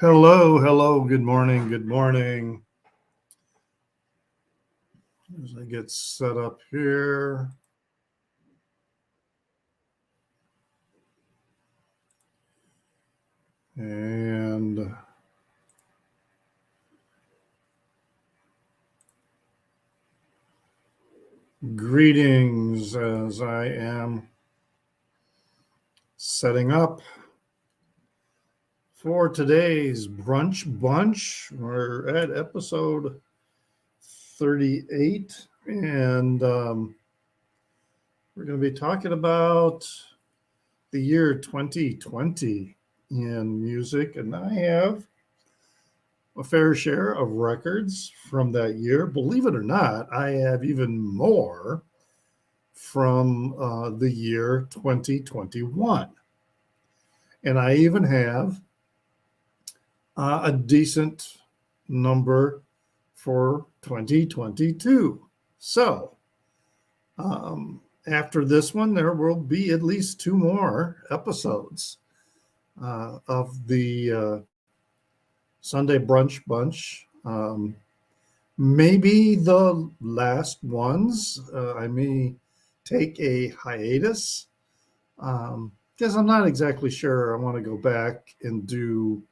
Hello, hello, good morning, good morning. As I get set up here. And greetings as I am setting up for today's brunch bunch. We're at episode 38, and we're going to be talking about the year 2020 in music. And I have a fair share of records from that year. Believe it or not, I have even more from the year 2021. And I even have a decent number for 2022. So after this one, there will be at least two more episodes of the Sunday Brunch Bunch. Maybe the last ones. I may take a hiatus because I'm not exactly sure I want to go back and do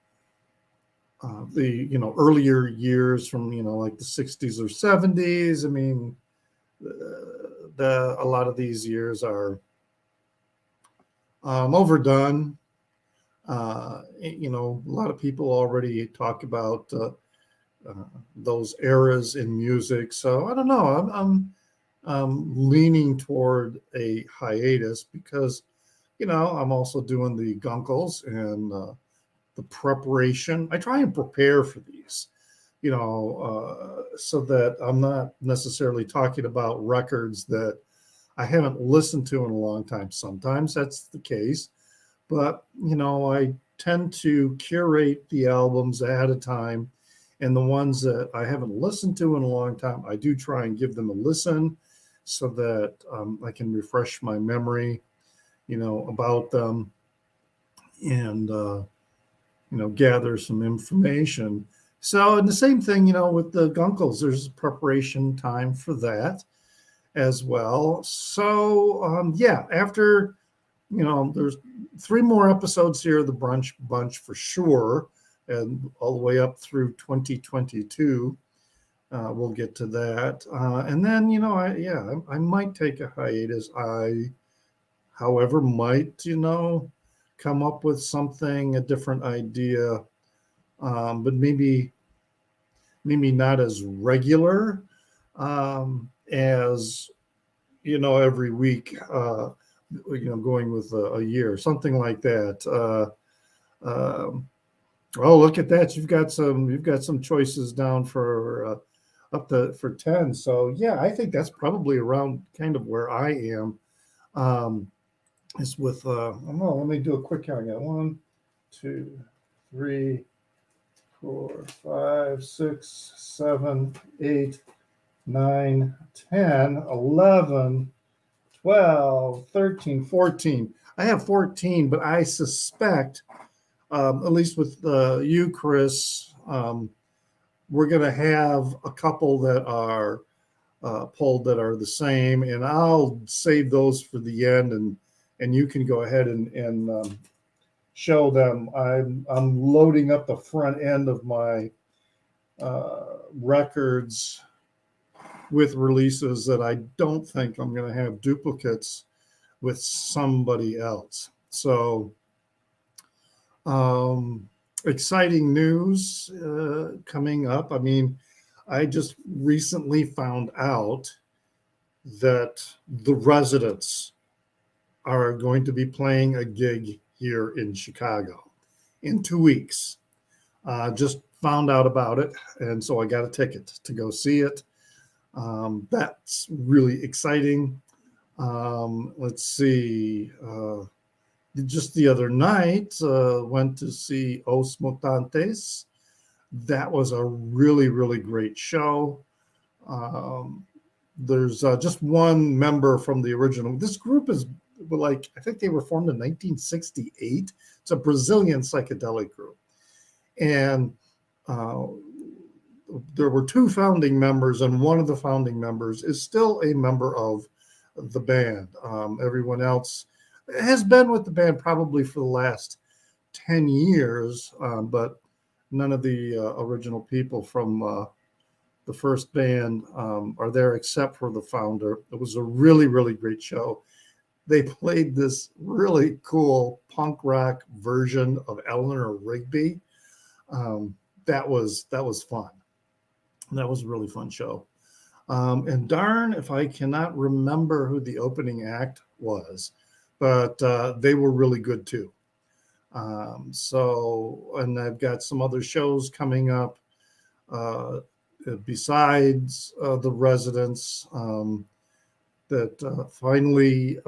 the earlier years from like the 60s or 70s. I mean, a lot of these years are overdone. A lot of people already talk about those eras in music. So I don't know. I'm leaning toward a hiatus because, I'm also doing the Gunkles and the preparation. I try and prepare for these, so that I'm not necessarily talking about records that I haven't listened to in a long time. Sometimes that's the case, but, I tend to curate the albums ahead of time. And the ones that I haven't listened to in a long time, I do try and give them a listen so that I can refresh my memory, about them and, gather some information. So, and the same thing, with the Gunkles, there's preparation time for that as well. So, after, there's three more episodes here of the Brunch Bunch for sure, and all the way up through 2022. We'll get to that. And then, I might take a hiatus. I, however, might, come up with something, a different idea, but maybe not as regular as, every week, going with a year, something like that. Oh, look at that! You've got some choices down for for 10. So yeah, I think that's probably around kind of where I am. Is with I don't know. Let me do a quick count. I got 1, 2, 3, 4, 5, 6, 7, 8, 9, 10, 11, 12, 13, 14. I have 14, but I suspect, at least with you, Chris, we're going to have a couple that are pulled that are the same, and I'll save those for the end, and you can go ahead and show them. I'm loading up the front end of my records with releases that I don't think I'm going to have duplicates with somebody else. So exciting news coming up. I mean, I just recently found out that the Residents are going to be playing a gig here in Chicago in 2 weeks. Just found out about it, and so I got a ticket to go see it. That's really exciting. Let's see. Just the other night, went to see Os Mutantes. That was a really, really great show. There's just one member from the original. This group is I think they were formed in 1968. It's a Brazilian psychedelic group. And uh, there were two founding members, and one of the founding members is still a member of the band. Everyone else has been with the band probably for the last 10 years, but none of the original people from the first band are there except for the founder. It was a really, really great show. They played this really cool punk rock version of Eleanor Rigby. That was fun. That was a really fun show. And darn if I cannot remember who the opening act was, but they were really good too. And I've got some other shows coming up besides the Residents. That finally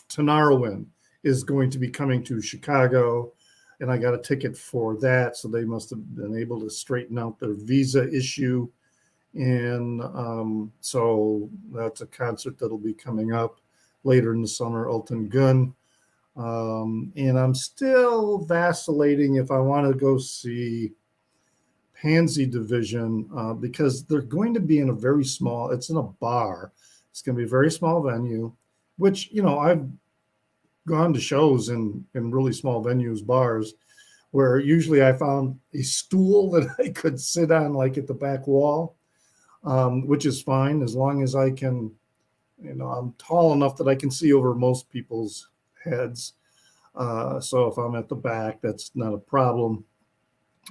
Tanarwin is going to be coming to Chicago, and I got a ticket for that. So they must have been able to straighten out their visa issue. And so that's a concert that'll be coming up later in the summer, Elton Gunn. And I'm still vacillating if I want to go see Pansy Division because they're going to be in a very small, it's in a bar. It's going to be a very small venue, which, I've gone to shows in really small venues, bars, where usually I found a stool that I could sit on, like at the back wall, which is fine as long as I can, I'm tall enough that I can see over most people's heads. So if I'm at the back, that's not a problem.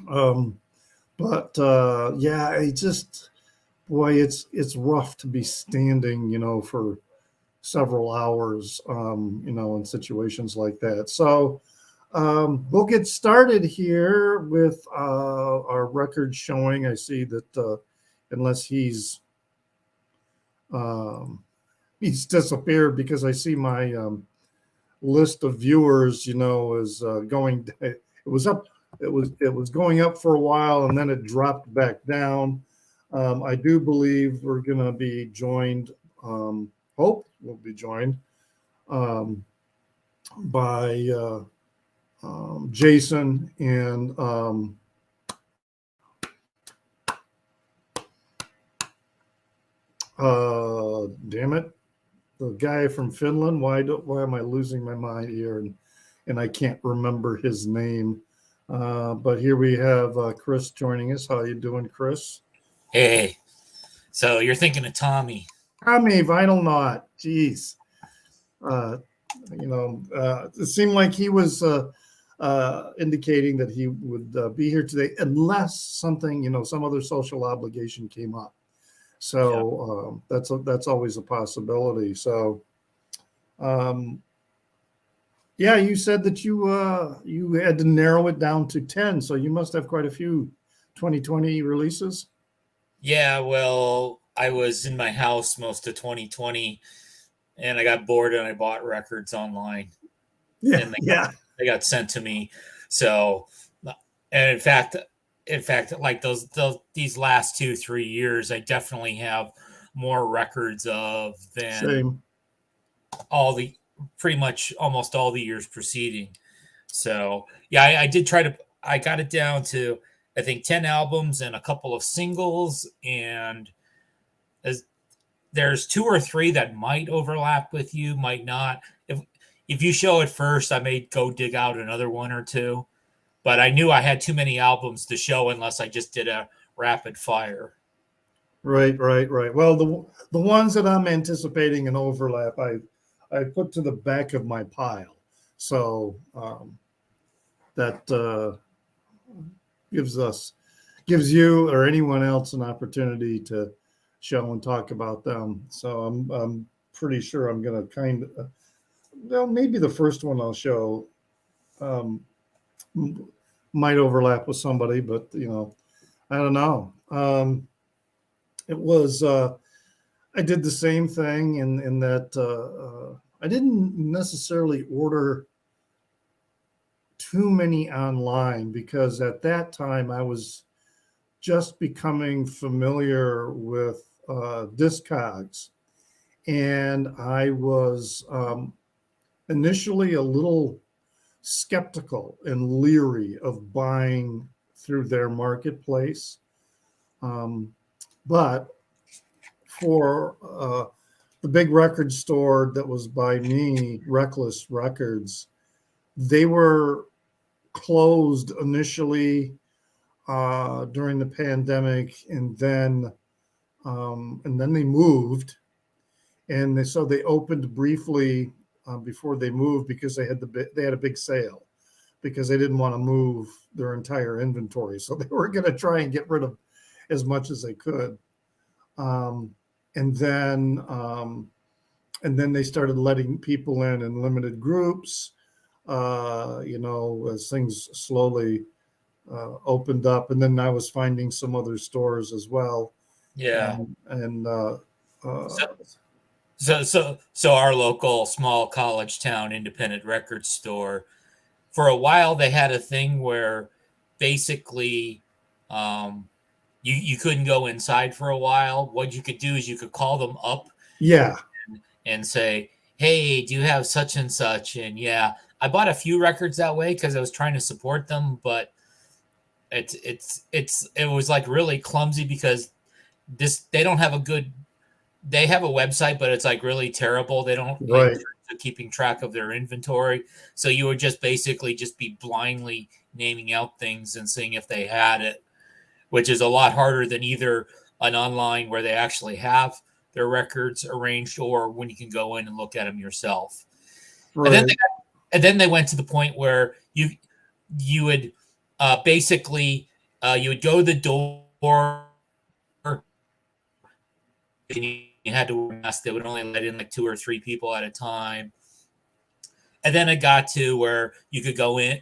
But yeah, boy, it's rough to be standing, for several hours, in situations like that. So we'll get started here with our record showing. I see that unless he's disappeared, because I see my list of viewers, is going. It was up. It was going up for a while, and then it dropped back down. I do believe we're going to be joined. Hope will be joined by Jason and damn it, the guy from Finland. Why am I losing my mind here and I can't remember his name? But here we have Chris joining us. How you doing, Chris? Hey, so you're thinking of Tommy? Tommy Vinyl Knot. Jeez, it seemed like he was indicating that he would be here today, unless something, some other social obligation came up. So that's always a possibility. So, yeah, you said that you had to narrow it down to 10. So you must have quite a few 2020 releases. Yeah, well, I was in my house most of 2020, and I got bored and I bought records online, Yeah, and yeah. they got sent to me. So, and in fact, like these last 2-3 years, I definitely have more records of than Same. pretty much almost all the years preceding. So yeah, I did try to. I got it down to I think 10 albums and a couple of singles, and there's 2 or 3 that might overlap with you, might not. If you show it first, I may go dig out another 1 or 2. But I knew I had too many albums to show unless I just did a rapid fire. Right. Well, the ones that I'm anticipating an overlap, I put to the back of my pile, so that gives you or anyone else an opportunity to show and talk about them. So I'm pretty sure I'm going to maybe the first one I'll show might overlap with somebody, but I don't know. It was I did the same thing in that I didn't necessarily order too many online, because at that time I was just becoming familiar with Discogs, and I was initially a little skeptical and leery of buying through their marketplace. But for the big record store that was by me, Reckless Records, they were closed initially during the pandemic, and then they moved, and they opened briefly before they moved because they had a big sale because they didn't want to move their entire inventory, so they were going to try and get rid of as much as they could. Um, and then they started letting people in limited groups. As things slowly opened up, and then I was finding some other stores as well. Yeah. And So our local small college town independent record store, for a while they had a thing where basically you couldn't go inside for a while. What you could do is you could call them up yeah, and say, "Hey, do you have such and such?" And yeah, I bought a few records that way because I was trying to support them, but it was like really clumsy because they don't have a good. They have a website, but it's like really terrible. They don't right, keeping track of their inventory, so you would just basically just be blindly naming out things and seeing if they had it, which is a lot harder than either an online where they actually have their records arranged or when you can go in and look at them yourself. right. And then they went to the point where you would basically you would go to the door and you had to wear a mask. They would only let in like 2 or 3 people at a time. And then it got to where you could go in,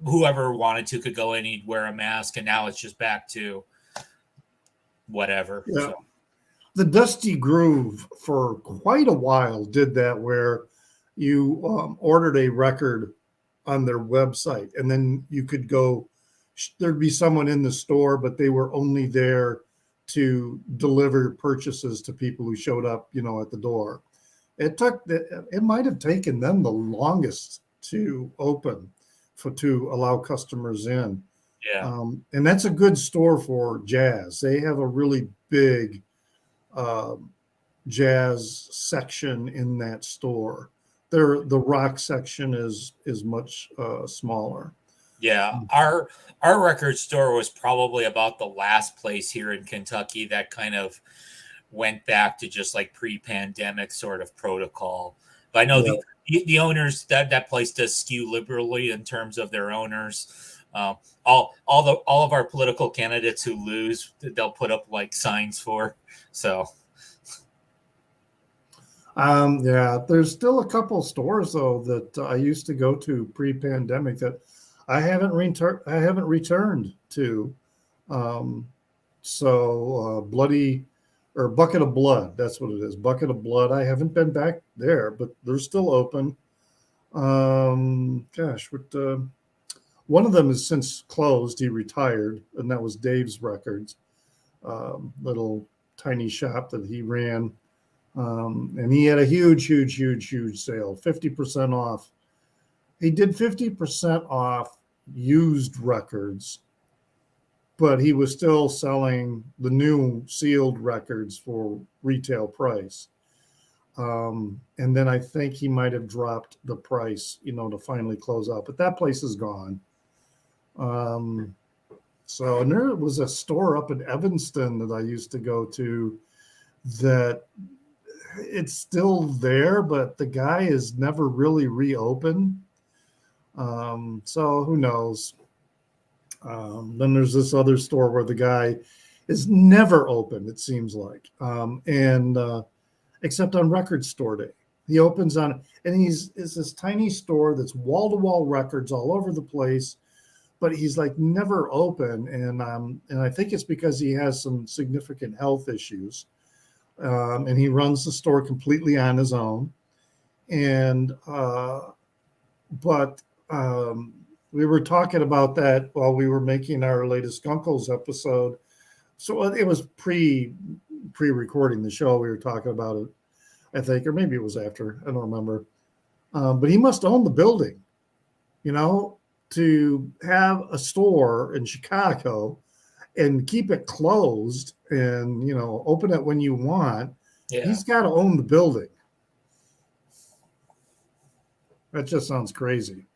whoever wanted to could go in, you'd wear a mask, and now it's just back to whatever. Yeah. So. The Dusty Groove for quite a while did that, where you ordered a record on their website, and then you could go. There'd be someone in the store, but they were only there to deliver purchases to people who showed up, at the door. It might have taken them the longest to open to allow customers in. Yeah. And that's a good store for jazz. They have a really big jazz section in that store. The rock section is much smaller. Yeah, our record store was probably about the last place here in Kentucky that kind of went back to just like pre-pandemic sort of protocol. But I know the owners that place does skew liberally in terms of their owners. All of our political candidates who lose, they'll put up like signs for. So. There's still a couple stores though that I used to go to pre-pandemic that I haven't returned to. Bloody or Bucket of Blood, that's what it is. Bucket of Blood. I haven't been back there, but they're still open. One of them has since closed. He retired, and that was Dave's Records, little tiny shop that he ran. And he had a huge sale, 50% off. He did 50% off used records, but he was still selling the new sealed records for retail price. And then I think he might have dropped the price, to finally close out. But that place is gone. And there was a store up in Evanston that I used to go to that it's still there, but the guy is never really reopened. So who knows? Then there's this other store where the guy is never open, it seems like, except on record store day. He opens on, and it's this tiny store that's wall-to-wall records all over the place, but he's like never open. And I think it's because he has some significant health issues. And he runs the store completely on his own. We were talking about that while we were making our latest Gunkles episode. So it was pre-recording the show. We were talking about it, I think, or maybe it was after. I don't remember. But he must own the building, to have a store in Chicago and keep it closed and, open it when you want, Yeah. he's got to own the building. That just sounds crazy.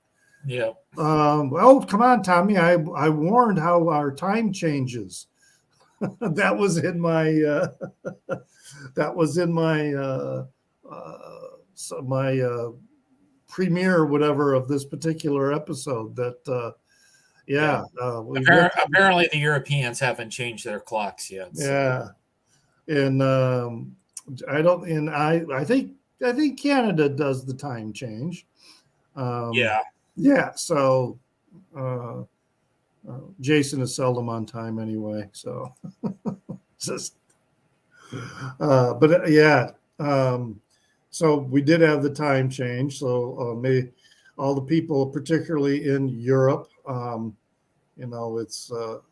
Yeah. Well, come on, Tommy. I warned how our time changes. That was in my premiere, whatever, of this particular episode. That apparently the Europeans haven't changed their clocks yet. So. Yeah, and I think Canada does the time change. Yeah. So Jason is seldom on time anyway. So just, but yeah. So we did have the time change. So maybe all the people, particularly in Europe, it's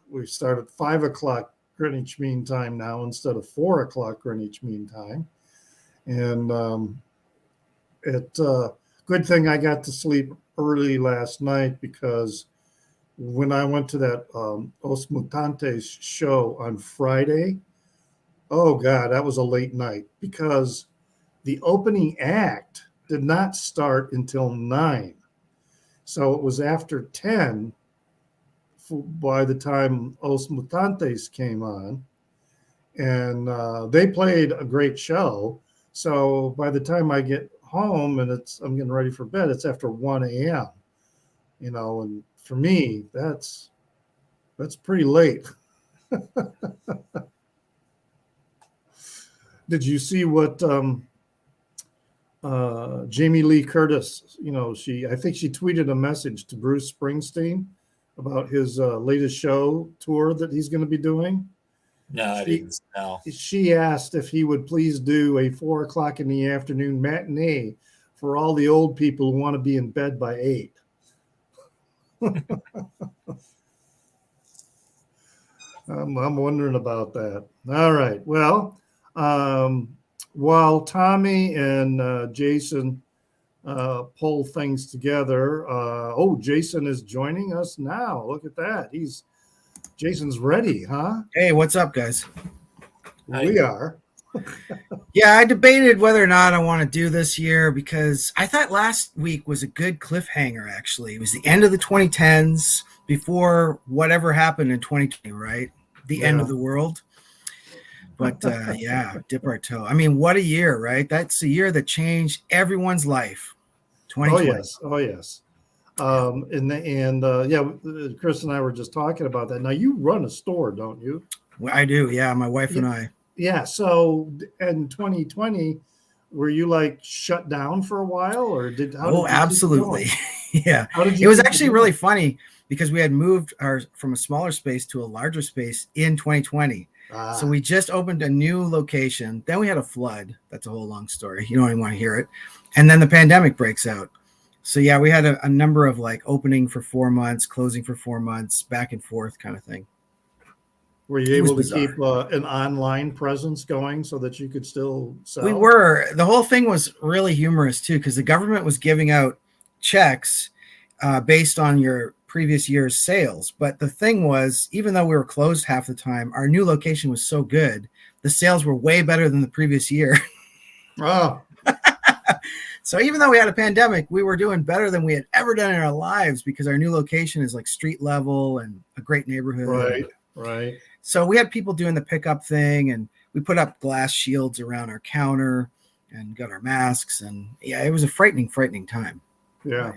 we start at 5 o'clock Greenwich Mean Time now instead of 4 o'clock Greenwich Mean Time, and good thing I got to sleep early last night, because when I went to that Os Mutantes show on Friday, oh God, that was a late night, because the opening act did not start until 9. So it was after 10 by the time Os Mutantes came on, and they played a great show. So by the time I get home and I'm getting ready for bed, it's after 1 a.m. And for me, that's pretty late. Did you see what Jamie Lee Curtis, I think she tweeted a message to Bruce Springsteen about his latest show tour that he's going to be doing? No, I didn't know. She asked if he would please do a 4 o'clock in the afternoon matinee for all the old people who want to be in bed by 8. I'm wondering about that. All right. Well, while Tommy and Jason pull things together, Jason is joining us now. Look at that. Jason's ready, huh? Hey, what's up, guys? We are. Yeah, I debated whether or not I want to do this year, because I thought last week was a good cliffhanger, actually. It was the end of the 2010s before whatever happened in 2020, right? The end of the world. But dip our toe. I mean, what a year, right? That's a year that changed everyone's life. 2020. Oh, yes. Chris and I were just talking about that. Now, you run a store, don't you? Well, I do, yeah. My wife and I. Yeah. So in 2020, were you shut down for a while, or absolutely. Yeah. It was actually really funny, because we had moved from a smaller space to a larger space in 2020. So we just opened a new location. Then we had a flood. That's a whole long story. You don't even want to hear it. And then the pandemic breaks out. So yeah, we had a number of opening for 4 months, closing for 4 months, back and forth kind of thing. Were you able to keep an online presence going so that you could still sell? We were. The whole thing was really humorous too, because the government was giving out checks based on your previous year's sales. But the thing was, even though we were closed half the time, our new location was so good, the sales were way better than the previous year. Oh. So even though we had a pandemic, we were doing better than we had ever done in our lives, because our new location is street level and a great neighborhood. Right. So we had people doing the pickup thing, and we put up glass shields around our counter and got our masks. And yeah, it was a frightening time. Yeah.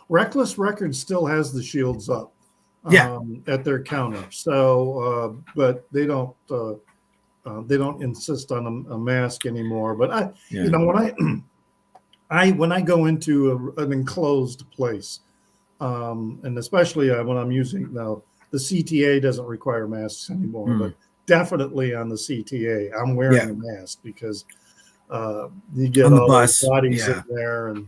Reckless Records still has the shields up at their counter. So, but they don't insist on a mask anymore. But when I go into an enclosed place, and especially when I'm using now, the CTA doesn't require masks anymore, but definitely on the CTA, I'm wearing a mask, because you get on the all bus those bodies in there, and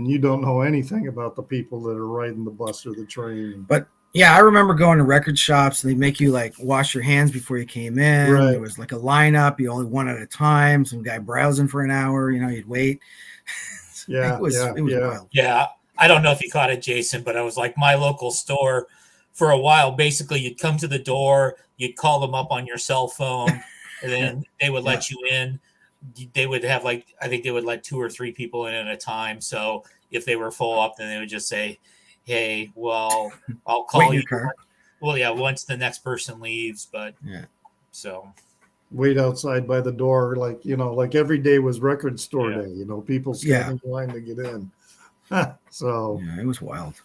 you don't know anything about the people that are riding the bus or the train. But yeah, I remember going to record shops, and they make you wash your hands before you came in. Right. There was a lineup, you only one at a time. Some guy browsing for an hour, you'd wait. Yeah, it was wild. Yeah, I don't know if you caught it, Jason, but I was like my local store for a while. Basically, you'd come to the door, you'd call them up on your cell phone, and then they would let you in. They would have I think they would let 2 or 3 people in at a time. So if they were full up, then they would just say, "Hey, well, I'll call you." Car. Well, yeah, once the next person leaves, but so wait outside by the door, like every day was record store day. People standing in line to get in. So it was wild.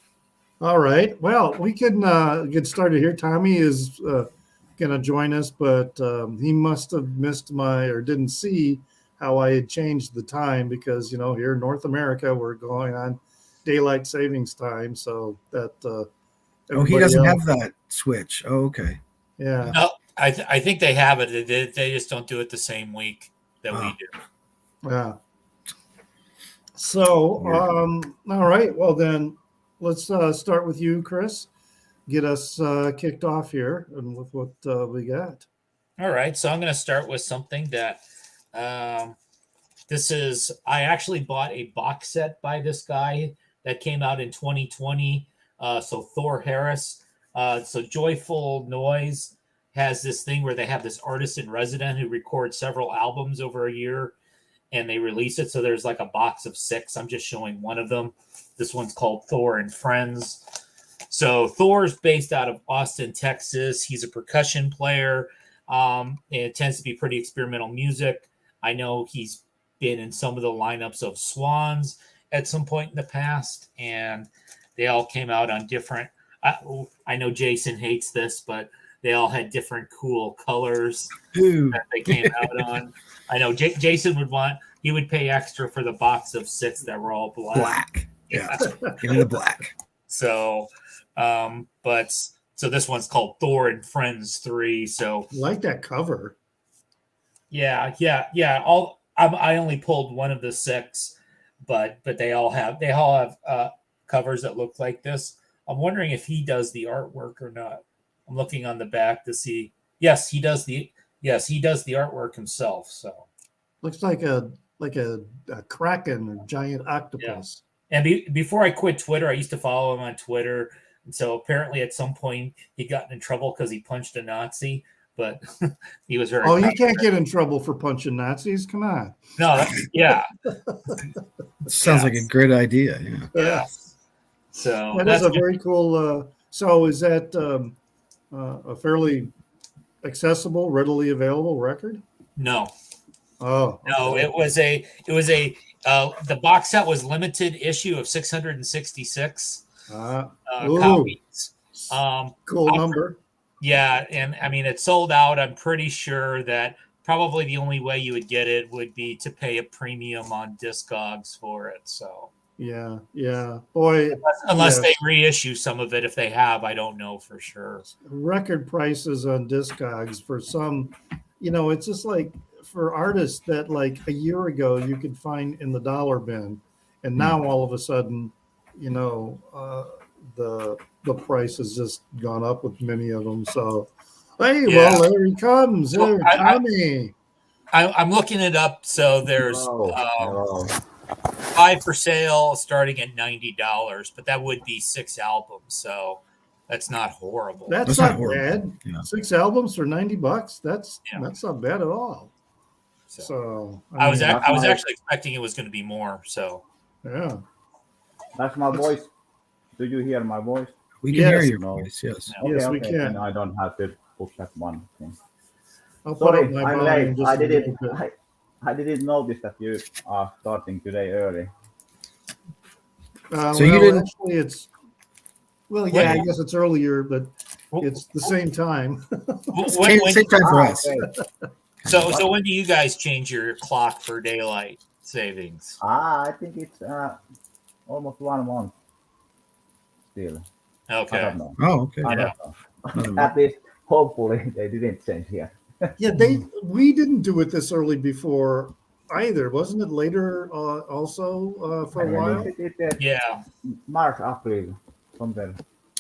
All right. Well, we can get started here. Tommy is going to join us, but he must have missed or didn't see how I had changed the time because, here in North America, we're going on daylight savings time. So that. He doesn't have that switch. Oh, okay. Yeah. No, I think they have it. They just don't do it the same week that we do. Yeah. So, all right. Well, then let's start with you, Chris. Get us kicked off here and with what we got. All right. So I'm going to start with something that I actually bought a box set by this guy that came out in 2020. So Thor Harris. So Joyful Noise has this thing where they have this artist in resident who records several albums over a year and they release it. So there's like a box of 6. I'm just showing one of them. This one's called Thor and Friends. So Thor's based out of Austin, Texas. He's a percussion player. And it tends to be pretty experimental music. I know he's been in some of the lineups of Swans at some point in the past, and they all came out on different. I know Jason hates this, but they all had different cool colors that they came out on. I know Jason would pay extra for the box of 6 that were all black. Yeah, give me the black. So, so this one's called Thor and Friends 3. So I like that cover. Yeah. I only pulled one of the 6, but they all have covers that look like this. I'm wondering if he does the artwork or not. I'm looking on the back to see. Yes, he does the artwork himself. So looks like a kraken or giant octopus. Yeah. And before I quit Twitter, I used to follow him on Twitter. And so apparently at some point he got in trouble because he punched a Nazi, but he was very. Oh, you can't get in trouble for punching Nazis. Come on. No, yeah. Sounds like a great idea. Yeah. So that is a very cool. So is that a fairly accessible, readily available record? No. Oh no! Okay. It was a the box set was limited issue of 666 copies. Cool number. Yeah, and I mean it sold out. I'm pretty sure that probably the only way you would get it would be to pay a premium on Discogs for it. So yeah, boy. Unless they reissue some of it, if they have, I don't know for sure. Record prices on Discogs for some, it's just like for artists that like a year ago you could find in the dollar bin, and now all of a sudden, the price has just gone up with many of them. So, hey, well, there he comes. There, Tommy. I'm looking it up. So there's 5 for sale starting at $90, but that would be 6 albums. So that's not horrible. That's not bad. Yeah. 6 albums for $90. That's not bad at all. So I was actually expecting it was going to be more. So yeah, that's my voice. Do you hear my voice? We can hear your voice. Yes. Okay, yes, we can. And I don't have to push that one thing. Sorry, I'm late. I didn't notice that you are starting today early. So you didn't. Actually, it's. Well, yeah, I guess it's earlier, but it's the same time. Same time for us. So when do you guys change your clock for daylight savings? I think it's almost 1 month still. Okay. I don't know. Oh, okay. I don't know. At least, hopefully, they didn't change here. Yeah, we didn't do it this early before either. Wasn't it later also for a while? Yeah. March, April, something.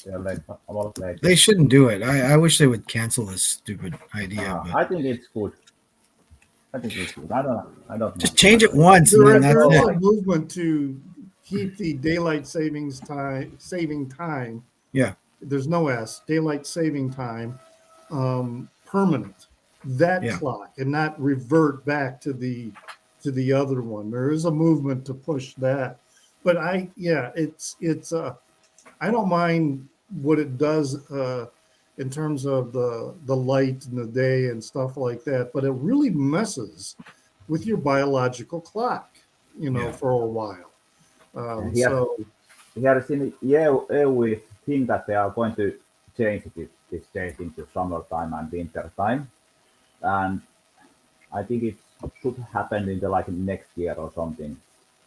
They're late, a lot late. They shouldn't do it. I wish they would cancel this stupid idea. I think it's good. I don't know. Just change it once. There is a movement to keep the daylight saving time. Yeah. There's no S, daylight saving time, permanent, that clock, and not revert back to the other one. There is a movement to push that, but I don't mind what it does in terms of the light and the day and stuff like that, but it really messes with your biological clock, for a while. Here in EU think that they are going to change this date into summertime and winter time, and I think it should happen in the next year or something.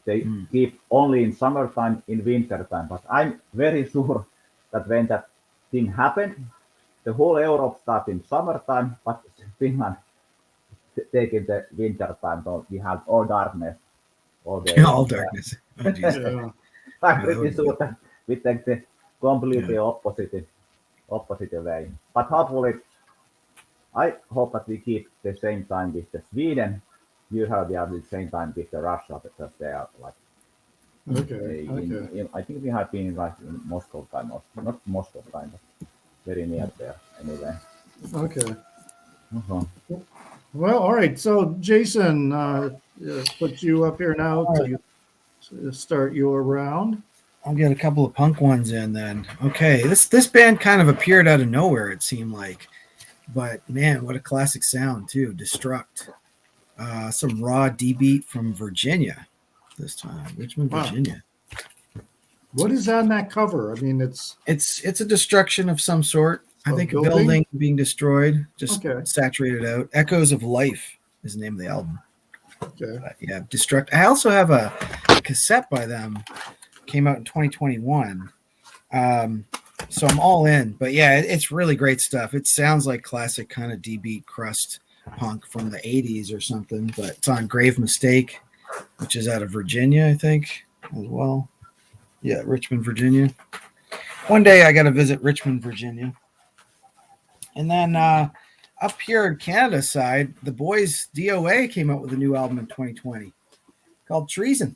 They keep only in summertime, in winter time, but I'm very sure that when that thing happened, the whole Europe started in summertime, but Finland taking the winter time, so we have all darkness all day. All darkness. Oh, Yeah. I'm pretty sure that we take the completely opposite way. But hopefully, I hope that we keep the same time with the Sweden. Usually we have the same time with the Russia because they are I think we have been in Moscow time, or not Moscow time, but very near there anyway. Okay. Uh-huh. Well, all right. So Jason, put you up here now to start your round. I'll get a couple of punk ones in then. Okay, this band kind of appeared out of nowhere, it seemed like. But man, what a classic sound too. Destruct. Some raw D beat from Virginia this time. Richmond, Virginia. What is on that cover? I mean, it's a destruction of some sort. I think a building being destroyed, just saturated out. Echoes of Life is the name of the album. Okay. Yeah, Destruct. I also have a cassette by them. Came out in 2021. So I'm all in. But yeah, it's really great stuff. It sounds like classic kind of D-beat crust punk from the 80s or something. But it's on Grave Mistake, which is out of Virginia, I think, as well. Yeah, Richmond, Virginia. One day I got to visit Richmond, Virginia. And then up here in Canada side, the boys DOA came out with a new album in 2020 called Treason.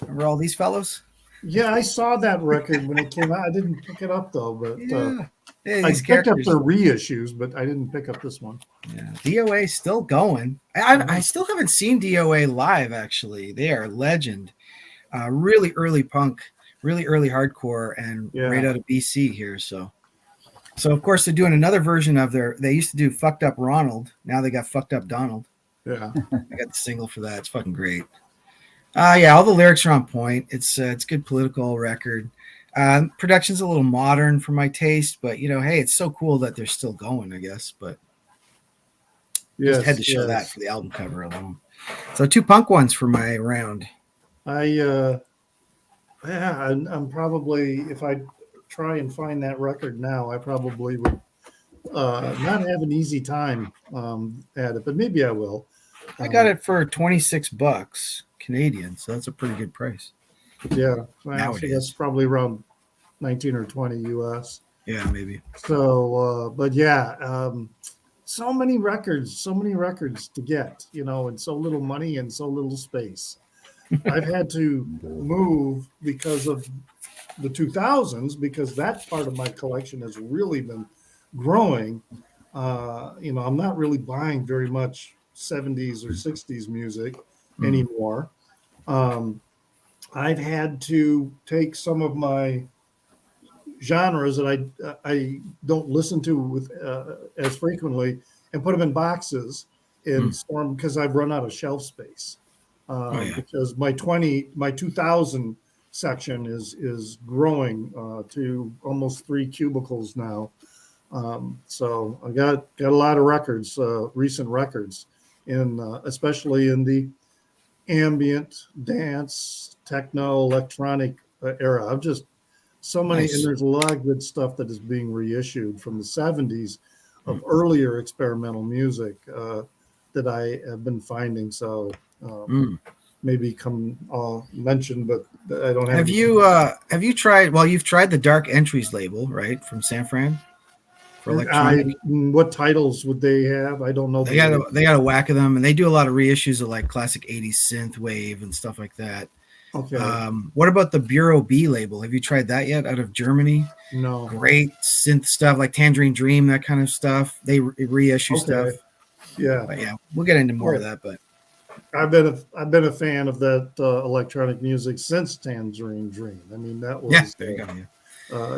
Remember all these fellows? Yeah, I saw that record when it came out. I didn't pick it up though, but I these picked up characters. the reissues, but I didn't pick up this one. Yeah, DOA still going. I still haven't seen DOA live. Actually, they are a legend. Really early punk, really early hardcore, and right out of BC here. So of course they're doing another version of they used to do Fucked Up Ronald. Now they got Fucked Up Donald. Yeah, I got the single for that. It's fucking great. Yeah, all the lyrics are on point. It's good political record. Production's a little modern for my taste, but hey, it's so cool that they're still going, I guess. But just had to show that for the album cover alone. So 2 punk ones for my round. I'm probably, if I try and find that record now, I probably would not have an easy time at it, but maybe I will. I got it for $26 Canadian, so that's a pretty good price. Yeah, well, so that's probably around 19 or 20 US. Yeah, maybe. So, but yeah, so many records to get, and so little money and so little space. I've had to move because of the 2000s, because that part of my collection has really been growing. I'm not really buying very much 70s or 60s music anymore. I've had to take some of my genres that I don't listen to as frequently and put them in boxes and store them because I've run out of shelf space. Because my 2000 section is growing to almost 3 cubicles now. So I got a lot of records, recent records, especially in the ambient, dance, techno, electronic era. I've just so many, and there's a lot of good stuff that is being reissued from the 70s of earlier experimental music that I have been finding. So maybe I'll mention, but I don't have. Have you tried? Well, you've tried the Dark Entries label, right, from San Fran? What titles would they have? I don't know. They got a whack of them, and they do a lot of reissues of like classic 80s synth wave and stuff like that. Okay. What about the Bureau B label? Have you tried that yet? Out of Germany? No. Great synth stuff like Tangerine Dream, that kind of stuff. They reissue stuff. Yeah. But yeah, we'll get into more of that. But I've been a fan of that electronic music since Tangerine Dream. I mean, that was there you go. Yeah.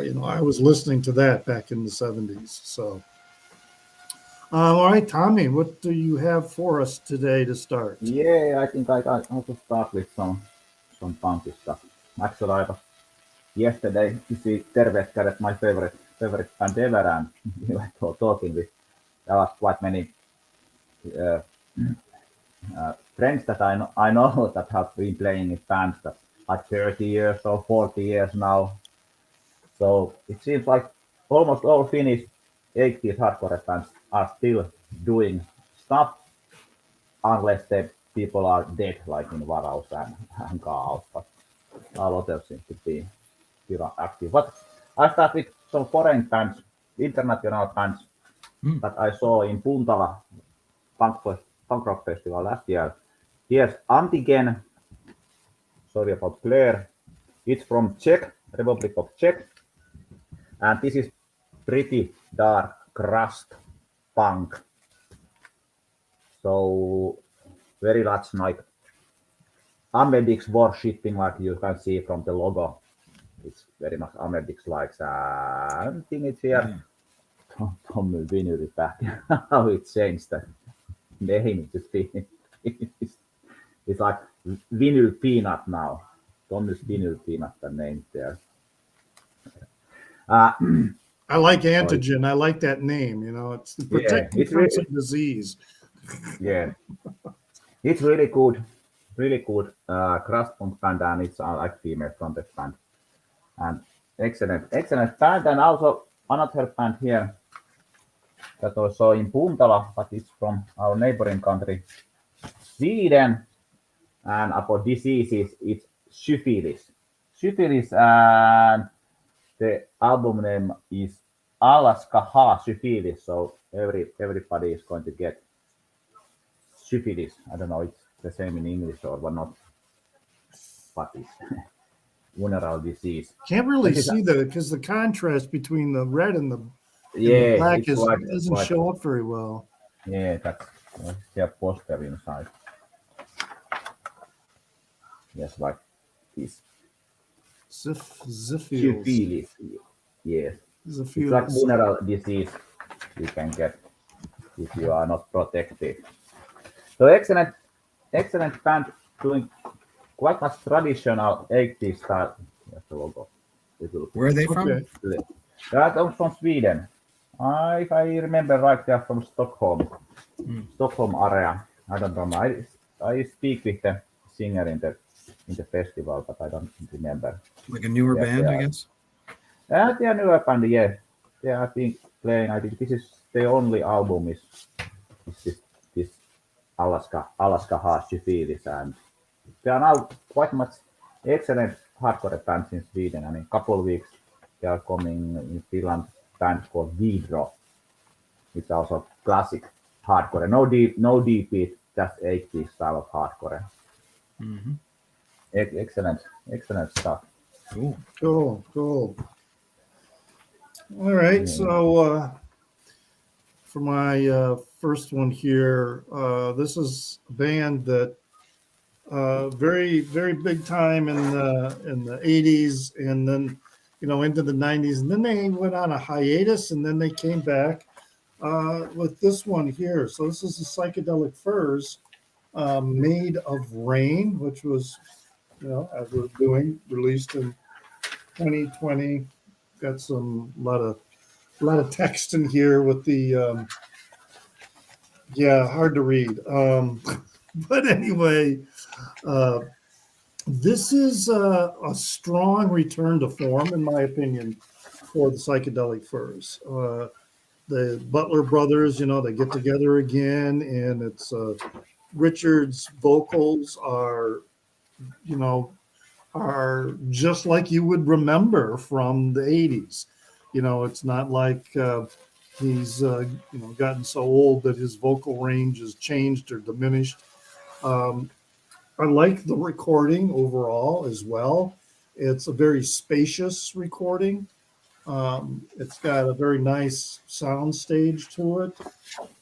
you know, I was listening to that back in the 70s. So, all right, Tommy, what do you have for us today to start? Yeah, I think I also start with some funky stuff. Actually, I was yesterday to see Terveet Kädet, my favorite band ever, and we were talking with. There was quite many friends that I know that have been playing in bands that like 30 years or 40 years now. So it seems like almost all Finnish 80s hardcore bands are still doing stuff unless the people are dead, like in Varaus and Chaos, but a lot of seems to be still active. But I start with some foreign bands, international bands that I saw in Puntala punk rock festival last year. Here's Antigen. Sorry about Claire. It's from Czech, Republic of Czech. And this is pretty dark crust punk. So very much like Amedix worshipping, like you can see from the logo. It's very much Amedix like something. It's here. Tommy Vinyl back. How it changed the name to be. It's like Vinyl Peanut now. Tommy's Vinyl Peanut, the name there. I like Antigen. I like that name. You know, it's protecting from some disease. Yeah, it's really good crust punk band, and it's like female fronted band, and excellent band. And also another band here that I saw in Puntala, but it's from our neighboring country, Sweden. And about diseases, it's syphilis, and the album name is Alaska Ha Syphilis. So everybody is going to get syphilis. I don't know, it's the same in English or what not, but it's vulnerable disease. Can't really see that because the contrast between the red and the black doesn't show up very well. Yeah, that's their poster inside. Yes, like this. Syphilis. Yes. It's like vulnerable disease you can get if you are not protected. So excellent band doing quite much traditional 80s style. That's the logo. Where are they from? They are from Sweden. If I remember right, they are from Stockholm. Stockholm area. I don't know. I speak with the singer in the festival, but I don't remember. Like a newer band, I guess? They are newer band, yeah. They have been playing. I think this is the only album is this Alaska Ha Syphilis, and they are now quite much excellent hardcore bands in Sweden, and in a couple of weeks they are coming in Finland band called Vidro. It's also classic hardcore. No deep beat, just 80s style of hardcore. Mm-hmm. Excellent stuff. Cool. All right, so for my first one here, this is a band that very big time in the 80s, and then into the 90s, and then they went on a hiatus, and then they came back with this one here. So this is the Psychedelic Furs, Made of Rain, which was as we're doing, released in 2020. Got a lot of text in here with the hard to read. But anyway, this is a strong return to form, in my opinion, for the Psychedelic Furs. The Butler brothers, they get together again, and it's Richard's vocals are just like you would remember from the 80s. It's not like he's gotten so old that his vocal range has changed or diminished. I like the recording overall as well. It's a very spacious recording. It's got a very nice sound stage to it,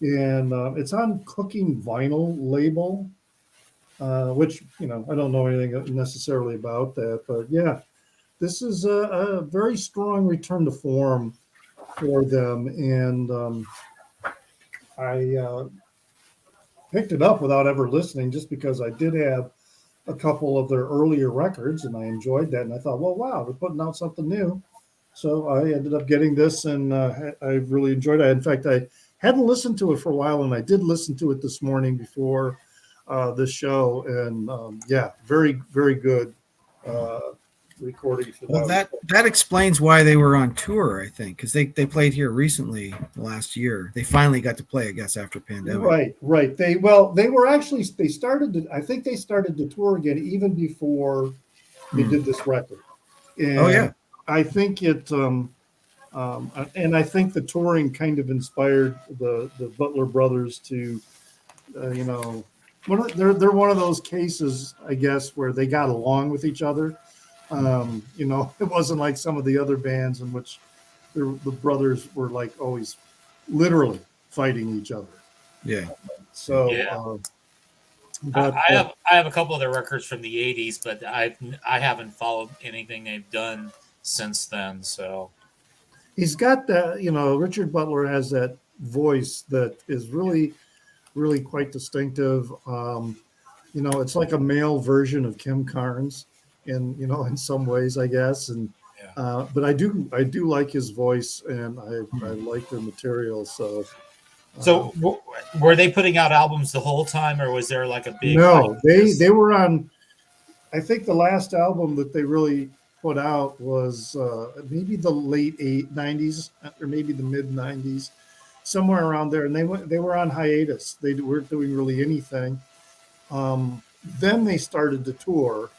and it's on Cooking Vinyl label, which I don't know anything necessarily about that, but yeah, this is a very strong return to form for them, and I picked it up without ever listening, just because I did have a couple of their earlier records, and I enjoyed that, and I thought, well, wow, they're putting out something new. So I ended up getting this, and I really enjoyed it. In fact, I hadn't listened to it for a while, and I did listen to it this morning before this show, and yeah, very, very good recording for Well, that. that explains why they were on tour, I think, because they played here recently last year. They finally got to play, I guess, after pandemic. Right. They were actually, I think they started to tour again even before they did this record. And Oh yeah. I think it, and I think the touring kind of inspired the Butler brothers to, they're one of those cases, I guess, where they got along with each other. It wasn't like some of the other bands in which the brothers were like always literally fighting each other. Yeah. So, Yeah. But I have a couple of their records from the '80s, but I haven't followed anything they've done since then. So he's got that. Richard Butler has that voice that is really, really quite distinctive. It's like a male version of Kim Carnes, in some ways, I guess. And yeah. But I do like his voice, and I like their material. So. So were they putting out albums the whole time, or was there like a big? No, they were on. I think the last album that they really put out was maybe the late '90s or maybe the mid '90s, somewhere around there. And they were on hiatus. They weren't doing really anything. Then they started to tour,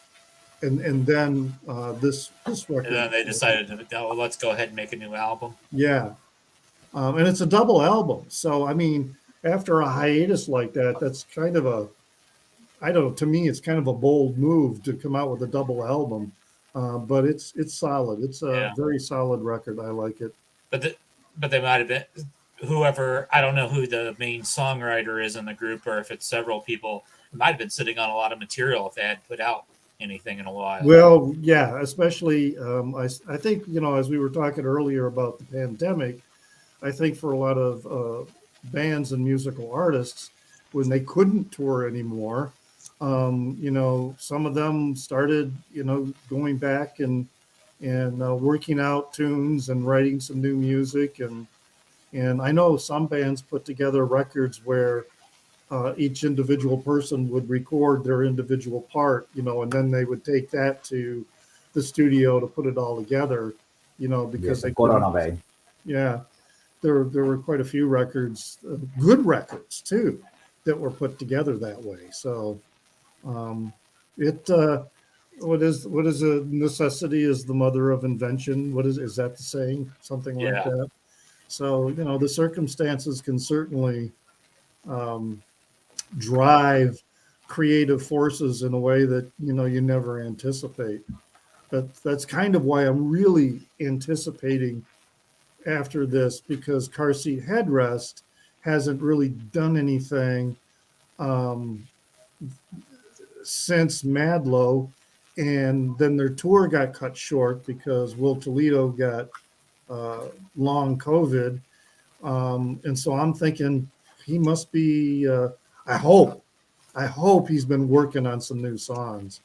and then this record. And then they decided let's go ahead and make a new album. Yeah. And it's a double album. So, I mean, after a hiatus like that, that's kind of to me, it's kind of a bold move to come out with a double album. But it's solid. It's a very solid record. I like it. But they might have been whoever, I don't know who the main songwriter is in the group, or if it's several people, might have been sitting on a lot of material if they had put out anything in a while. Well, yeah, especially I think, as we were talking earlier about the pandemic, I think for a lot of bands and musical artists, when they couldn't tour anymore, some of them started, going back and working out tunes and writing some new music. And I know some bands put together records where each individual person would record their individual part, and then they would take that to the studio to put it all together, because they couldn't. Yeah. There were quite a few records, good records too, that were put together that way. So, what is a necessity is the mother of invention? Is that the saying? Something like that. So, the circumstances can certainly drive creative forces in a way that, you never anticipate. But that's kind of why I'm really anticipating after this, because Car Seat Headrest hasn't really done anything since Madlow, and then their tour got cut short because Will Toledo got long COVID, and so I'm thinking he must be. I hope he's been working on some new songs.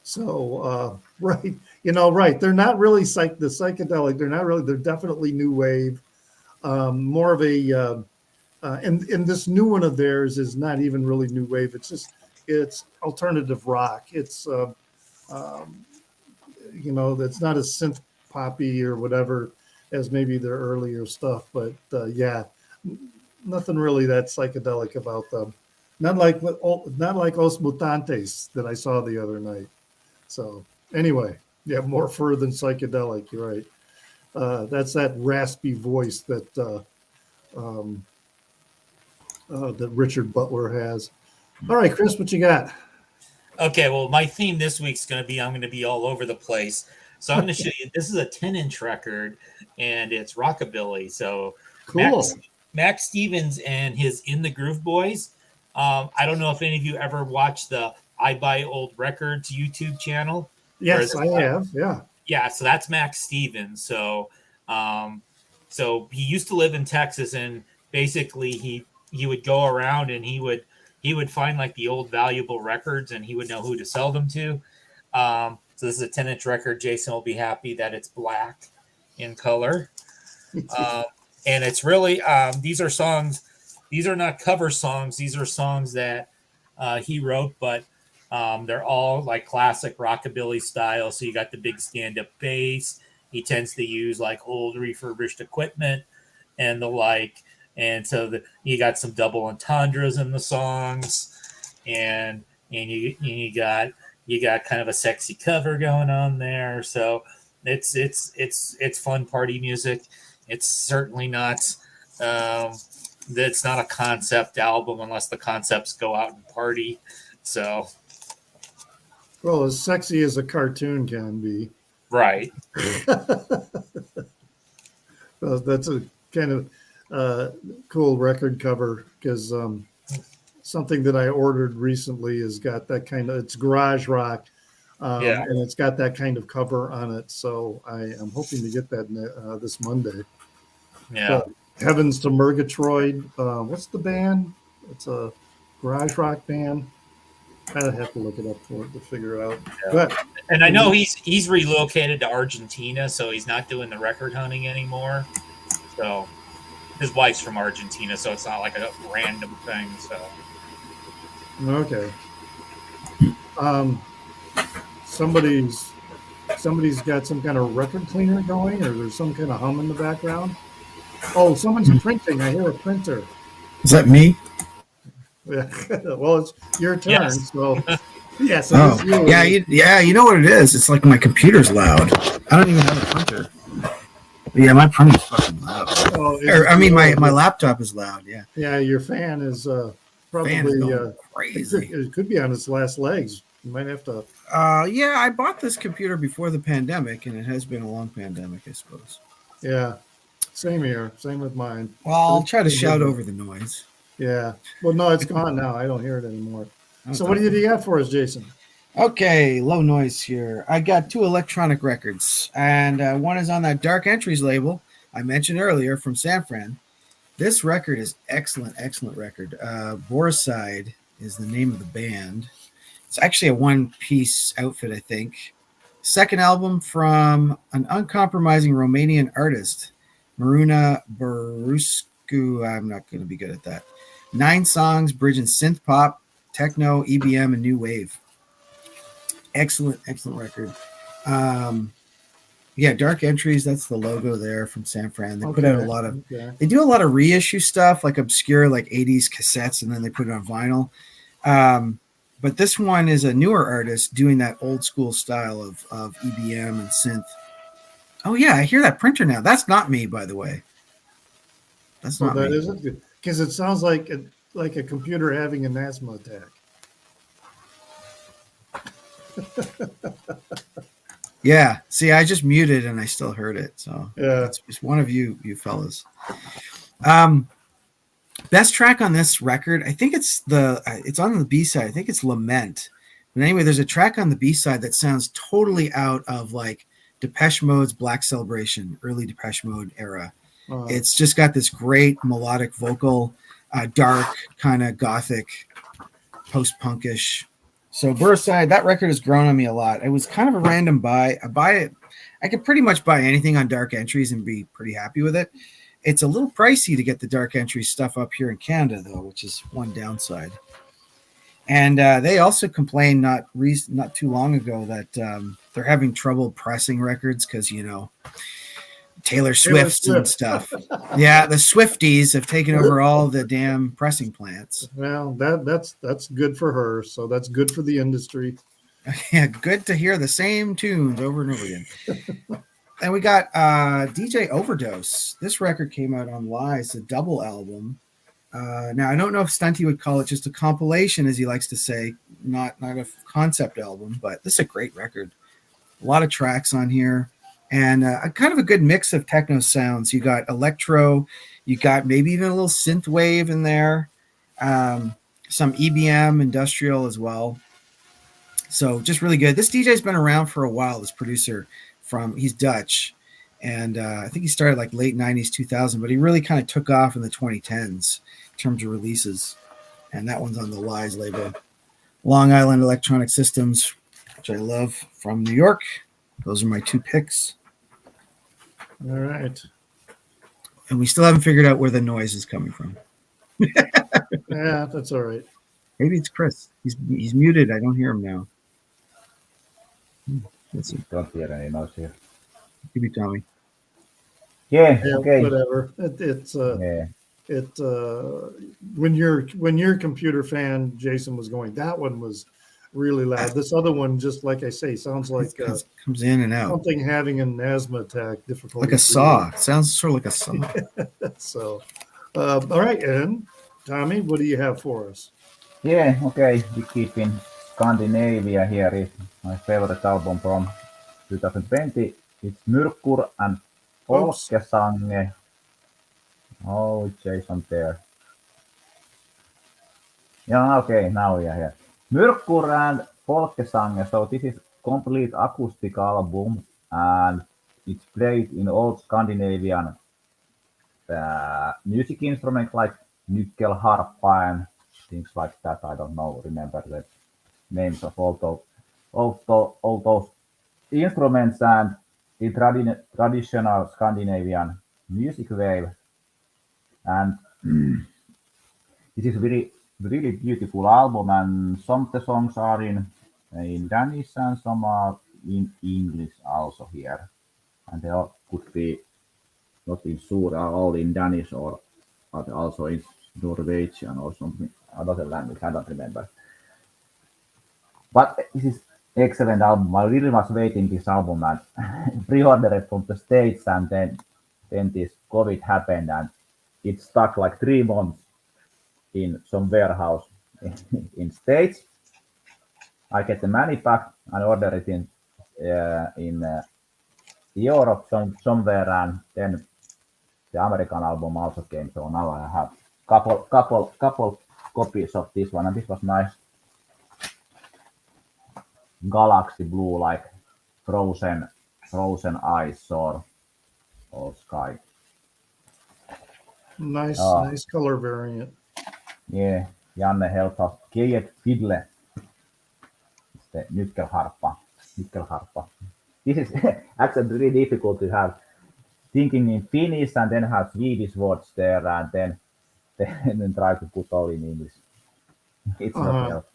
So right. They're not really the psychedelic. They're definitely new wave. More of a, and this new one of theirs is not even really new wave. It's alternative rock. It's, it's not as synth poppy or whatever as maybe their earlier stuff. But yeah, nothing really that psychedelic about them. Not like Os Mutantes that I saw the other night. So anyway. Yeah, more fur than psychedelic. You're right. That's that raspy voice that that Richard Butler has. All right, Chris, what you got? Okay, well, my theme this week's going to be I'm going to be all over the place. So I'm going to show you. This is a 10-inch record, and it's rockabilly. So Cool. Max Stevens and his In the Groove Boys. I don't know if any of you ever watched the I Buy Old Records YouTube channel. Yes, I have. Yeah. Yeah, so that's Max Stevens. So he used to live in Texas, and basically he would go around and he would find like the old valuable records, and he would know who to sell them to. So this is a 10-inch record. Jason will be happy that it's black in color. And it's really these are songs. These are not cover songs. These are songs that he wrote, but they're all like classic rockabilly style. So you got the big stand-up bass. He tends to use like old refurbished equipment and the like. And so you got some double entendres in the songs, and you got kind of a sexy cover going on there. So it's fun party music. It's certainly not it's not a concept album unless the concepts go out and party. So, well, as sexy as a cartoon can be. Right. Well, that's a kind of cool record cover because something that I ordered recently has got that kind of, it's garage rock. And it's got that kind of cover on it. So I am hoping to get that this Monday. Yeah. Heavens to Murgatroyd. What's the band? It's a garage rock band. I'd have to look it up to figure out. Yeah. But and I know he's relocated to Argentina, so he's not doing the record hunting anymore. So his wife's from Argentina, so it's not like a random thing. So okay. Somebody's got some kind of record cleaner going, or there's some kind of hum in the background. Oh, someone's printing. I hear a printer. Is that me? Yeah. Well, it's your turn. Yes. So yes. Oh, yeah. You know what it is? It's like my computer's loud. I don't even have a printer. Yeah, my printer's fucking loud. My laptop is loud. Yeah. Yeah, your fan is probably crazy. It could be on its last legs. You might have to. Yeah, I bought this computer before the pandemic, and it has been a long pandemic, I suppose. Yeah, same here. Same with mine. Well, I'll try to shout over the noise. Yeah. Well, no, it's gone now. I don't hear it anymore. So what do you got for us, Jason? Okay, low noise here. I got 2 electronic records, and one is on that Dark Entries label I mentioned earlier from San Fran. This record is excellent record. Borside is the name of the band. It's actually a one-piece outfit, I think. Second album from an uncompromising Romanian artist, Maruna Baruscu. I'm not going to be good at that. 9 songs bridging synth pop, techno, EBM, and new wave. Excellent record. Dark Entries, that's the logo there from San Fran. They put out a lot of they do a lot of reissue stuff, like obscure like 80s cassettes, and then they put it on vinyl. But this one is a newer artist doing that old school style of EBM and synth. Oh yeah, I hear that printer now. That's not me, by the way. That's not that me. isn't good because it sounds like a computer having an asthma attack. Yeah. See, I just muted and I still heard it. So yeah, it's one of you fellas. Best track on this record, I think it's on the B-side. I think it's Lament. But anyway, there's a track on the B-side that sounds totally out of like Depeche Mode's Black Celebration, early Depeche Mode era. It's just got this great melodic vocal, dark, kind of gothic, post-punkish. So Burside, that record has grown on me a lot. It was kind of a random buy. I could pretty much buy anything on Dark Entries and be pretty happy with it. It's a little pricey to get the Dark Entries stuff up here in Canada, though, which is one downside. And they also complained not too long ago that they're having trouble pressing records because, Taylor Swift and stuff. Yeah, the Swifties have taken over all the damn pressing plants. Well, that's good for her. So that's good for the industry. Yeah, good to hear the same tunes over and over again. And we got DJ Overdose. This record came out on Lies, a double album. Now I don't know if Stunty would call it just a compilation, as he likes to say, not a concept album, but this is a great record. A lot of tracks on here, and a kind of a good mix of techno sounds. You got electro, you got maybe even a little synth wave in there, some EBM industrial as well. So just really good. This DJ's been around for a while. This producer he's Dutch, and I think he started like late 90s, 2000, but he really kind of took off in the 2010s in terms of releases. And that one's on the Lies label. Long Island Electronic Systems, which I love, from New York. Those are my two picks. All right. And we still haven't figured out where the noise is coming from. Yeah, that's all right. Maybe it's Chris. He's muted. I don't hear him now. Let's see. Don't hear any noise here. Maybe Tommy. Yeah, Yeah, okay. whatever. When you're a computer fan, Jason was going, that one was really loud. This other one, just like I say, sounds like comes in and out. something having an asthma attack. Difficult. Like a saw. Sounds sort of like a saw. So, all right, and Tommy, what do you have for us? Yeah, okay. We keep in Scandinavia here. Is my favorite album from 2020. It's Myrkur and Folkesange. Oh, Jason there. Yeah, okay, now we are here. Myrkur and Folkesange. So this is complete acoustic album, and it's played in old Scandinavian music instruments like nyckelharpa and things like that. I don't know, remember the names of all those instruments, and in traditional Scandinavian music wave. And this is really beautiful album, and some of the songs are in Danish and some are in English also here. And they all could be not in Sur, are all in Danish or but also in Norwegian or something, another language, I don't remember. But this is excellent album. I really was waiting this album and pre-ordered it from the States, and then this COVID happened and it stuck like 3 months in some warehouse in States. I get the money back and order it in Europe somewhere, and then the American album also came. So now I have couple copies of this one, and this was nice galaxy blue, like frozen ice or sky. Nice color variant. Yeah, Janne helped us. Kiet Fiddle. It's the nyckelharpa. This is actually really difficult to have thinking in Finnish and then have Swedish words there, and then try to put all in English. It's not help.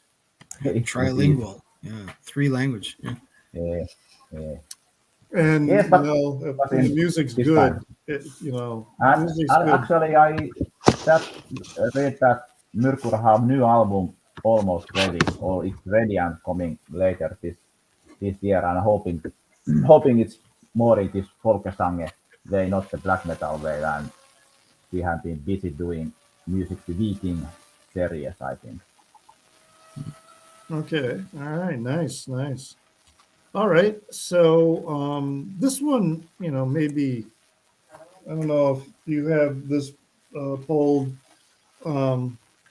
Trilingual. Yeah, 3 language. Yeah. And yes, but the music's good. And music's good. Actually, I read that Myrkur have new album almost ready, or it's ready and coming later this year, and hoping it's more it is Folkesange way, not the black metal way, and we have been busy doing music to Viking series, I think. Okay. All right. Nice. All right. So this one, maybe, I don't know if you have this polled,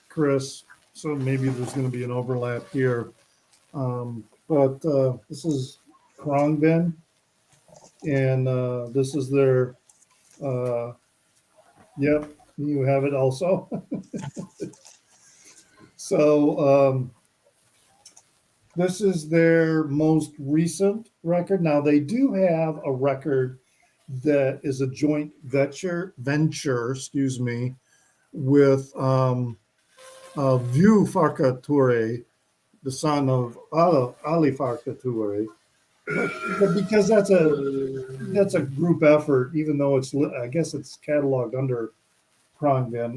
Chris, so maybe there's going to be an overlap here. But this is Krongben, and this is their, yep, you have it also. So this is their most recent record. Now they do have a record that is a joint venture, with View Farkature, the son of Ali Farkature. But because that's a group effort, even though I guess it's cataloged under Krongben.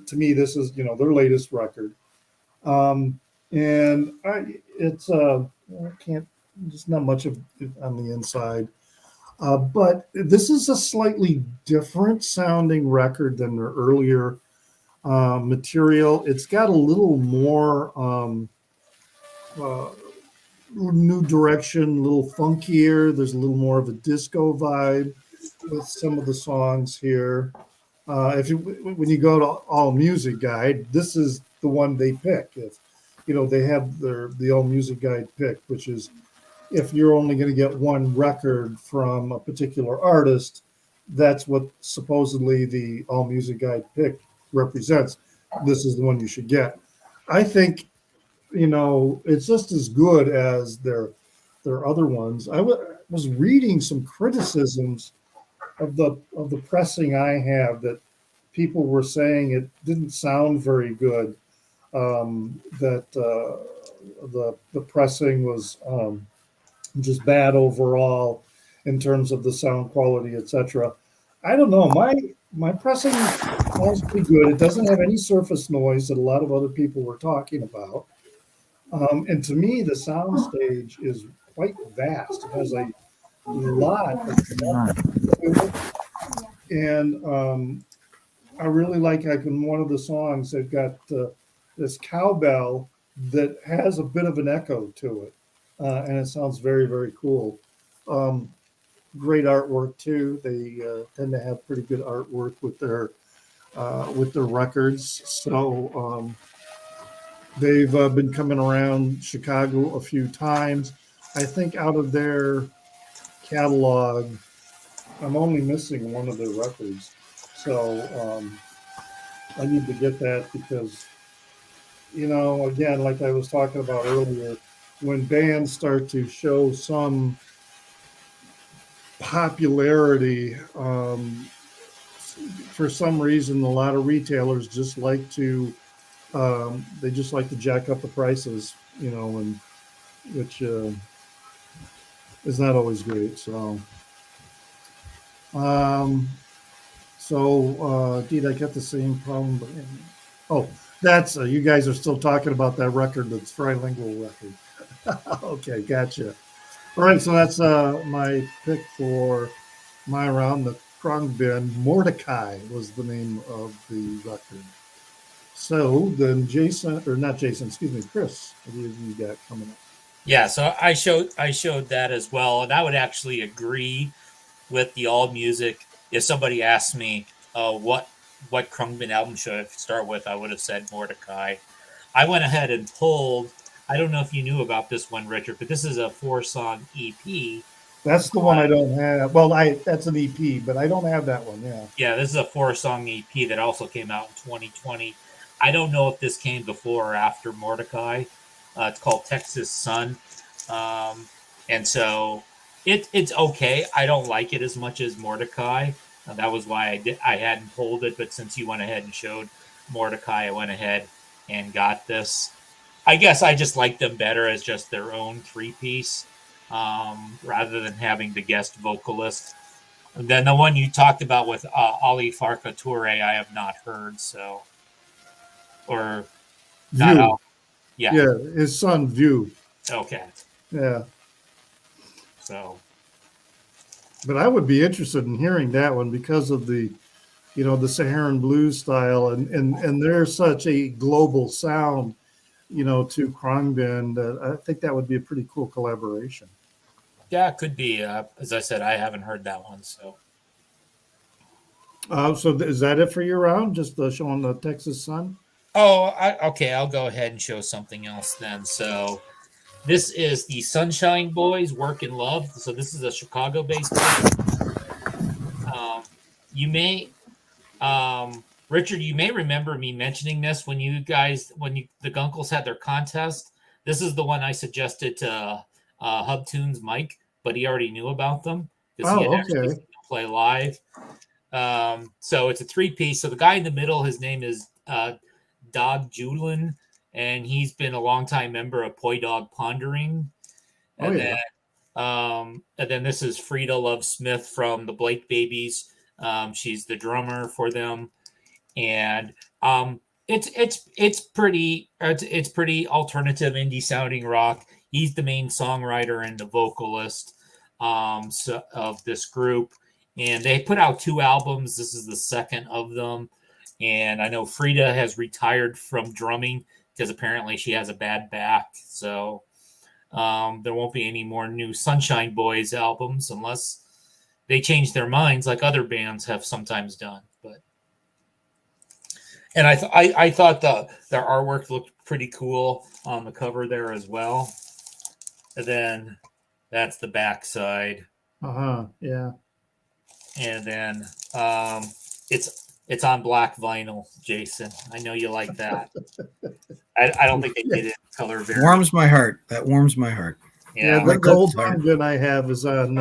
To me, this is their latest record. And it's I can't, just not much of it on the inside, but this is a slightly different sounding record than their earlier material. It's got a little more new direction, a little funkier. There's a little more of a disco vibe with some of the songs here. When you go to All Music Guide, this is the one they pick. If they have the All Music Guide pick, which is if you're only going to get one record from a particular artist, that's what supposedly the All Music Guide pick represents. This is the one you should get. I think it's just as good as their other ones. I was reading some criticisms of the pressing I have, that people were saying it didn't sound very good. That the pressing was just bad overall in terms of the sound quality, etc. I don't know. My pressing sounds pretty good. It doesn't have any surface noise that a lot of other people were talking about. And to me, the sound stage is quite vast. It has a lot of, and I really like in one of the songs they've got this cowbell that has a bit of an echo to it, and it sounds very, very cool. Great artwork too. They tend to have pretty good artwork with their records. So they've been coming around Chicago a few times. I think out of their catalog, I'm only missing one of their records. So I need to get that because, again, like I was talking about earlier, when bands start to show some popularity, for some reason, a lot of retailers just like to jack up the prices, and which is not always great. So, dude, I got the same problem. Oh, that's you guys are still talking about that record, that's trilingual record. Okay, gotcha. All right, so that's my pick for my round. The Khruangbin Mordecai was the name of the record. So then Chris, what do you got coming up? Yeah, so I showed that as well, and I would actually agree with the All Music. If somebody asked me what Khruangbin album should I start with, I would have said Mordecai. I went ahead and pulled. I don't know if you knew about this one, Richard, but this is a 4-song EP. That's the one I don't have. Well, that's an EP, but I don't have that one. Yeah. Yeah, this is a 4-song EP that also came out in 2020. I don't know if this came before or after Mordecai. It's called Texas Sun, and so it's okay. I don't like it as much as Mordecai. That was why I hadn't pulled it, but since you went ahead and showed Mordecai, I went ahead and got this. I guess I just like them better as just their own 3-piece, rather than having the guest vocalist. And then the one you talked about with Ali Farka Toure, I have not heard. So, or not View. Yeah. Yeah, his son View. Okay. Yeah. So. But I would be interested in hearing that one because of the Saharan blues style, and they're such a global sound, to Khruangbin. I think that would be a pretty cool collaboration. Yeah, it could be. As I said, I haven't heard that one. So. So is that it for your round? Just showing the Texas Sun? Oh, okay. I'll go ahead and show something else then. So this is the Sunshine Boys, Work and Love. So this is a Chicago-based band. Richard, you may remember me mentioning this when the Gunkles had their contest. This is the one I suggested to Hubtunes Mike, but he already knew about them because he had actually seen them play live. So it's a 3-piece. So the guy in the middle, his name is Dog Julin, and he's been a longtime member of Poi Dog Pondering. And then this is Frida Love Smith from the Blake Babies. She's the drummer for them, and it's pretty alternative indie sounding rock. He's the main songwriter and the vocalist of this group, and they put out 2 albums. This is the second of them, And I know Frida has retired from drumming because apparently she has a bad back. So there won't be any more new Sunshine Boys albums unless they change their minds like other bands have sometimes done. And I thought their artwork looked pretty cool on the cover there as well. And then that's the backside. Yeah. And then it's on black vinyl, Jason. I know you like that. I don't think they did it in color variant. Warms my heart. That warms my heart. Yeah, my cold heart. That I have is on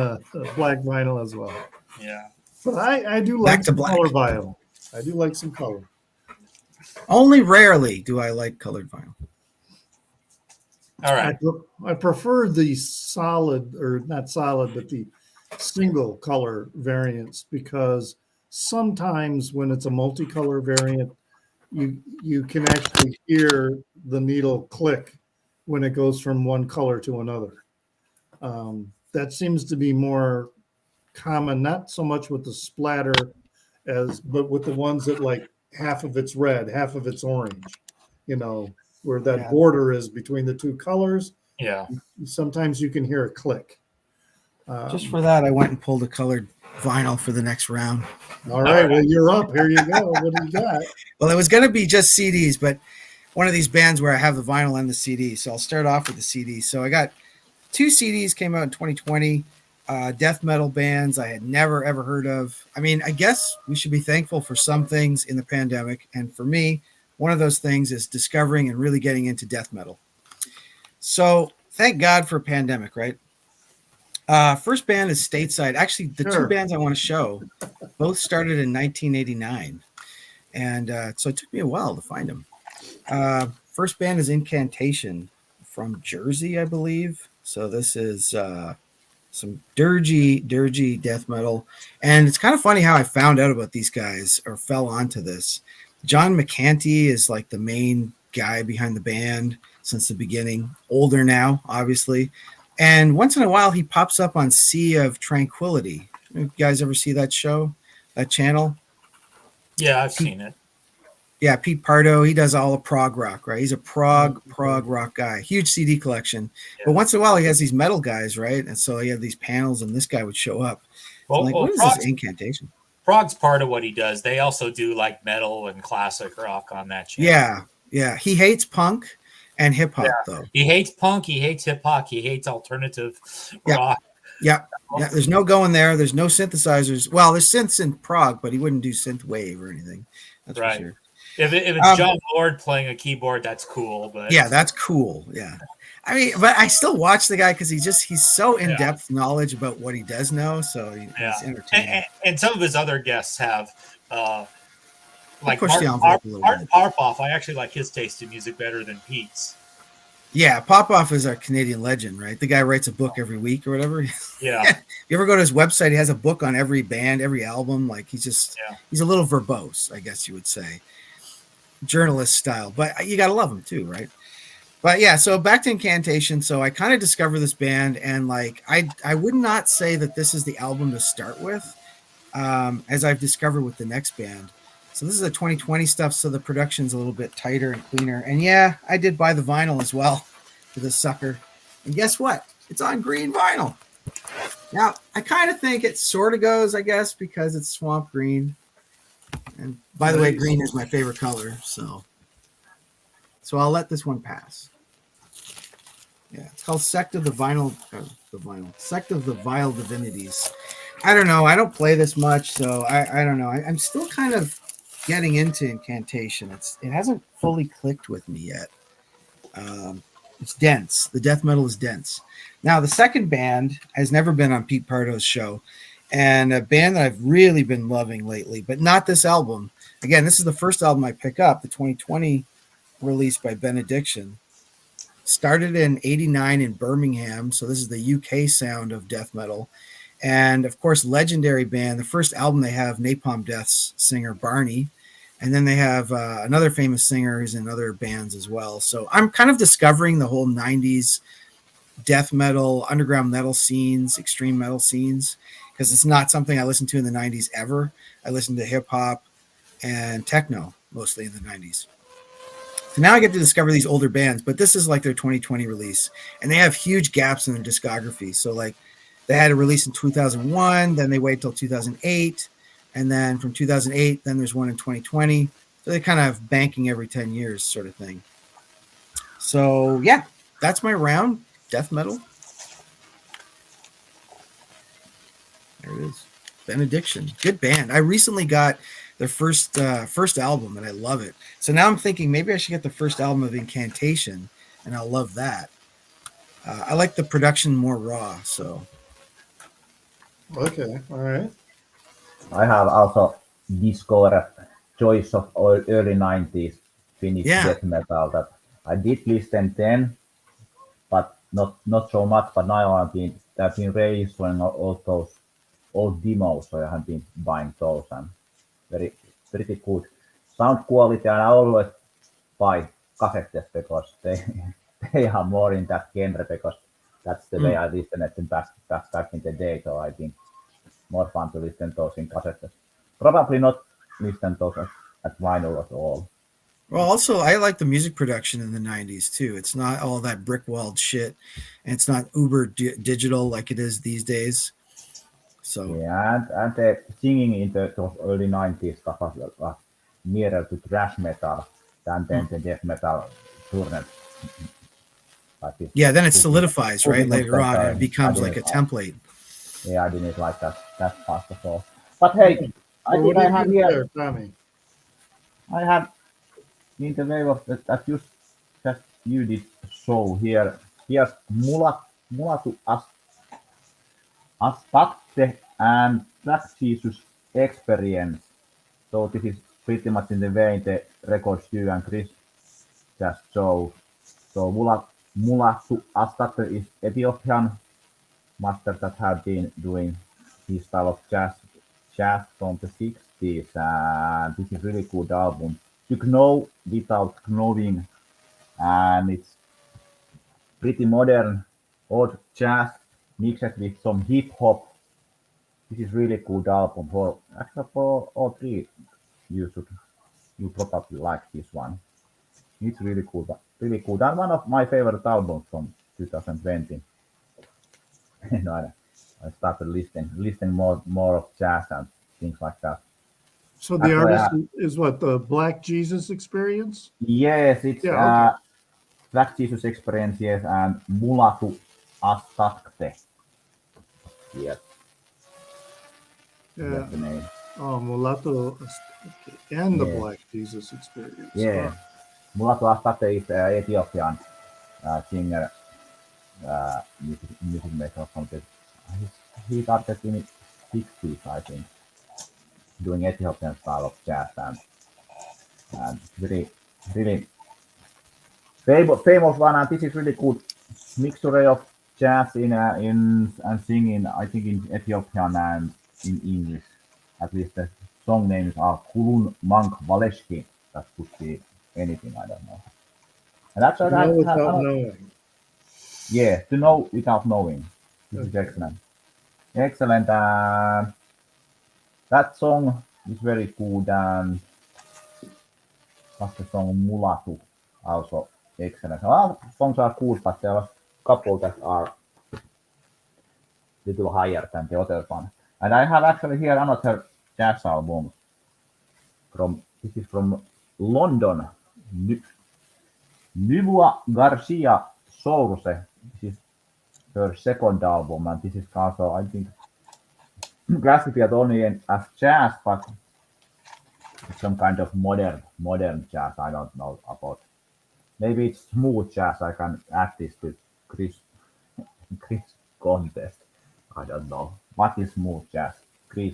black vinyl as well. Yeah, but I do like some color vinyl. I do like some color. Only rarely do I like colored vinyl. All right. I prefer the solid, or not solid, but the single color variants, because sometimes when it's a multicolor variant, you can actually hear the needle click when it goes from one color to another. That seems to be more common, not so much with the splatter but with the ones that like half of it's red, half of it's orange, where that border is between the two colors. Yeah. Sometimes you can hear a click. Just for that, I went and pulled a colored vinyl for the next round. All right. Well, you're up. Here you go. What do you got? Well, it was going to be just CDs, but one of these bands where I have the vinyl and the CD. So I'll start off with the CD. So I got 2 CDs came out in 2020. Death metal bands I had never, ever heard of. I mean, I guess we should be thankful for some things in the pandemic. And for me, one of those things is discovering and really getting into death metal. So thank God for a pandemic, right? First band is Stateside. Actually, the 2 bands I want to show both started in 1989. And so it took me a while to find them. First band is Incantation from Jersey, I believe. So this is some dirgy death metal. And it's kind of funny how I found out about these guys or fell onto this. John McCanty is like the main guy behind the band since the beginning. Older now, obviously. And once in a while, he pops up on Sea of Tranquility. You guys ever see that show, that channel? Yeah, I've seen it. Yeah, Pete Pardo, he does all of prog rock, right? He's a prog rock guy. Huge CD collection. Yeah. But once in a while, he has these metal guys, right? And so he had these panels, and this guy would show up. Well, what is this Incantation? Prog's part of what he does. They also do like metal and classic rock on that channel. Yeah. He hates punk and hip hop, though. He hates punk. He hates hip hop. He hates alternative rock. Yeah. There's no going there. There's no synthesizers. Well, there's synths in prog, but he wouldn't do synth wave or anything. That's right. For sure. If it's John Lord playing a keyboard, that's cool. But yeah, that's cool. Yeah. I mean, but I still watch the guy because he's so in-depth knowledge about what he does know. So he's entertaining. And some of his other guests have like Martin Popoff. I actually like his taste in music better than Pete's. Yeah, Popoff is our Canadian legend, right? The guy writes a book every week or whatever. Yeah. You ever go to his website? He has a book on every band, every album. Like he's a little verbose, I guess you would say. Journalist style, but you gotta love him too, right? But yeah, so back to Incantation. So I kind of discovered this band, and like I would not say that this is the album to start with, as I've discovered with the next band. So this is a 2020 stuff, so the production's a little bit tighter and cleaner. And yeah, I did buy the vinyl as well for this sucker. And guess what? It's on green vinyl. Now I kind of think it sort of goes, I guess, because it's swamp green. And by the way, green is my favorite color, so I'll let this one pass. Yeah, it's called Sect of the Sect of the Vile Divinities. I don't know. I don't play this much, so I don't know. I'm still kind of getting into Incantation. It hasn't fully clicked with me yet. It's dense. The death metal is dense. Now, the second band has never been on Pete Pardo's show. And a band that I've really been loving lately, but not this album. Again, this is the first album I pick up, the 2020 release by Benediction. Started in 89 in Birmingham, so this is the UK sound of death metal. And, of course, legendary band. The first album they have Napalm Death's singer Barney. And then they have another famous singer who's in other bands as well. So I'm kind of discovering the whole 90s death metal, underground metal scenes, extreme metal scenes. Because it's not something I listened to in the 90s ever. I listened to hip hop and techno, mostly in the 90s. So now I get to discover these older bands, but this is like their 2020 release, and they have huge gaps in their discography. So like they had a release in 2001, then they wait till 2008, and then from 2008, then there's one in 2020. So they kind of banking every 10 years sort of thing. So yeah, that's my round. Death metal. There it is. Benediction. Good band. I recently got their first album, and I love it. So now I'm thinking maybe I should get the first album of Incantation, and I'll love that. I like the production more raw. So Okay, all right. I have also discovered choice of early 90s Finnish death metal that I did listen then, but not so much. But now I've been registering all those old demos, so I have been buying those, and pretty good sound quality. And I always buy cassettes because they are more in that genre, because that's the way I listened to them back in the day. So I think more fun to listen to those in cassettes. Probably not listen to those at vinyl at all. Well, also I like the music production in the 90s too. It's not all that brick walled shit, and it's not uber digital like it is these days. So yeah, and the singing in those early 90s stuff was nearer to thrash metal than the death metal turned. Yeah, then it solidifies, right? Later on, and it becomes like a template. Yeah, I didn't like that fast of all. But hey, I think I have here. There, Tommy? I have in the way of that you did show here. Here's Mulatu Astakte and Black Jesus Experience. So this is pretty much in the way the records you and Chris just showed. So Mulatu Astakte is Ethiopian master that have been doing this style of jazz from the 60s. And this is really good album to know without knowing, and it's pretty modern old jazz mixed with some hip hop. This is really good album for all three. You probably like this one. It's really cool, and one of my favorite albums from 2020. I started listening more of jazz and things like that. So the artist is what, the Black Jesus Experience? Yes, it's okay. Black Jesus Experience, yes, and Mulatu Astakte. Yes. Yeah. That's the name. Oh, Mulatto and the Black Jesus Experience. Yeah. Mulatu Astakte is Ethiopian singer, music maker from the. He started in the 60s, I think, doing Ethiopian style of jazz, and really famous one. And this is really good mixture of jazz in and singing. I think in Ethiopian and in English. At least the song names are Kulun Mank Valeski. That could be anything, I don't know. And that's what without knowing. Yeah, to know without knowing. This is excellent. Excellent. That song is very good, and that's the song Mulatu, also excellent. All songs are cool, but there are a couple that are a little higher than the other one. And I have actually here another jazz album this is from London. Nubua Garcia Source. This is her second album, and this is also, I think, classified only as jazz, but some kind of modern jazz. I don't know about. Maybe it's smooth jazz. I can add this to Chris contest. I don't know. What is smooth jazz? Chris.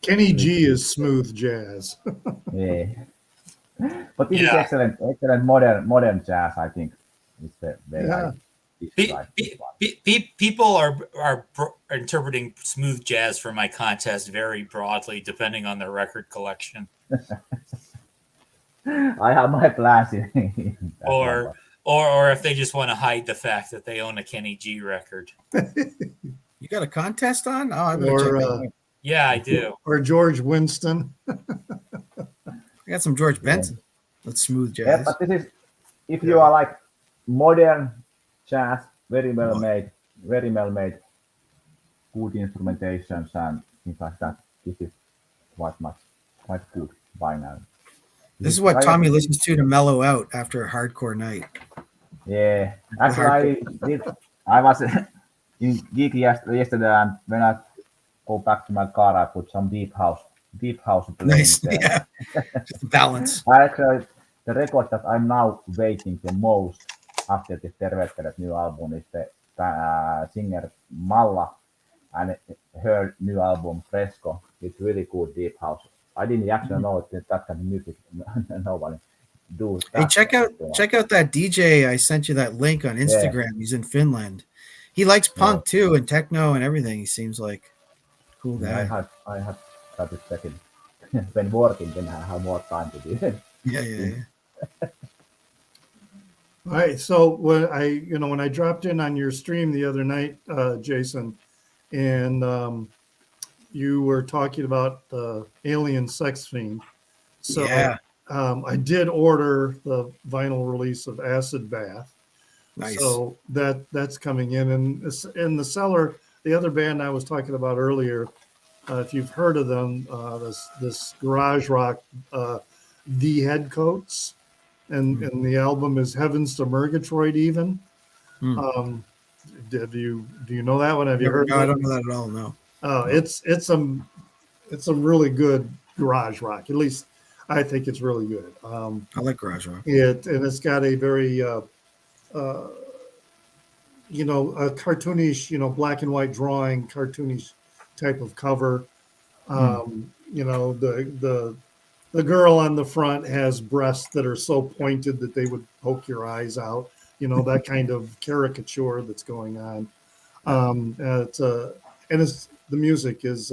Kenny G is smooth jazz. Yeah. But this is excellent modern jazz, I think. It's the way people are interpreting smooth jazz for my contest very broadly, depending on their record collection. I have my plans in or if they just want to hide the fact that they own a Kenny G record. You got a contest on? Oh, I'm gonna check that out. Yeah, I do. Or George Winston. got some George Benson. That's smooth Yeah, jazz. but this is if you are like modern jazz, very well made, good instrumentations and things like that. This is quite good by now. This is what Tommy listens to mellow out after a hardcore night. Yeah, actually, I was in gig yesterday, and when I go back to my car, I put some deep house playing Nice, there. yeah. Just balance. Actually, the record that I'm now waiting the most after this Tervetuloa new album is the singer Malla and her new album Fresco. It's really good deep house. I didn't actually know that kind of music nobody do. Hey, check out that DJ. I sent you that link on Instagram. Yeah. He's in Finland. He likes punk too and techno and everything. He seems like a cool guy. I have started checking when working. Then I have more time to do it. Yeah. All right. So when I dropped in on your stream the other night, Jason, and you were talking about the alien sex fiend. So yeah. I did order the vinyl release of Acid Bath. Nice. So that's coming in. And in the cellar, the other band I was talking about earlier, if you've heard of them, this garage rock, The Headcoats, and the album is Heavens to Murgatroyd even. Do you know that one? Have you heard of it? I don't know that at all, no. It's some really good garage rock. At least I think it's really good. I like garage rock. It's got a very a cartoonish, black and white drawing, cartoonish type of cover. The girl on the front has breasts that are so pointed that they would poke your eyes out. That kind of caricature that's going on. The music is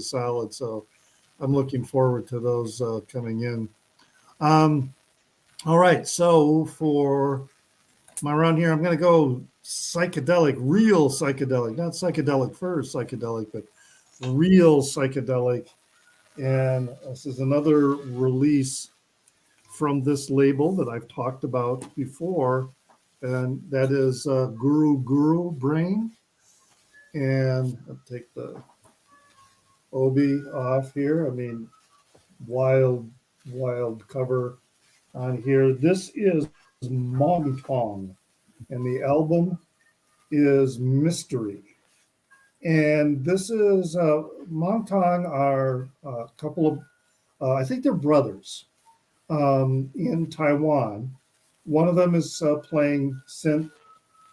solid. So I'm looking forward to those coming in. All right. So for my round here, I'm going to go psychedelic, real psychedelic, not psychedelic first psychedelic, but real psychedelic. And this is another release from this label that I've talked about before, and that is Guru Brain. And I'll take the Obi off here. I mean, wild cover on here. This is Mongtong, and the album is Mystery. And this is Mongtong are a couple of, I think they're brothers in Taiwan. One of them is playing synth,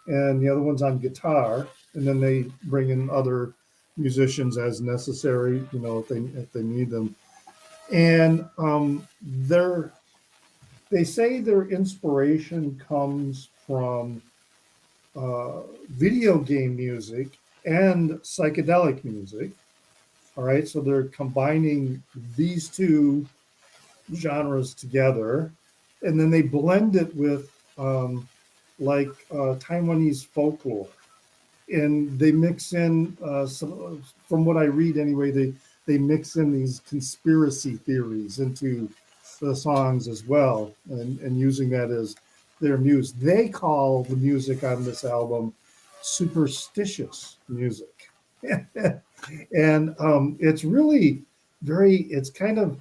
and the other one's on guitar. And then they bring in other musicians as necessary, if they need them. And they say their inspiration comes from video game music and psychedelic music. All right, so they're combining these two genres together, and then they blend it with Taiwanese folklore, and they mix in some. From what I read, anyway, they mix in these conspiracy theories into the songs as well, and using that as their muse. They call the music on this album superstitious music. And it's really it's kind of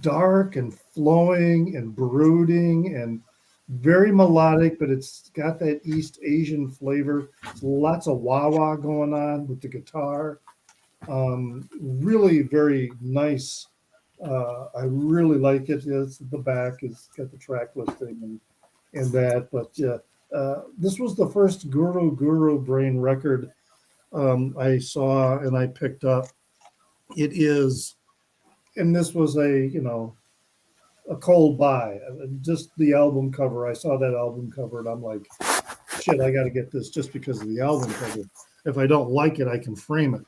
dark and flowing and brooding and very melodic, but it's got that East Asian flavor. Lots of wah-wah going on with the guitar. Really very nice. I really like it. It's the back. It's got the track listing and that. But this was the first Guru Brain record I saw and I picked up. It is, and this was a cold buy. Just the album cover. I saw that album cover and I'm like, shit, I got to get this just because of the album cover. If I don't like it, I can frame it.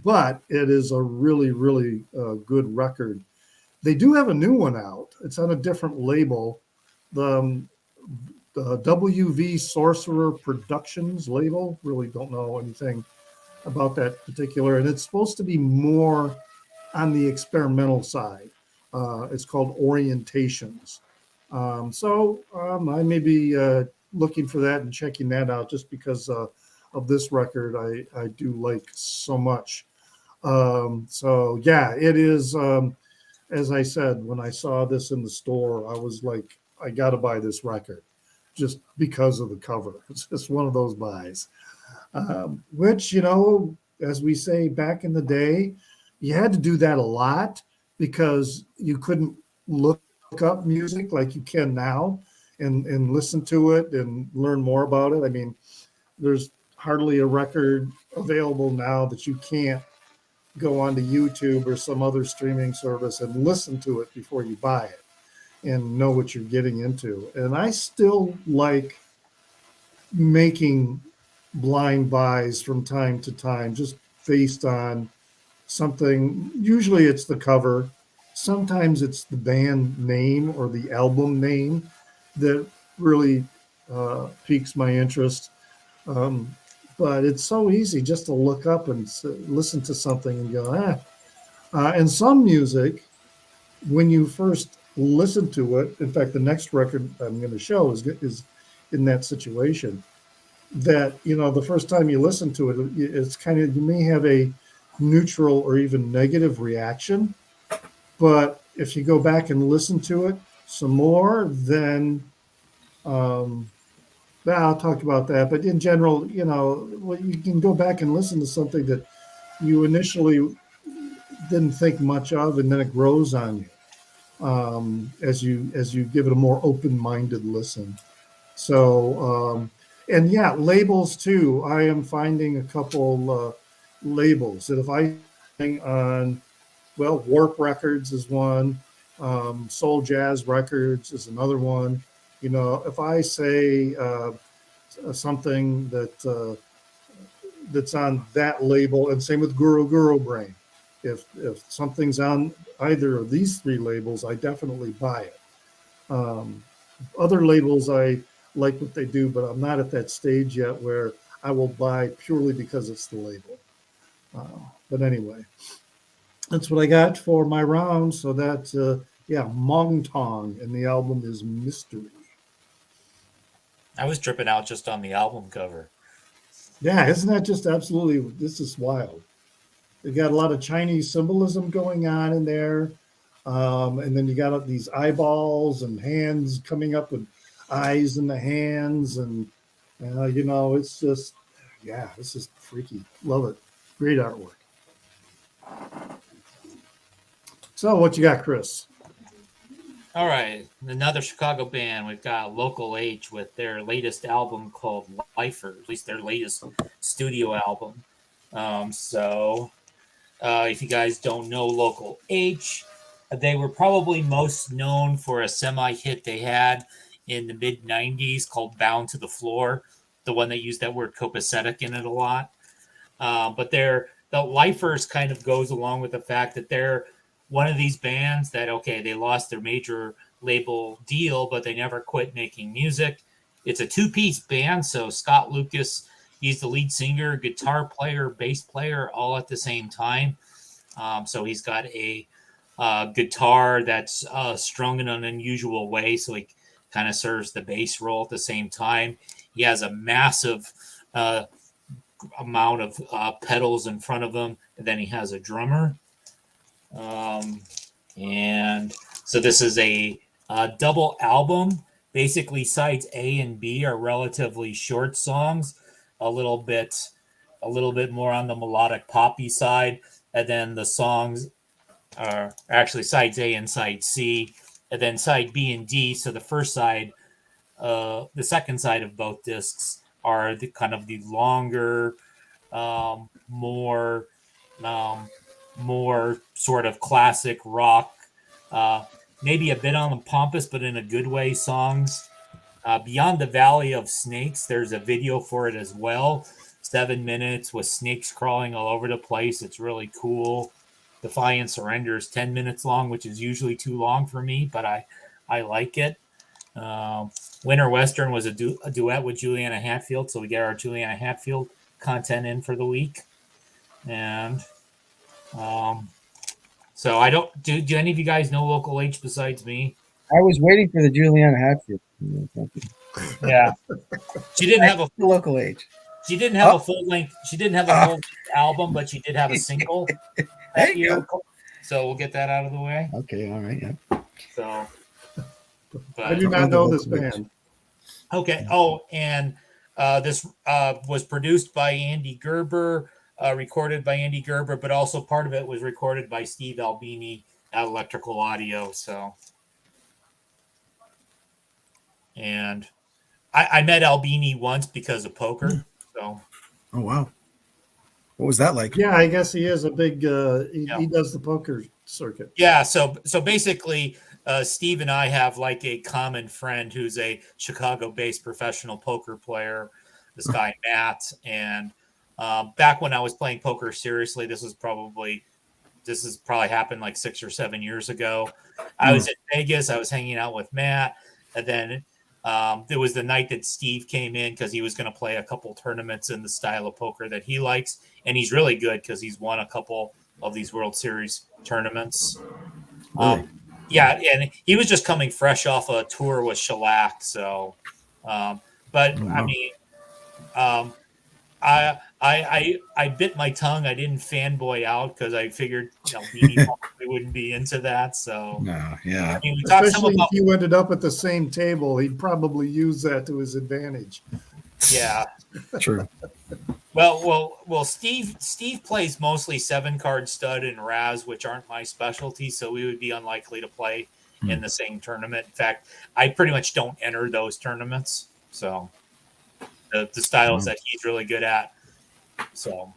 But it is a really, really good record. They do have a new one out. It's on a different label. The WV Sorcerer Productions label. Really don't know anything about that particular. And it's supposed to be more on the experimental side. It's called Orientations. I may be looking for that and checking that out just because of this record I do like so much. Yeah, it is. As I said, when I saw this in the store, I was like, I got to buy this record just because of the cover. It's just one of those buys, which, as we say back in the day, you had to do that a lot because you couldn't look up music like you can now and listen to it and learn more about it. I mean, there's hardly a record available now that you can't go onto YouTube or some other streaming service and listen to it before you buy it and know what you're getting into. And I still like making blind buys from time to time, just based on something. Usually it's the cover. Sometimes it's the band name or the album name that really piques my interest. Um, but it's so easy just to look up and listen to something and go, ah. And some music, when you first listen to it, in fact, the next record I'm going to show is in that situation. That the first time you listen to it, it's kind of, you may have a neutral or even negative reaction, but if you go back and listen to it some more, then I'll talk about that. But in general, you can go back and listen to something that you initially didn't think much of, and then it grows on you as you give it a more open-minded listen. So, and yeah, labels too. I am finding a couple labels that if I sing on, well, Warp Records is one, Soul Jazz Records is another one. If I say something that's on that label, and same with Guru Brain. If something's on either of these three labels, I definitely buy it. Other labels, I like what they do, but I'm not at that stage yet where I will buy purely because it's the label. But anyway, that's what I got for my round. So that's, Mong Tong, and the album is Mystery. I was tripping out just on the album cover. Yeah, isn't that just absolutely, this is wild. They got a lot of Chinese symbolism going on in there. And then you got these eyeballs and hands coming up with eyes in the hands. And, it's just, this is freaky. Love it. Great artwork. So what you got, Chris? All right, another Chicago band. We've got Local H with their latest album called Lifers, at least their latest studio album. If you guys don't know Local H, they were probably most known for a semi-hit they had in the mid-'90s called Bound to the Floor, the one that used that word copacetic in it a lot. But the Lifers kind of goes along with the fact that they're one of these bands that, okay, they lost their major label deal, but they never quit making music. It's a two-piece band, so Scott Lucas, he's the lead singer, guitar player, bass player, all at the same time. So he's got a guitar that's strung in an unusual way, so he kind of serves the bass role at the same time. He has a massive amount of pedals in front of him, and then he has a drummer. And so this is a double album. Basically, sides A and B are relatively short songs, a little bit more on the melodic poppy side, and then the songs are actually sides A and side C, and then side B and D. So the first side, the second side of both discs are the kind of the longer, more sort of classic rock, maybe a bit on the pompous, but in a good way songs. Beyond the Valley of Snakes, there's a video for it as well. 7 minutes with snakes crawling all over the place. It's really cool. Defiant Surrender is 10 minutes long, which is usually too long for me, but I like it. Winter Western was a duet with Juliana Hatfield, so we get our Juliana Hatfield content in for the week. And So I don't do any of you guys know local H besides me? I was waiting for the Juliana Hatfield. Yeah. She didn't have a local age. She didn't have a full length. She didn't have a full length album, but she did have a single that year. Go. So we'll get that out of the way. Okay, all right, yeah. So, I do not know this band. Okay. Oh, and this was produced by Andy Gerber, recorded by Andy Gerber, but also part of it was recorded by Steve Albini at Electrical Audio. So, and I met Albini once because of poker. So, oh wow, what was that like? Yeah, I guess he is a big. He does the poker circuit. Yeah. So basically, Steve and I have like a common friend who's a Chicago-based professional poker player. This guy Matt, and back when I was playing poker seriously, this has probably happened like 6 or 7 years ago. I was in Vegas. I was hanging out with Matt, and then there was the night that Steve came in because he was going to play a couple tournaments in the style of poker that he likes, and he's really good because he's won a couple of these World Series tournaments. Really? Yeah, and he was just coming fresh off a tour with Shellac. So, I mean, I bit my tongue. I didn't fanboy out because I figured Beanie probably wouldn't be into that. So no, yeah. I mean, especially if you ended up at the same table, he'd probably use that to his advantage. Yeah, true. Well. Steve plays mostly 7-card stud and Raz, which aren't my specialty, so we would be unlikely to play in the same tournament. In fact, I pretty much don't enter those tournaments. So the styles that he's really good at. So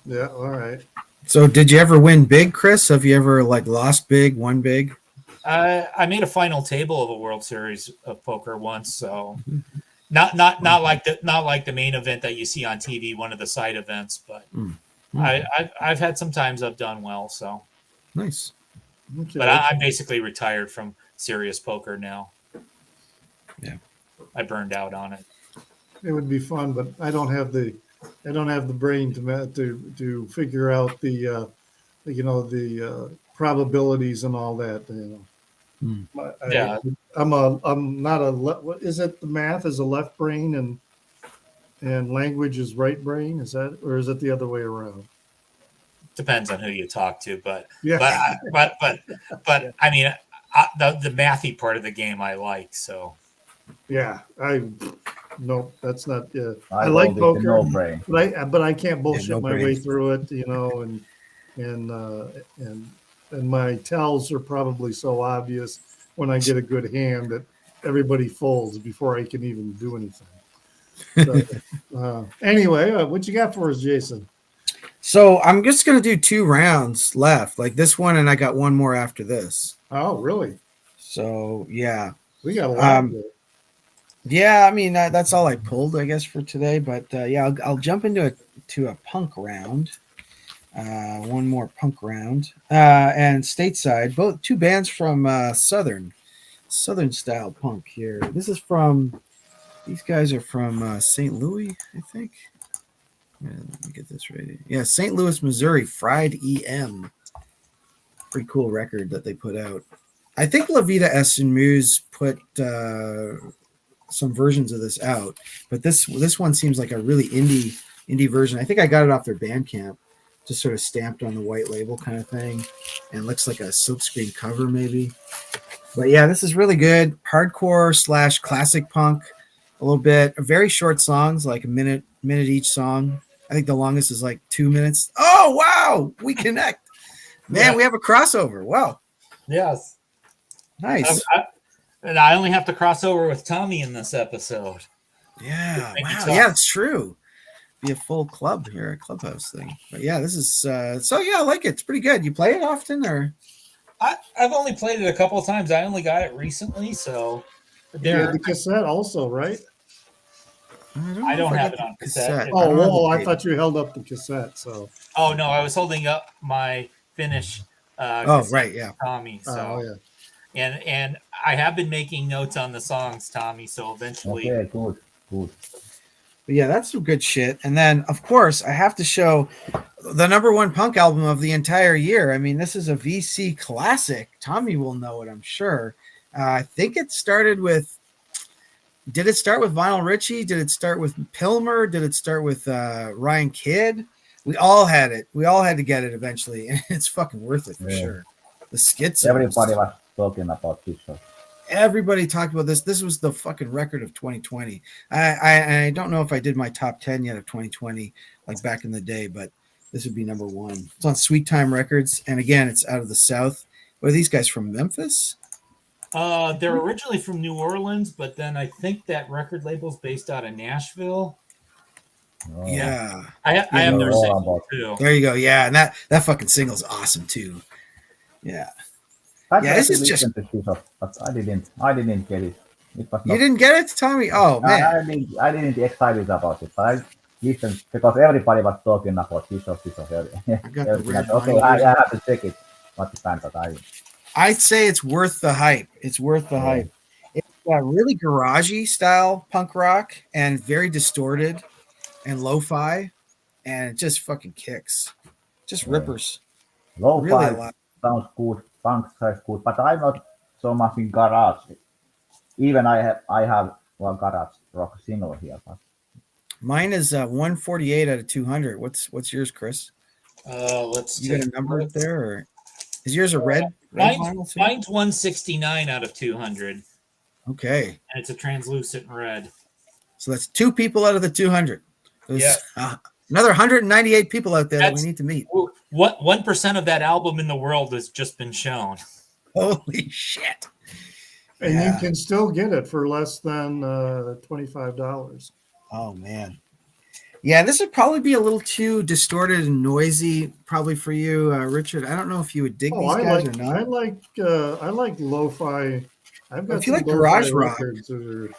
yeah, all right. So did you ever win big, Chris? Have you ever like lost big, won big? I made a final table of a World Series of poker once. So. Not like the main event that you see on TV, one of the side events, but I've had some times I've done well. So nice. Okay. But I'm basically retired from serious poker now. Yeah, I burned out on it. It would be fun, but I don't have the brain to figure out the probabilities and all that. Yeah. I'm not a what is it? The math is a left brain and language is right brain. Is that, or is it the other way around? Depends on who you talk to, but yeah. but I mean, the mathy part of the game I like. So yeah, no, that's not. I like poker, no brain. but I can't bullshit my brain. way through it. And my tells are probably so obvious when I get a good hand that everybody folds before I can even do anything. So, anyway, what you got for us, Jason? So I'm just going to do 2 rounds left, like this one, and I got one more after this. Oh, really? So, yeah. We got a lot. Yeah, I mean, that's all I pulled, I guess, for today. But, yeah, I'll jump into a punk round. One more punk round, and stateside, both 2 bands from southern style punk here. These guys are from St. Louis, I think. Let me get this right. Yeah, St. Louis, Missouri. Fried EM. Pretty cool record that they put out. I think La Vida Es Un Muse put some versions of this out, but this one seems like a really indie version. I think I got it off their Bandcamp. Just sort of stamped on the white label kind of thing, and looks like a silkscreen cover maybe. But yeah, this is really good. Hardcore / classic punk, a little bit. Very short songs, like a minute each song. I think the longest is like 2 minutes. Oh wow, we connect, man. We have a crossover. Wow. Yes. Nice. And I only have to cross over with Tommy in this episode. Yeah. Wow. Yeah, it's true. Be a full club here, a clubhouse thing. But yeah, this is so yeah, I like it. It's pretty good. You play it often, or? I've only played it a couple of times. I only got it recently, so yeah, the cassette also, right? I don't have it on cassette. Oh, whoa! I thought you held up the cassette. So. Oh no, I was holding up my Finnish. Right, yeah, Tommy. So, yeah. And I have been making notes on the songs, Tommy. So eventually, Okay, good. But yeah, that's some good shit. And then, of course, I have to show the #1 punk album of the entire year. I mean, this is a VC classic. Tommy will know it, I'm sure. I think it started with. Did it start with Vinyl Richie? Did it start with Pilmer? Did it start with Ryan Kidd? We all had it. We all had to get it eventually, and it's fucking worth it for sure. The Schizos. Everybody was talking about this show. Everybody talked about this. This was the fucking record of 2020. I don't know if I did my top 10 yet of 2020, like back in the day, but this would be #1. It's on Sweet Time Records, and again, it's out of the South. What are these guys from Memphis? They're originally from New Orleans, but then I think that record label's based out of Nashville. Oh. Yeah. I have their single too. There you go. Yeah, and that fucking single's awesome too. Yeah. This is just. But I didn't get it. It was not, you didn't get it, Tommy? Oh man. I didn't excited about it. But I listened because everybody was talking about this show. I got the red okay, I have to check it. What the time, but I'd say it's worth the hype. It's worth the hype. It's really garagey style punk rock and very distorted and lo-fi, and it just fucking kicks. Just rippers. Lo-fi really sounds good, punk sounds good, but I'm not so much in garage. Even I have one garage rock single here. But mine is 148 out of 200. What's yours, Chris? Let's. You got a number up there, or is yours a red? Mine's 169 out of 200. Okay. And it's a translucent red. So that's 2 people out of the 200. Another 198 people out there that we need to meet. What 1% of that album in the world has just been shown? Holy shit! And you can still get it for less than $25. Oh man. Yeah, this would probably be a little too distorted and noisy, probably for you, Richard. I don't know if you would dig these guys or not. I like lo-fi. I've got if you like garage rock, that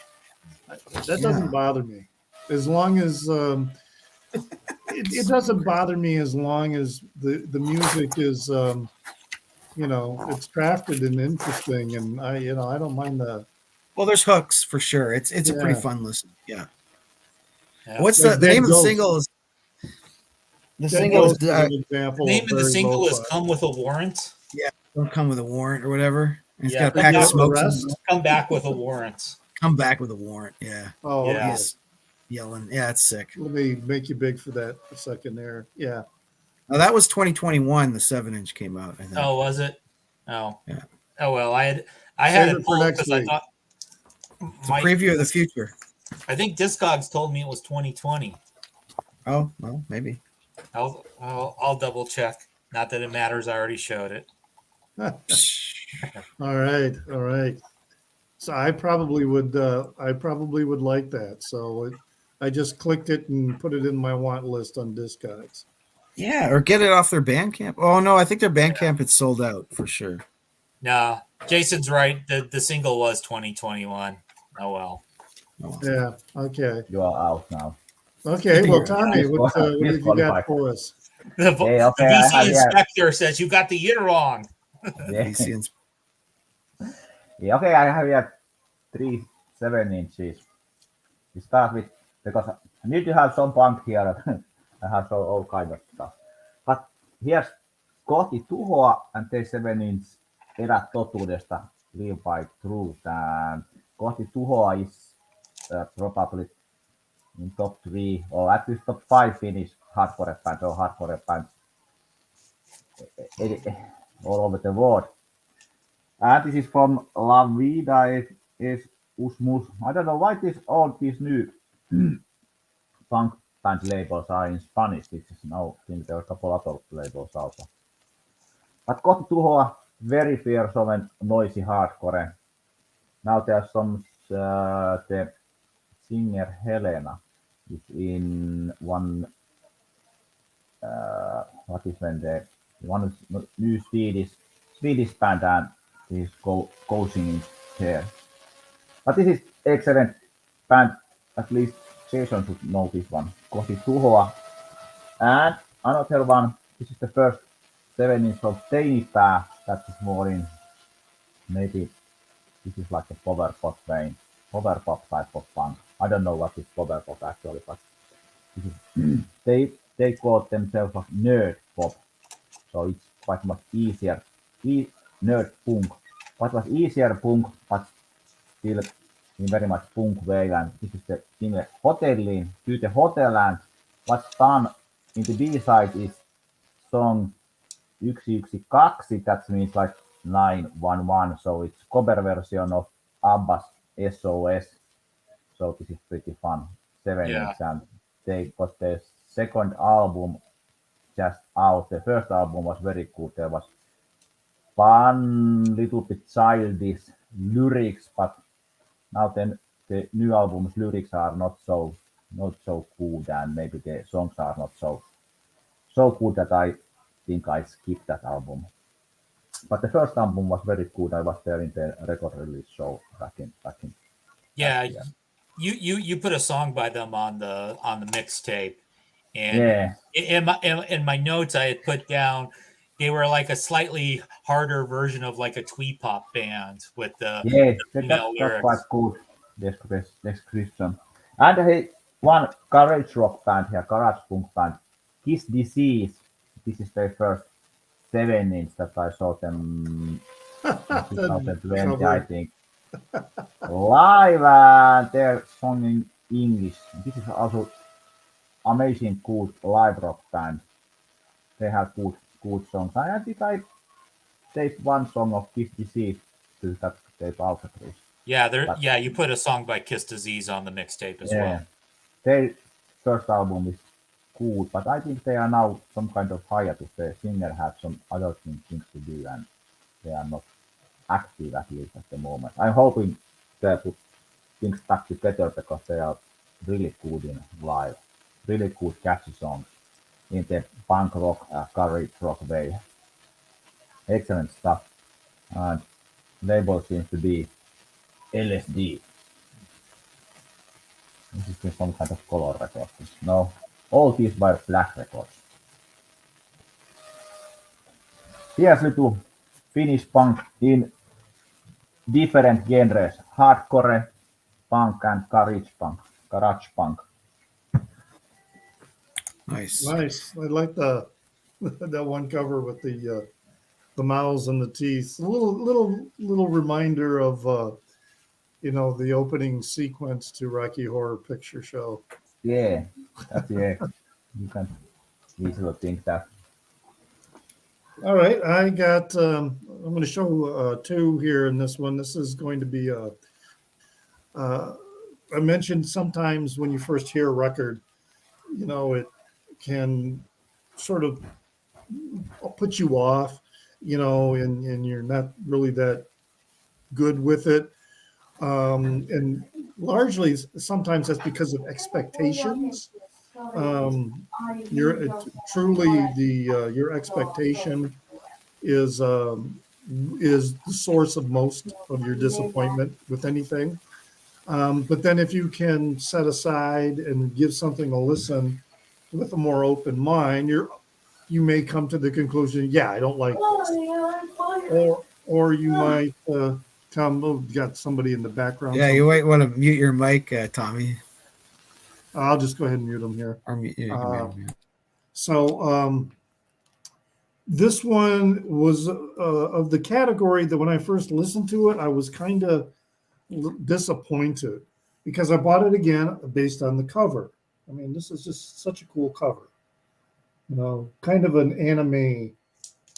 doesn't bother me. As long as it doesn't bother me as long as the music is it's crafted and interesting, and I don't mind that. Well, there's hooks for sure. It's a pretty fun listen. Yeah. What's the name of the single? The single is the name of the single is "Come with a Warrant." Yeah, don't come with a warrant or whatever. And it's got a pack of smokes. Come back with a warrant. Come back with a warrant. Yeah. Oh, yeah. He's yelling. Yeah, it's sick. Let me make you big for that a second there. Yeah. Now that was 2021. The 7-inch came out. I think. Oh, was it? Oh. Yeah. Oh well, I had it for next because I thought. It's a preview of the future. I think Discogs told me it was 2020. Oh, well, maybe. I'll double check. Not that it matters. I already showed it. All right. So I probably would like that. So I just clicked it and put it in my want list on Discogs. Yeah, or get it off their Bandcamp. Oh no, I think their Bandcamp is sold out for sure. No, Jason's right. The single was 2021. Oh well. Yeah. Okay. You are out now. Okay. Well, Tommy, what have you got for us? The VC inspector says you got the year wrong. Yeah. Okay. I have here 3 7-inches. We start with because I need to have some punk here. I have all kind of stuff. But here's Kohti tuhoa and the 7-inch Erät totuudesta, Live by Truth. And Kohti tuhoa is probably in top 3 or at least top 5 Finnish hardcore bands or hardcore bands all over the world. And this is from La Vida es Usmus. I don't know why all these new punk band labels are in Spanish. This is now, I think there are a couple other labels also. But Kohti tuhoa, very fearsome and noisy hardcore. Now there's some the singer Helena is in one what is when the one new Swedish band and is coaching in there. But this is excellent band, at least Jason should know this one. Kohti tuhoa. And another one, this is the first 7-inch of Teinipää that is more in maybe this is like a power pop type of punk. I don't know what is cover pop actually, but they call themselves a nerd pop, so it's quite much easier. Nerd punk, quite much easier punk, but still in very much punk way. And this is the single Hotellin to the Hotel, and what's done in the B side is song 112, that means like 911, so it's cover version of ABBA's SOS. So this is pretty fun. 7 inch, and they got their second album just out. The first album was very good. There was fun, little bit childish lyrics, but now then the new album's lyrics are not so good, and maybe the songs are not so good that I think I skipped that album. But the first album was very good. I was there in the record release show back in Yeah, last year. you put a song by them on the mixtape, and Yeah, in my notes I had put down they were like a slightly harder version of like a twee pop band with the yeah, female that's quite lyrics. good description. And hey, one garage rock band here, garage punk band, Kiss Disease. This is their first 7 inch that I saw them in The 2020, I cover. think. Live, and they're sung in English. This is also amazing good live rock band. They have good songs. I think I take one song of Kiss Disease to that tape also, Chris. But You put a song by Kiss Disease on the mixtape as yeah, well. their first album is good, but I think they are now some kind of hiatus. The singer had some other things to do, and they are not active at least at the moment. I'm hoping they put things back together because they are really good in live, really good catchy songs in the punk rock, garage rock way. Excellent stuff, and label seems to be LSD. This is some kind of color record. No, all these were black records. Here's little Finnish punk in different genres: hardcore punk and garage punk. Nice. Nice. I like the that one cover with the mouths and the teeth. A little reminder of the opening sequence to Rocky Horror Picture Show. Yeah, yeah. You can easily think that. All right, I got. I'm going to show two here in this one. This is going to be a. I mentioned sometimes when you first hear a record, it can sort of put you off, and you're not really that good with it. And largely, sometimes that's because of expectations. You're truly your expectation is the source of most of your disappointment with anything. But then if you can set aside and give something a listen with a more open mind, you may come to the conclusion, yeah, I don't like this. Or you might got somebody in the background. Yeah, you might want to mute your mic, Tommy. I'll just go ahead and mute them here. Or mute, you can mute. So this one was of the category that when I first listened to it, I was kind of disappointed because I bought it again based on the cover. I mean, this is just such a cool cover. Kind of an anime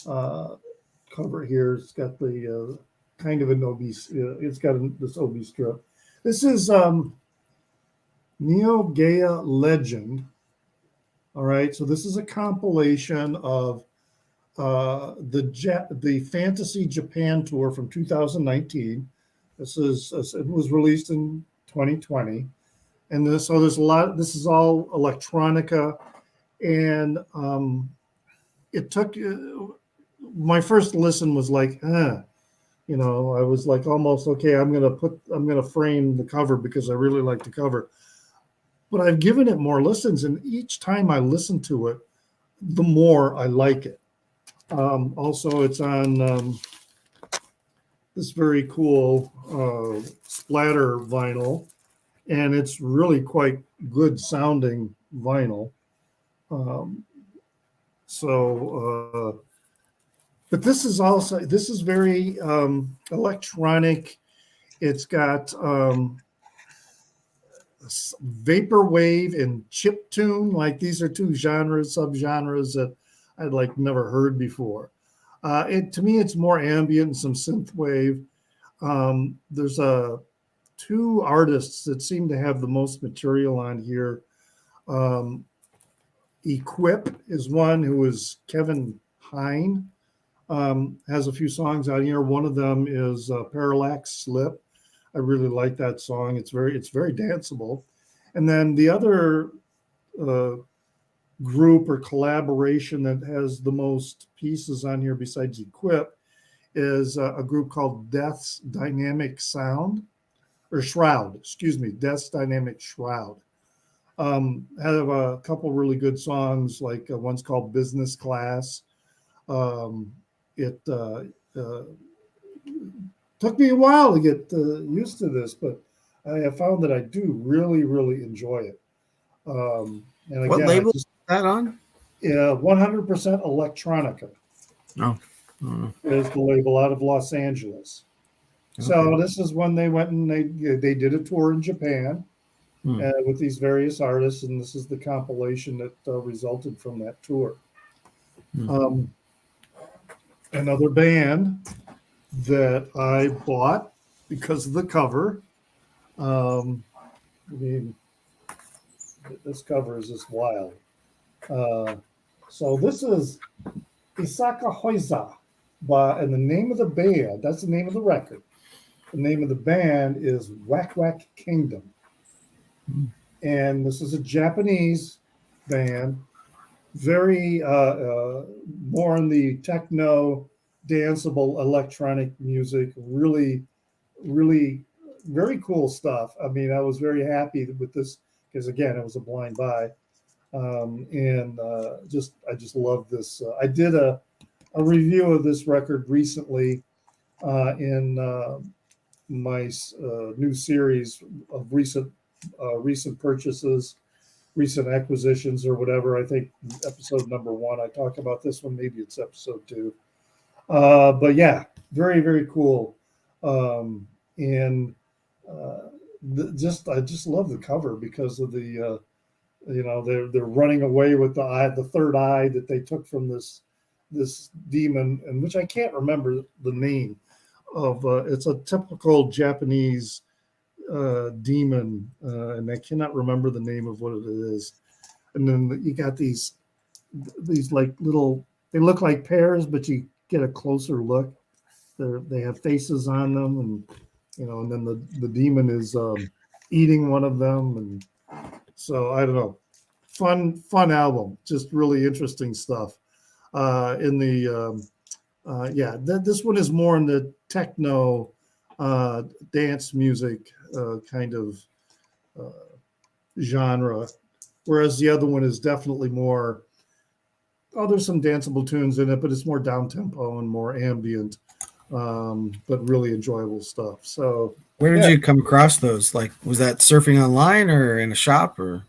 cover here. It's got the kind of an Obi. It's got this Obi strip. This is Neo Gea Legend. All right, so this is a compilation of the Fantasy Japan tour from 2019. It was released in 2020, and so there's a lot. This is all electronica, and it took my first listen was like, I was like almost okay. I'm gonna frame the cover because I really like the cover, but I've given it more listens, and each time I listen to it, the more I like it. Also, it's on this very cool splatter vinyl, and it's really quite good sounding vinyl. But this is very electronic. It's got vaporwave and chip tune. Like these are two subgenres that I'd like never heard before. To me, it's more ambient and some synth wave. There's two artists that seem to have the most material on here. Equip is one who is Kevin Hine. Has a few songs on here. One of them is Parallax Slip. I really like that song. It's very danceable. And then the other group or collaboration that has the most pieces on here besides Equip is a group called Death's Dynamic Sound or Shroud. Excuse me, Death's Dynamic Shroud. Have a couple really good songs, like one's called Business Class. It took me a while to get used to this, but I have found that I do really, really enjoy it. And again, what label is that on? 100% Electronica. Is the label out of Los Angeles. Okay. So this is when they went and they did a tour in Japan with these various artists, and this is the compilation that resulted from that tour. Another band that I bought because of the cover. I mean, this cover is just wild. So this is Isaka Hoiza, and the name of the band, that's the name of the record. The name of the band is Whack Whack Kingdom. And this is a Japanese band, very more in the techno, danceable electronic music, really, really very cool stuff. I mean, I was very happy with this because, again, it was a blind buy. I just love this. I did a review of this record recently in my new series of recent purchases, recent acquisitions, or whatever. I think episode number 1, I talk about this one. Maybe it's episode 2. But yeah, very, very cool. I just love the cover because of the they're running away with the third eye that they took from this demon, and which I can't remember the name of. It's a typical Japanese demon, and I cannot remember the name of what it is. And then you got these like little, they look like pears, but you get a closer look. They have faces on them, and then the demon is eating one of them, and so I don't know. Fun album, just really interesting stuff. This one is more in the techno dance music kind of genre, whereas the other one is definitely more. There's some danceable tunes in it, but it's more down tempo and more ambient, but really enjoyable stuff. So, where did you come across those? Like, was that surfing online or in a shop or?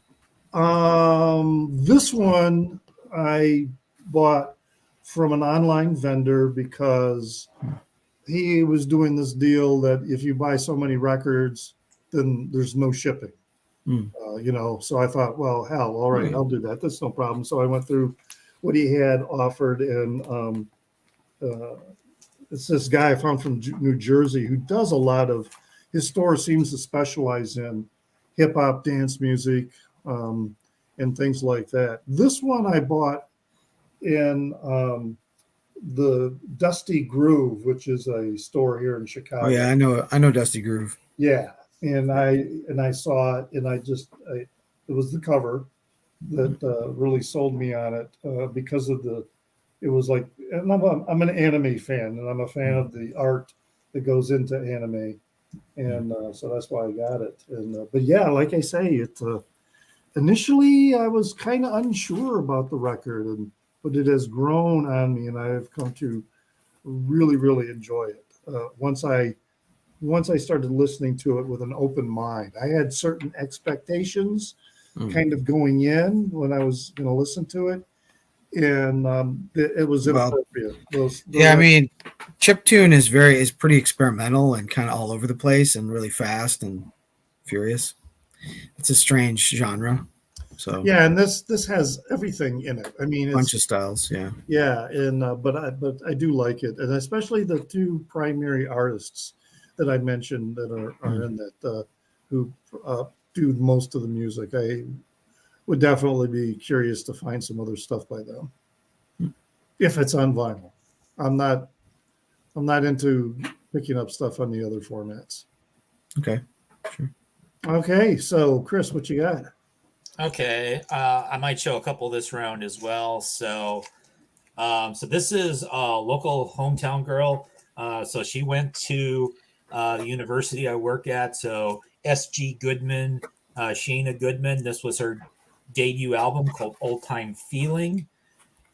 This one I bought from an online vendor because he was doing this deal that if you buy so many records, then there's no shipping. So I thought, well, hell, all right, I'll do that. That's no problem. So I went through what he had offered, and it's this guy I found from New Jersey who does a lot of. His store seems to specialize in hip hop, dance music, and things like that. This one I bought in the Dusty Groove, which is a store here in Chicago. Oh yeah, I know Dusty Groove. Yeah, and I saw it, and it was the cover that really sold me on it because of it was like, and I'm an anime fan, and I'm a fan of the art that goes into anime, and so that's why I got it. And but yeah, like I say, it initially I was kind of unsure about the record, but it has grown on me, and I have come to really, really enjoy it. Once I once I started listening to it with an open mind. I had certain expectations kind of going in when I was going to listen to it, and it was inappropriate. I mean, chiptune is pretty experimental and kind of all over the place and really fast and furious. It's a strange genre. So yeah, and this has everything in it. I mean, a bunch of styles. Yeah, and but I do like it, and especially the two primary artists that I mentioned that are in that who do most of the music. I would definitely be curious to find some other stuff by them if it's on vinyl. I'm not into picking up stuff on the other formats. Okay, sure. Okay, so Chris, what you got? Okay, I might show a couple this round as well. So this is a local hometown girl. So she went to the university I work at. So S.G. Goodman, Shayna Goodman. This was her debut album called Old Time Feeling.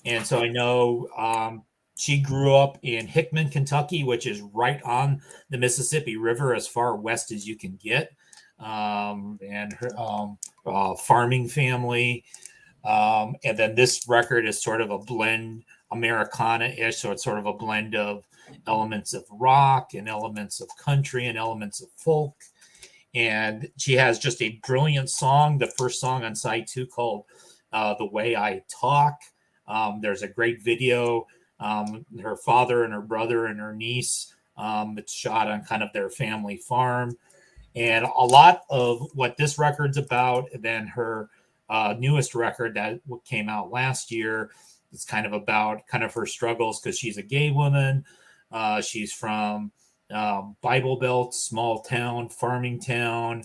And so I know she grew up in Hickman, Kentucky, which is right on the Mississippi River, as far west as you can get. And her farming family. And then this record is sort of a blend, Americana-ish, so it's sort of a blend of elements of rock and elements of country and elements of folk. And she has just a brilliant song, the first song on side 2 called The Way I Talk. There's a great video. Her father and her brother and her niece. It's shot on kind of their family farm. And a lot of what this record's about, and then her newest record that came out last year, is kind of about kind of her struggles because she's a gay woman. She's from Bible Belt, small town, farming town,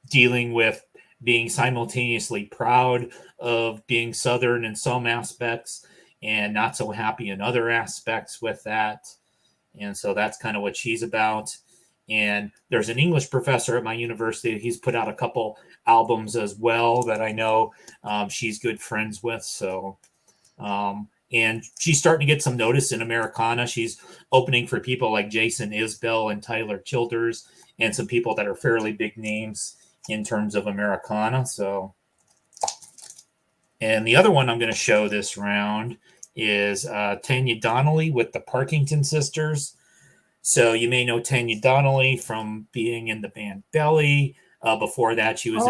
dealing with being simultaneously proud of being Southern in some aspects and not so happy in other aspects with that. And so that's kind of what she's about. And there's an English professor at my university. He's put out a couple albums as well that I know she's good friends with. So, and she's starting to get some notice in Americana. She's opening for people like Jason Isbell and Tyler Childers and some people that are fairly big names in terms of Americana. So, and the other one I'm going to show this round is Tanya Donnelly with the Parkington Sisters. So you may know Tanya Donnelly from being in the band Belly. Before that, she was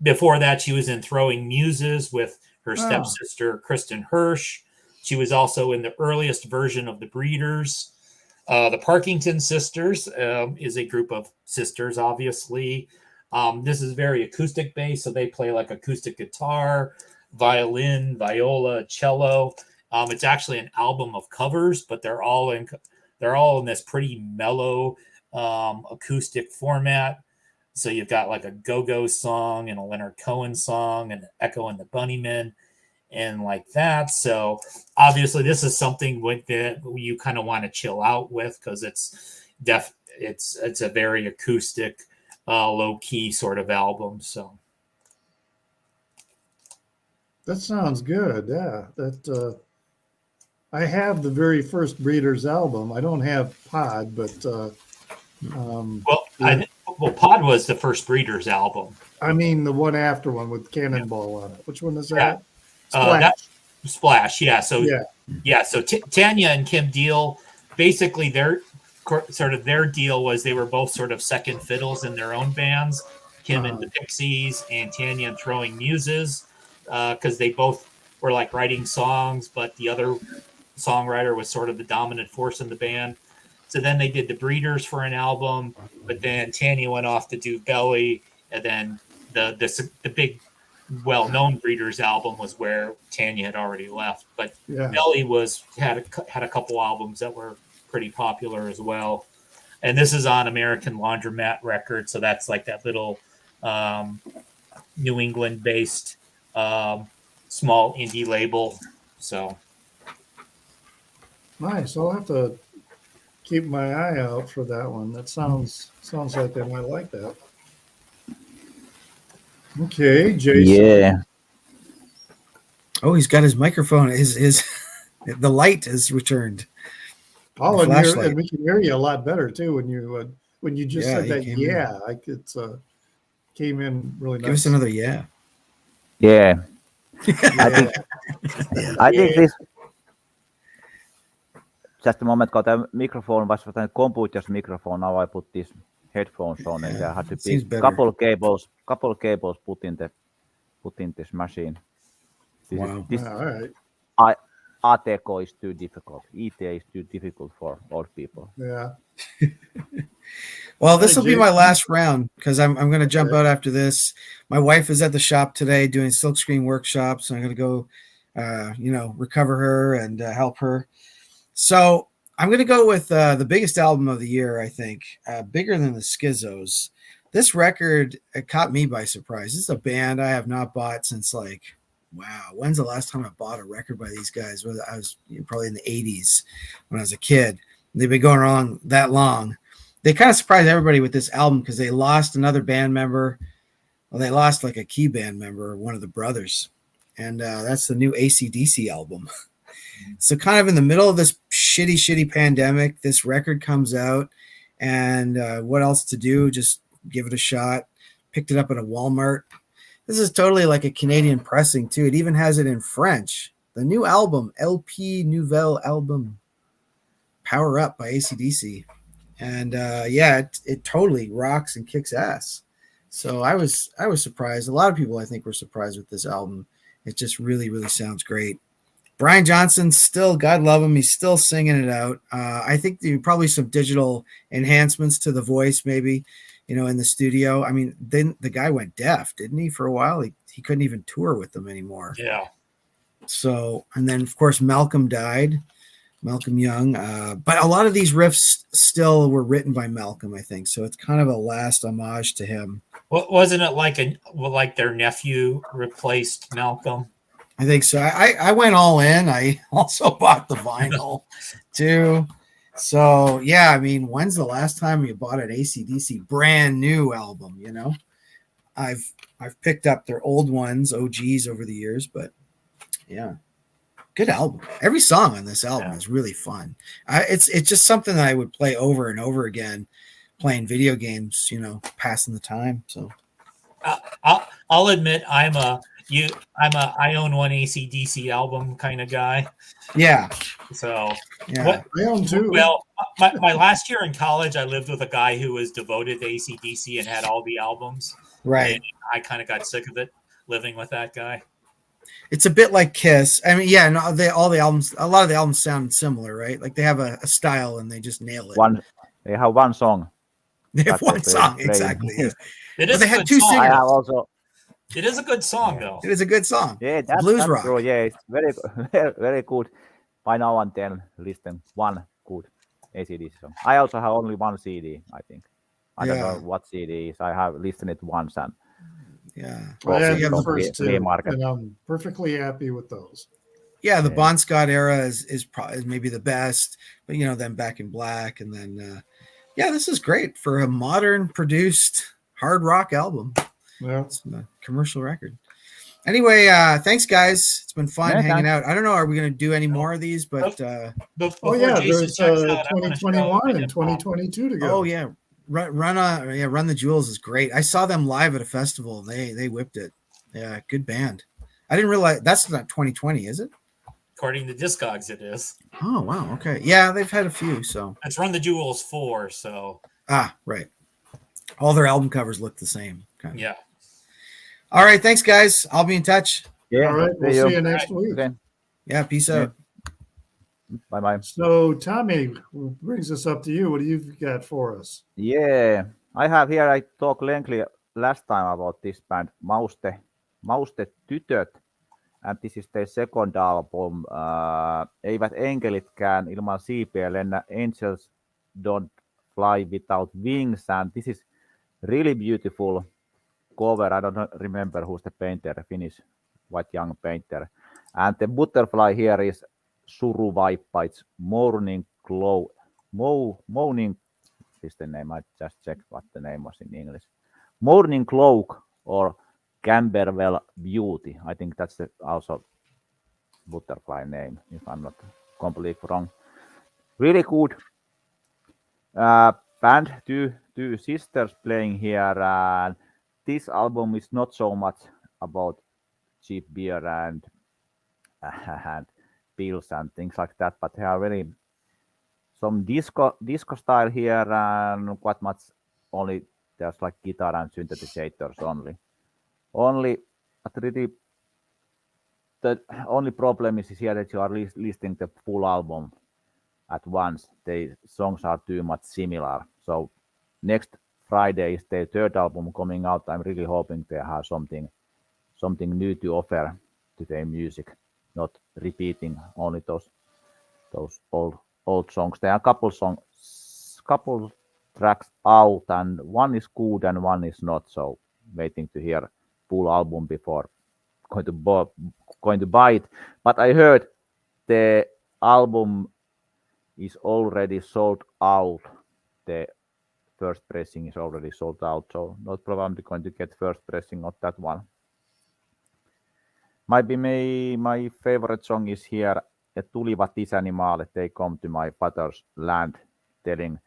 Before that, she was in Throwing Muses with her stepsister Kristen Hirsch. She was also in the earliest version of the Breeders. The Parkington Sisters is a group of sisters, obviously. This is very acoustic based, so they play like acoustic guitar, violin, viola, cello. It's actually an album of covers, but they're all in this pretty mellow acoustic format. So you've got like a Go-Go song and a Leonard Cohen song and Echo and the Bunnymen and like that. So obviously this is something that you kind of want to chill out with because it's a very acoustic, low-key sort of album. So that sounds good. Yeah, that I have the very first Breeders album. I don't have Pod, but Pod was the first Breeders album. I mean the one after one with Cannonball on it. Which one is that? Splash. Yeah. So So Tanya and Kim Deal, basically their deal was they were both sort of second fiddles in their own bands. Kim and the Pixies and Tanya and Throwing Muses, because they both were like writing songs, but the other songwriter was sort of the dominant force in the band. So then they did the Breeders for an album, but then Tanya went off to do Belly, and then the big well-known Breeders album was where Tanya had already left. But Belly had a couple albums that were pretty popular as well. And this is on American Laundromat Records, so that's like that little New England-based small indie label. So nice. I'll have to keep my eye out for that one. That sounds like I might like that. Okay, Jason. Yeah. Oh, he's got his microphone. His the light has returned. Oh, and flashlight. we can hear you a lot better too when you just said that. Yeah, it's came in really nice. Give us another yeah. Yeah. Yeah. I think this. Just a moment, because the microphone was the computer's microphone. Now I put these headphones on, and there had to be couple cables put in this machine. Wow. All right. ATK is too difficult. ETA is too difficult for old people. Yeah. Well, this will be my last round because I'm going to jump out after this. My wife is at the shop today doing silkscreen workshops. So I'm going to go, recover her and help her. So I'm going to go with the biggest album of the year, I think, bigger than the Schizos. This record, it caught me by surprise. This is a band I have not bought since wow, when's the last time I bought a record by these guys? Well, I was probably in the 80s when I was a kid. They've been going on that long. They kind of surprised everybody with this album because they lost another band member. Well, they lost like a key band member, one of the brothers. And that's the new AC/DC album. So kind of in the middle of this shitty pandemic, this record comes out, and what else to do? Just give it a shot. Picked it up at a Walmart. This is totally like a Canadian pressing too. It even has it in French. The new album, LP Nouvelle Album, Power Up by AC/DC. And it totally rocks and kicks ass. So I was surprised. A lot of people I think were surprised with this album. It just really, really sounds great. Brian Johnson, still, God love him, he's still singing it out. I think there probably some digital enhancements to the voice, maybe, in the studio. I mean, then the guy went deaf, didn't he, for a while? He couldn't even tour with them anymore. Yeah. So, and then, of course, Malcolm died, Malcolm Young. But a lot of these riffs still were written by Malcolm, I think. So it's kind of a last homage to him. Well, wasn't it like their nephew replaced Malcolm? I think so. I went all in. I also bought the vinyl too. So yeah, I mean, when's the last time you bought an AC/DC brand new album? I've picked up their old ones, OGs, over the years, but yeah, good album. Every song on this album is really fun. It's just something that I would play over and over again, playing video games, passing the time. So I'll admit I own one AC/DC album kind of guy. Yeah. So yeah. I own two. Well, my last year in college, I lived with a guy who was devoted to AC/DC and had all the albums. Right. And I kind of got sick of it living with that guy. It's a bit like Kiss. I mean, yeah, no, a lot of the albums sound similar, right? Like they have a style and they just nail it. They have one song. They have one song, exactly. Yeah. It is. They had two singers. I have also. It is a good song, though. It is a good song. Yeah, that's blues rock. True. Yeah, it's very, very good. By now and then, listen one good AC/DC song. I also have only one CD. I think. I don't know what CD is. I have listened it once and. Yeah. Well, I have the first two, and I'm perfectly happy with those. Yeah, the Bon Scott era is probably maybe the best, but then Back in Black, and then this is great for a modern produced hard rock album. Yeah, it's a commercial record. Anyway, thanks guys. It's been fun hanging out. I don't know, are we going to do any more of these? But there's 2021 and 2022 to go. Oh yeah, Run the Jewels is great. I saw them live at a festival. They whipped it. Yeah, good band. I didn't realize that's not 2020, is it? According to Discogs, it is. Oh wow, okay. Yeah, they've had a few. So it's Run the Jewels 4. So right. All their album covers look the same. Kind of. Yeah. All right, thanks guys. I'll be in touch. Yeah. All right, we'll see you next week. Okay. Yeah, peace out. Bye. So Tommy, brings us up to you. What do you got for us? Yeah, I have here. I talked lengthily last time about this band, Mauste Tytöt, and this is their second album. Eivät enkelitkään ilman siipiä lennä. Angels don't fly without wings, and this is really beautiful cover. I don't remember who's the painter, Finnish white young painter. And the butterfly here is Suruvaippa. It's Morning Glow. Morning is the name. I just checked what the name was in English. Morning Cloak or Camberwell Beauty. I think that's the also butterfly name, if I'm not completely wrong. Really good band, two sisters playing here. And this album is not so much about cheap beer and and pills and things like that, but they are very some disco style here and quite much only there's like guitar and synthesizers only. Only really the only problem is here that you are listening the full album at once. The songs are too much similar. So next Friday is their third album coming out. I'm really hoping they have something new to offer to their music, not repeating only those old songs. There are couple tracks out, and one is good and one is not. So waiting to hear full album before going to buy it. But I heard the album is already sold out. The first pressing is already sold out, so not probably going to get first pressing of that one. Maybe my favorite song is here, Tulivat isänimalle. They come to my father's land, telling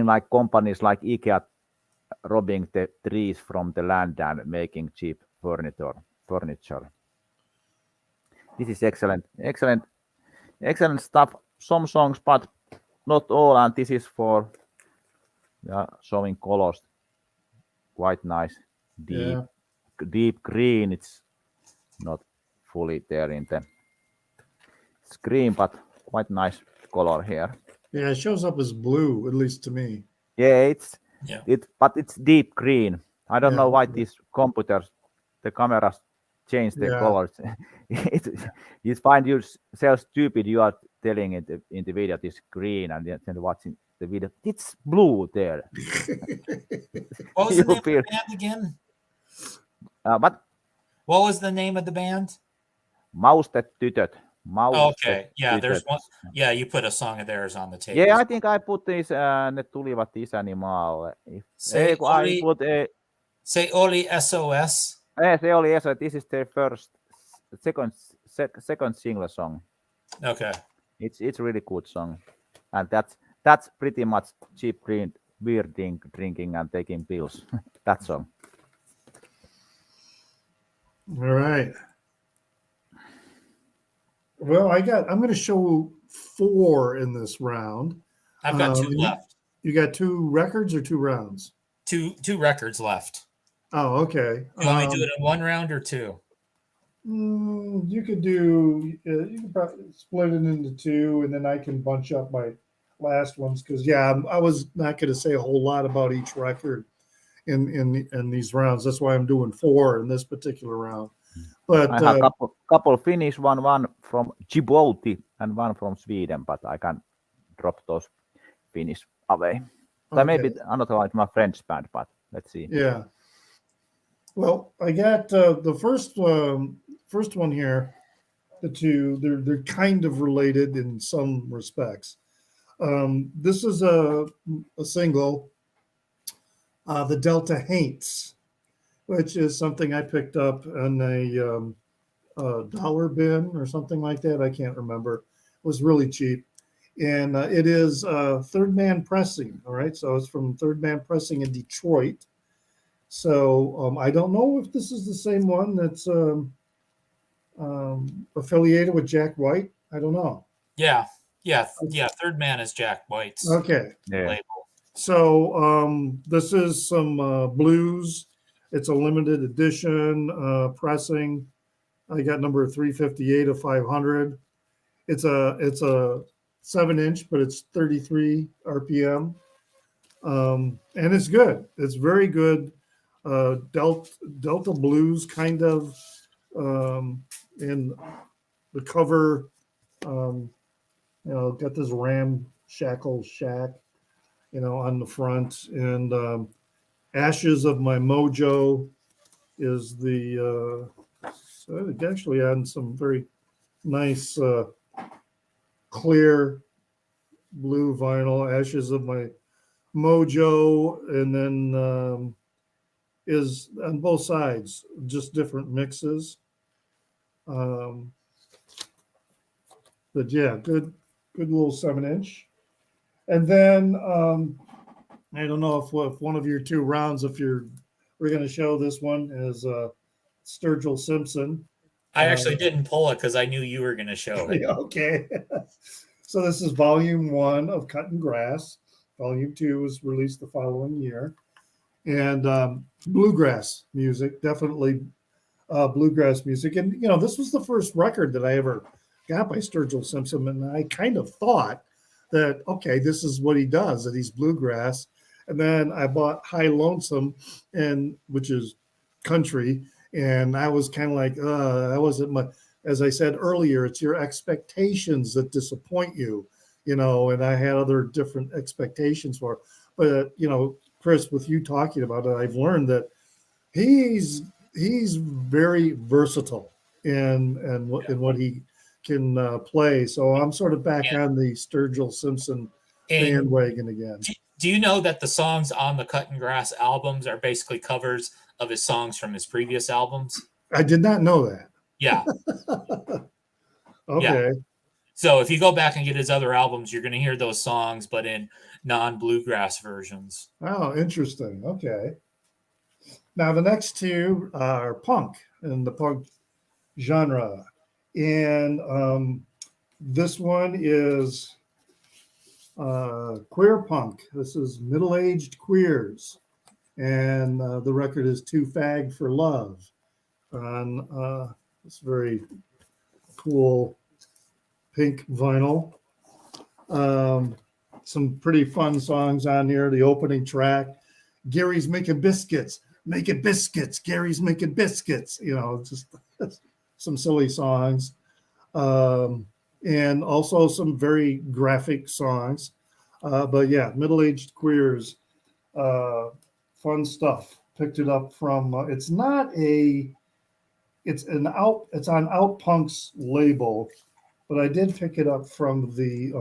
like companies like IKEA robbing the trees from the land and making cheap furniture. This is excellent stuff. Some songs, but not all. And this is for showing colors. Quite nice, deep green. It's not fully there in the screen, but quite nice color here. Yeah, it shows up as blue, at least to me. Yeah, but it's deep green. I don't know why these computers, the cameras change the colors. You find yourself stupid. You are telling it in the video this green, and then watching the video, it's blue there. What was the name of the band again? What was the name of the band? Maustet tytöt. Okay, yeah, there's one. Yeah, you put a song of theirs on the table. Yeah, I think I put this. Ne tulivat isänimalle. Say Oli SOS. Se oli SOS. This is their second single song. Okay. It's really good song, and that's pretty much cheap beer drinking and taking pills. That song. All right. Well, I'm going to show 4 in this round. I've got 2 left. You got 2 records or 2 rounds? 2 records left. Oh, okay. You want me to do it in 1 round or 2? You could probably split it into 2, and then I can bunch up my last ones because I was not going to say a whole lot about each record in these rounds. That's why I'm doing 4 in this particular round. But I have couple Finnish, one from Djibouti and one from Sweden, but I can drop those Finnish away. Okay. Maybe another like my French band, but let's see. Yeah. Well, I got the first one here. The 2 they're kind of related in some respects. This is a single, the Delta Haints, which is something I picked up in a dollar bin or something like that. I can't remember. It was really cheap. And it is Third Man Pressing. All right. So it's from Third Man Pressing in Detroit. So I don't know if this is the same one that's affiliated with Jack White. I don't know. Yeah. Third Man is Jack White's label. So this is some blues. It's a limited edition pressing. I got number 358 of 500. It's a 7-inch, but it's 33 RPM. And it's good. It's very good. Delta blues kind of. In the cover, got this ramshackle shack, on the front, and Ashes of My Mojo is the so actually on some very nice clear blue vinyl. Ashes of My Mojo, and then is on both sides, just different mixes. But yeah, good little 7-inch. And then I don't know if one of your two rounds, we're going to show this one as Sturgill Simpson. I actually didn't pull it because I knew you were going to show it. Okay. So this is volume 1 of Cutting Grass. Volume 2 was released the following year. And bluegrass music, definitely bluegrass music. And, this was the first record that I ever got by Sturgill Simpson. And I kind of thought that, okay, this is what he does, that he's bluegrass. And then I bought High Lonesome, which is country. And I was kind of like, I wasn't much. As I said earlier, it's your expectations that disappoint you, and I had other different expectations for it. But, Chris, with you talking about it, I've learned that he's very versatile in what he can play. So I'm sort of back on the Sturgill Simpson bandwagon again. Do you know that the songs on the Cutting Grass albums are basically covers of his songs from his previous albums? I did not know that. Yeah. Okay. Yeah. So if you go back and get his other albums, you're going to hear those songs, but in non-bluegrass versions. Oh, interesting. Okay. Now the next two are punk and the punk genre. And this one is queer punk. This is middle-aged queers. And the record is Too Fag for Love on this very cool pink vinyl. Some pretty fun songs on here. The opening track, Gary's making biscuits, Gary's making biscuits, just some silly songs. And also some very graphic songs. But yeah, middle-aged queers, fun stuff. Picked it up from, it's on Out Punk's label, but I did pick it up from the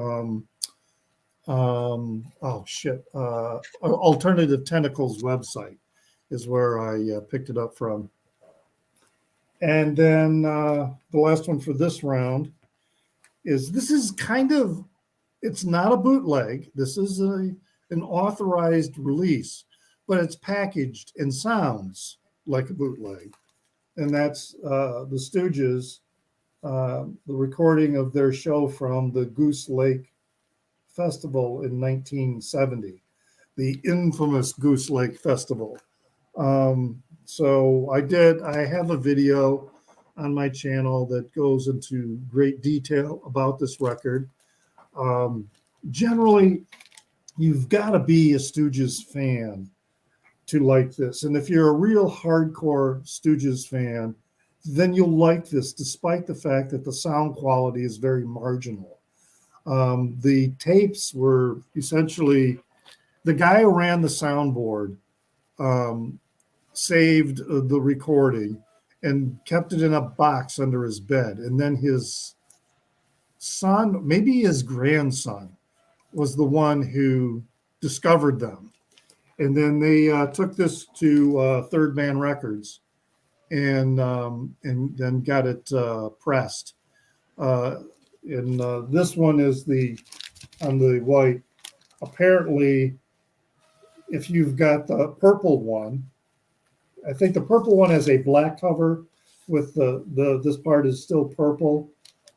Alternative Tentacles website is where I picked it up from. And then the last one for this round is it's not a bootleg. This is an authorized release, but it's packaged and sounds like a bootleg. And that's the Stooges, the recording of their show from the Goose Lake Festival in 1970, the infamous Goose Lake Festival. So I have a video on my channel that goes into great detail about this record. Generally, you've got to be a Stooges fan to like this. And if you're a real hardcore Stooges fan, then you'll like this, despite the fact that the sound quality is very marginal. The tapes were essentially, the guy who ran the soundboard saved the recording and kept it in a box under his bed. And then his son, maybe his grandson, was the one who discovered them. And then they took this to Third Man Records and then got it pressed. And this one is on the white. Apparently, if you've got the purple one, I think the purple one has a black cover with this part is still purple,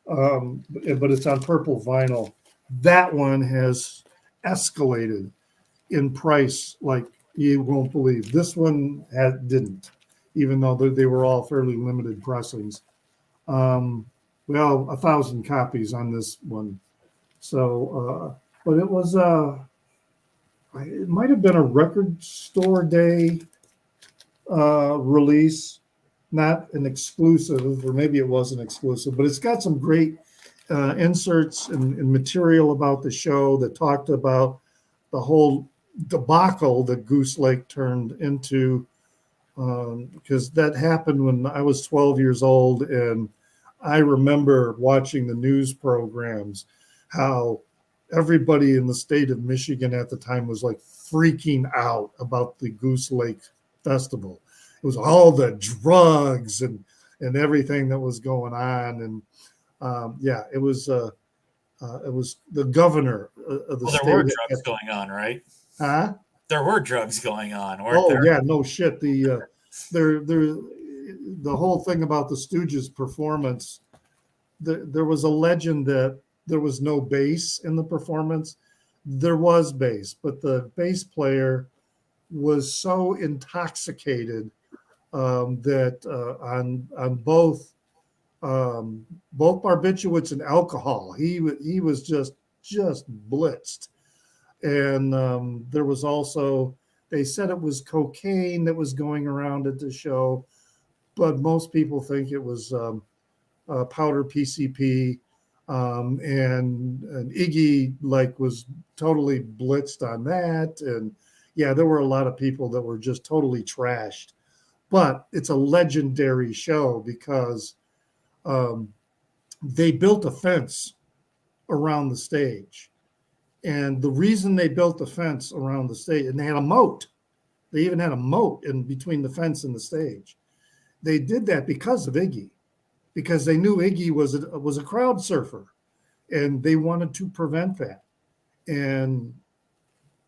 but it's on purple vinyl. That one has escalated in price like you won't believe. This one didn't, even though they were all fairly limited pressings. 1,000 copies on this one. So, but it was it might have been a record store day release, not an exclusive, or maybe it was an exclusive, but it's got some great inserts and material about the show that talked about the whole debacle that Goose Lake turned into, because that happened when I was 12 years old, and I remember watching the news programs, how everybody in the state of Michigan at the time was like freaking out about the Goose Lake Festival. It was all the drugs and everything that was going on. And it was It was the governor of the Well, there state. were drugs going on, right? Huh? There were drugs going on, weren't Oh there? yeah, no shit. The whole thing about the Stooges' performance. There was a legend that there was no bass in the performance. There was bass, but the bass player was so intoxicated that on both barbiturates and alcohol, he was just blitzed. And there was also, they said it was cocaine that was going around at the show, but most people think it was powder PCP. And Iggy was totally blitzed on that. And yeah, there were a lot of people that were just totally trashed. But it's a legendary show because they built a fence around the stage. And the reason they built the fence around the stage, and they had a moat, they even had a moat in between the fence and the stage. They did that because of Iggy, because they knew Iggy was a crowd surfer, and they wanted to prevent that. And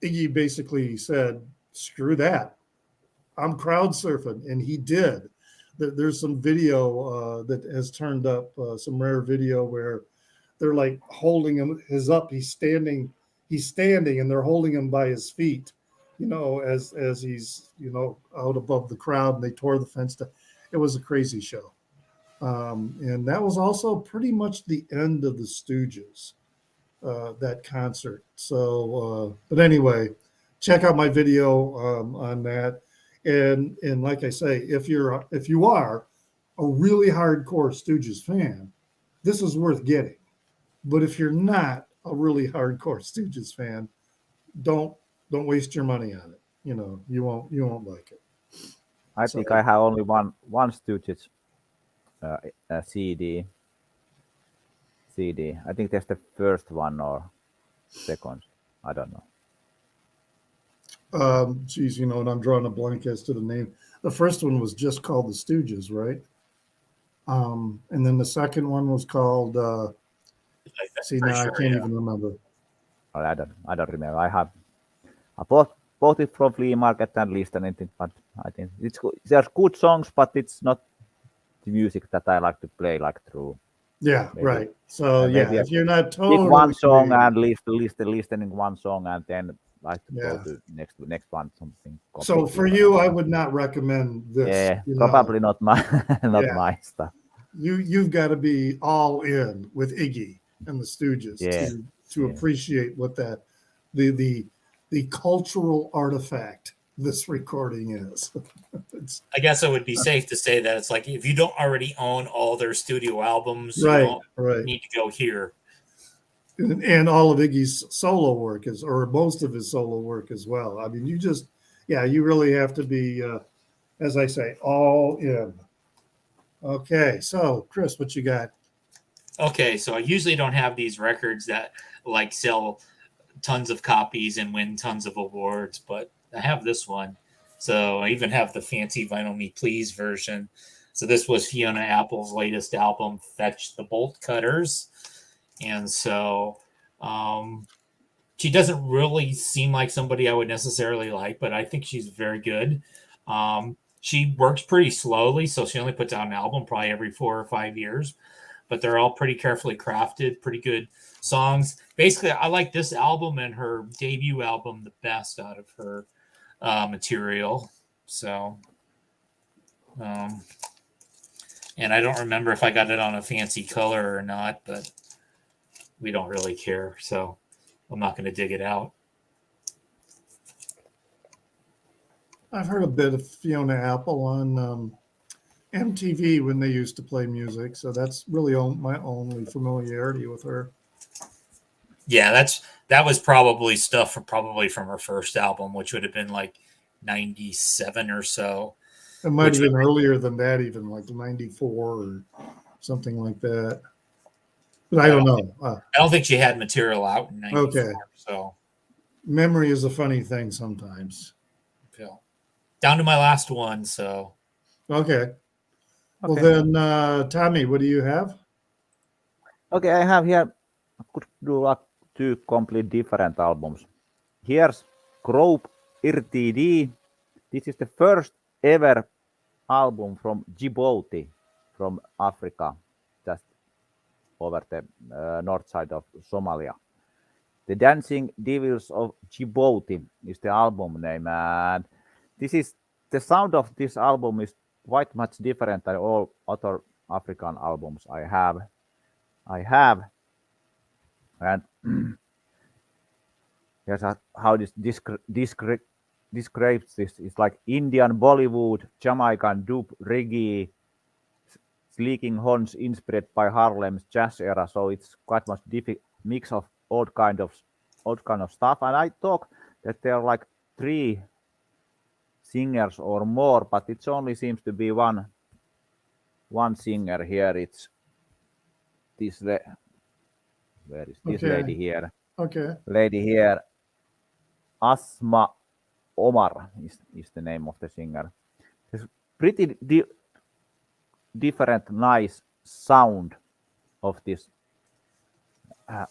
Iggy basically said, "Screw that, I'm crowd surfing," and he did. There's some video that has turned up, some rare video where they're like holding him. He's standing, and they're holding him by his feet, as he's out above the crowd, and they tore the fence down. It was a crazy show. And that was also pretty much the end of the Stooges, that concert. So, but anyway, check out my video on that. And like I say, if you are a really hardcore Stooges fan, this is worth getting. But if you're not a really hardcore Stooges fan, don't waste your money on it. You won't like it. I think I have only one Stooges CD. I think that's the first one or second. I don't know. Geez, and I'm drawing a blank as to the name. The first one was just called The Stooges, right? And then the second one was called. See, now I can't even remember. Oh, I don't remember. I bought it from flea market and listened it, but I think there's good songs, but it's not the music that I like to play through. Yeah, maybe. Right. So maybe if you're not totally pick one song and listening one song and then like to go to next one something. So for you, I would not recommend this. Yeah, probably not my my stuff. You've got to be all in with Iggy and the Stooges to appreciate what that the cultural artifact this recording is. I guess it would be safe to say that it's like if you don't already own all their studio albums, you don't need to go here. And all of Iggy's solo work or most of his solo work as well. I mean, you really have to be, as I say, all in. Okay, so Chris, what you got? Okay, so I usually don't have these records that sell tons of copies and win tons of awards, but I have this one. So I even have the fancy Vinyl Me Please version. So this was Fiona Apple's latest album, Fetch the Bolt Cutters. And so she doesn't really seem like somebody I would necessarily like, but I think she's very good. She works pretty slowly, so she only puts out an album probably every 4 or 5 years. But they're all pretty carefully crafted, pretty good songs. Basically, I like this album and her debut album the best out of her material. So, and I don't remember if I got it on a fancy color or not, but we don't really care. So I'm not going to dig it out. I've heard a bit of Fiona Apple on MTV when they used to play music, so that's really my only familiarity with her. Yeah, that was probably stuff from her first album, which would have been like 97 or so. It might have been earlier than that, even like 94 or something like that. But I don't know. I don't think she had material out in 94. Okay. So memory is a funny thing sometimes. Down to my last one. So okay. Well then, Tommy, what do you have? Okay, I have here I could do like two complete different albums. Here's Group RTD. This is the first ever album from Djibouti, from Africa, just over the north side of Somalia. The Dancing Devils of Djibouti is the album name, and this is the sound of this album is quite much different than all other African albums I have, and here's how this describes this. It's like Indian Bollywood, Jamaican dub, reggae, sleeking horns inspired by Harlem's jazz era. So it's quite much mix of all kind of stuff. And I talk that there are like 3 singers or more, but it only seems to be one singer here. It's this where is this lady here? Okay. Lady here, Asma Omar is the name of the singer. It's pretty different, nice sound of this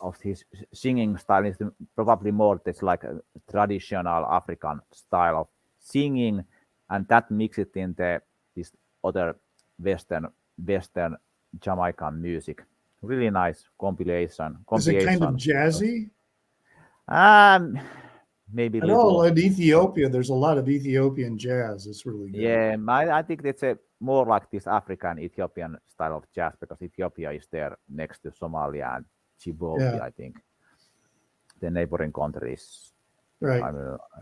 of his singing style. Is probably more this like a traditional African style of singing, and that mix it in this other Western Jamaican music. Really nice compilation. Is it kind of jazzy? Maybe I know in Ethiopia, there's a lot of Ethiopian jazz. It's really good. Yeah, I think that's more like this African Ethiopian style of jazz, because Ethiopia is there next to Somalia and Djibouti, I think. The neighboring countries. Right.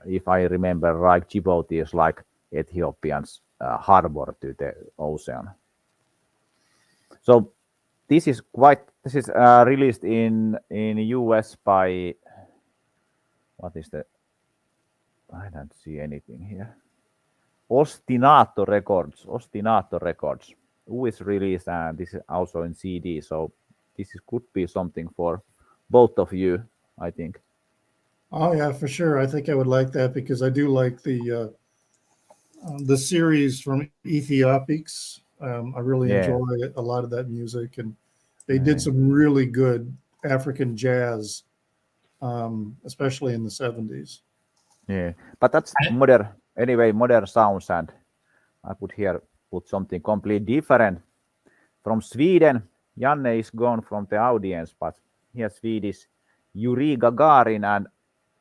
If I remember right, Djibouti is like Ethiopian's harbor to the ocean. So this is released in US by, what is the, I don't see anything here. Ostinato Records, who is released, and this is also in CD. So this could be something for both of you, I think. Oh yeah, for sure. I think I would like that, because I do like the series from Ethiopics. I really enjoy a lot of that music, and they did some really good African jazz, especially in the 70s. Yeah, but that's modern sounds, and I could here put something completely different from Sweden. Janne is gone from the audience, but here Swedish Yuri Gagarin and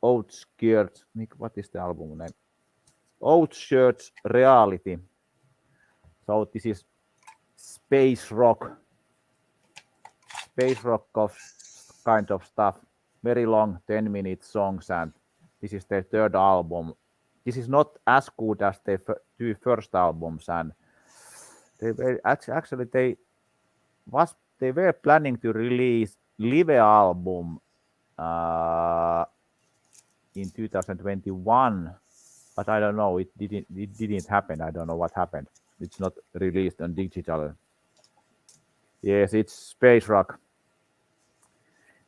Outskirts. What is the album name? Outskirts Reality. So this is space rock kind of stuff. Very long, 10-minute songs, and this is their 3rd album. This is not as good as their 2 first albums, and they were actually they were planning to release live album in 2021, but I don't know. It didn't happen. I don't know what happened. It's not released on digital. Yes, it's space rock.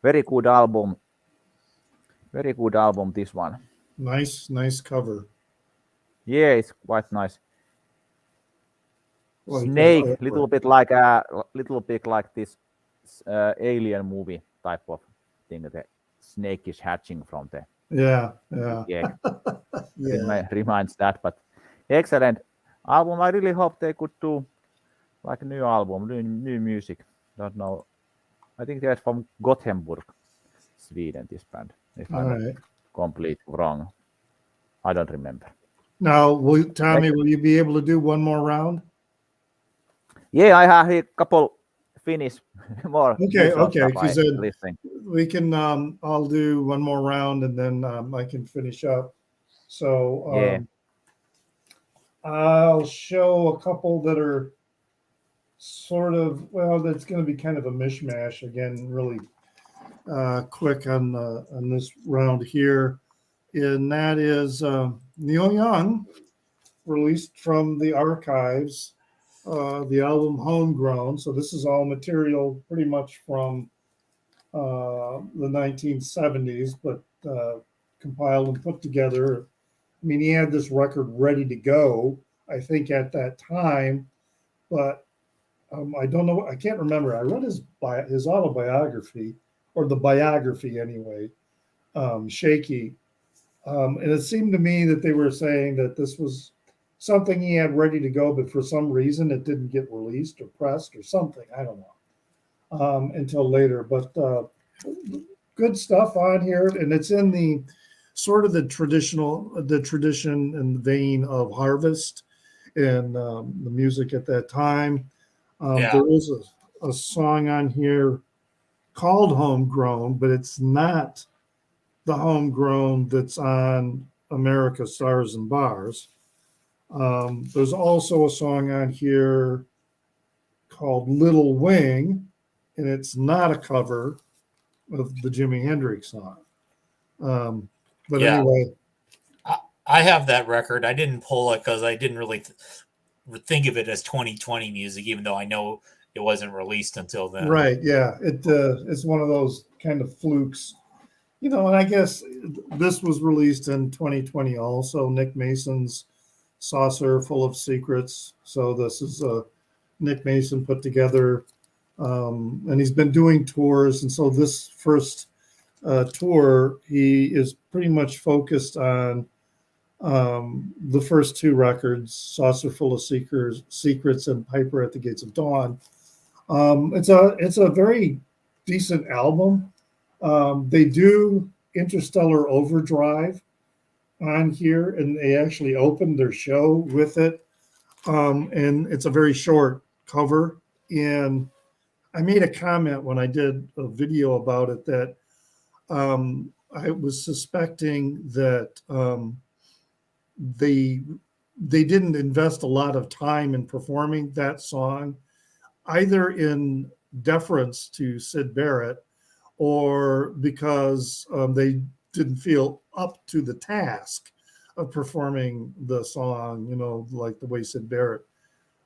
Very good album. This one. Nice cover. Yeah, it's quite nice. Snake, little bit like this alien movie type of thing. The snake is hatching from the yeah. It reminds that, but excellent album. I really hope they could do like a new album, new music. Don't know. I think they're from Gothenburg, Sweden. This band, if I'm not completely wrong. I don't remember. Now, Tommy, will you be able to do one more round? Yeah, I have a couple Finnish more. Okay, because we can. I'll do one more round, and then I can finish up. So I'll show a couple that are sort of, that's going to be kind of a mishmash again, really quick on this round here, and that is Neil Young, released from the archives, the album Homegrown. So this is all material pretty much from the 1970s, but compiled and put together. I mean, he had this record ready to go, I think, at that time, but I don't know. I can't remember. I read his autobiography, or the biography anyway, Shaky. And it seemed to me that they were saying that this was something he had ready to go, but for some reason it didn't get released or pressed or something. I don't know until later. But good stuff on here, and it's in the sort of the tradition and vein of Harvest and the music at that time. There is a song on here called Homegrown, but it's not the Homegrown that's on America Stars and Bars. There's also a song on here called Little Wing, and it's not a cover of the Jimi Hendrix song. But anyway. I have that record. I didn't pull it because I didn't really think of it as 2020 music, even though I know it wasn't released until then. Right. Yeah. It's one of those kind of flukes, and I guess this was released in 2020 also. Nick Mason's Saucer Full of Secrets. So this is Nick Mason put together, and he's been doing tours. And so this first tour, he is pretty much focused on the first two records, Saucer Full of Secrets and Piper at the Gates of Dawn. It's a very decent album. They do Interstellar Overdrive on here, and they actually opened their show with it. And it's a very short cover. And I made a comment when I did a video about it that I was suspecting that they didn't invest a lot of time in performing that song, either in deference to Syd Barrett or because they didn't feel up to the task of performing the song, like the way Syd Barrett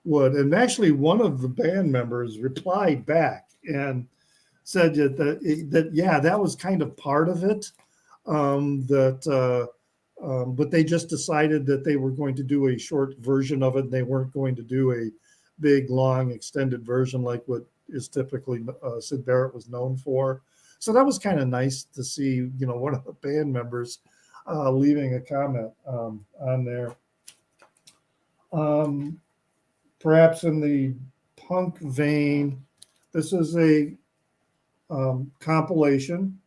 would. And actually, one of the band members replied back and said that was kind of part of it. But they just decided that they were going to do a short version of it. And they weren't going to do a big, long, extended version like what is typically Syd Barrett was known for. So that was kind of nice to see, one of the band members leaving a comment on there. Perhaps in the punk vein, this is a compilation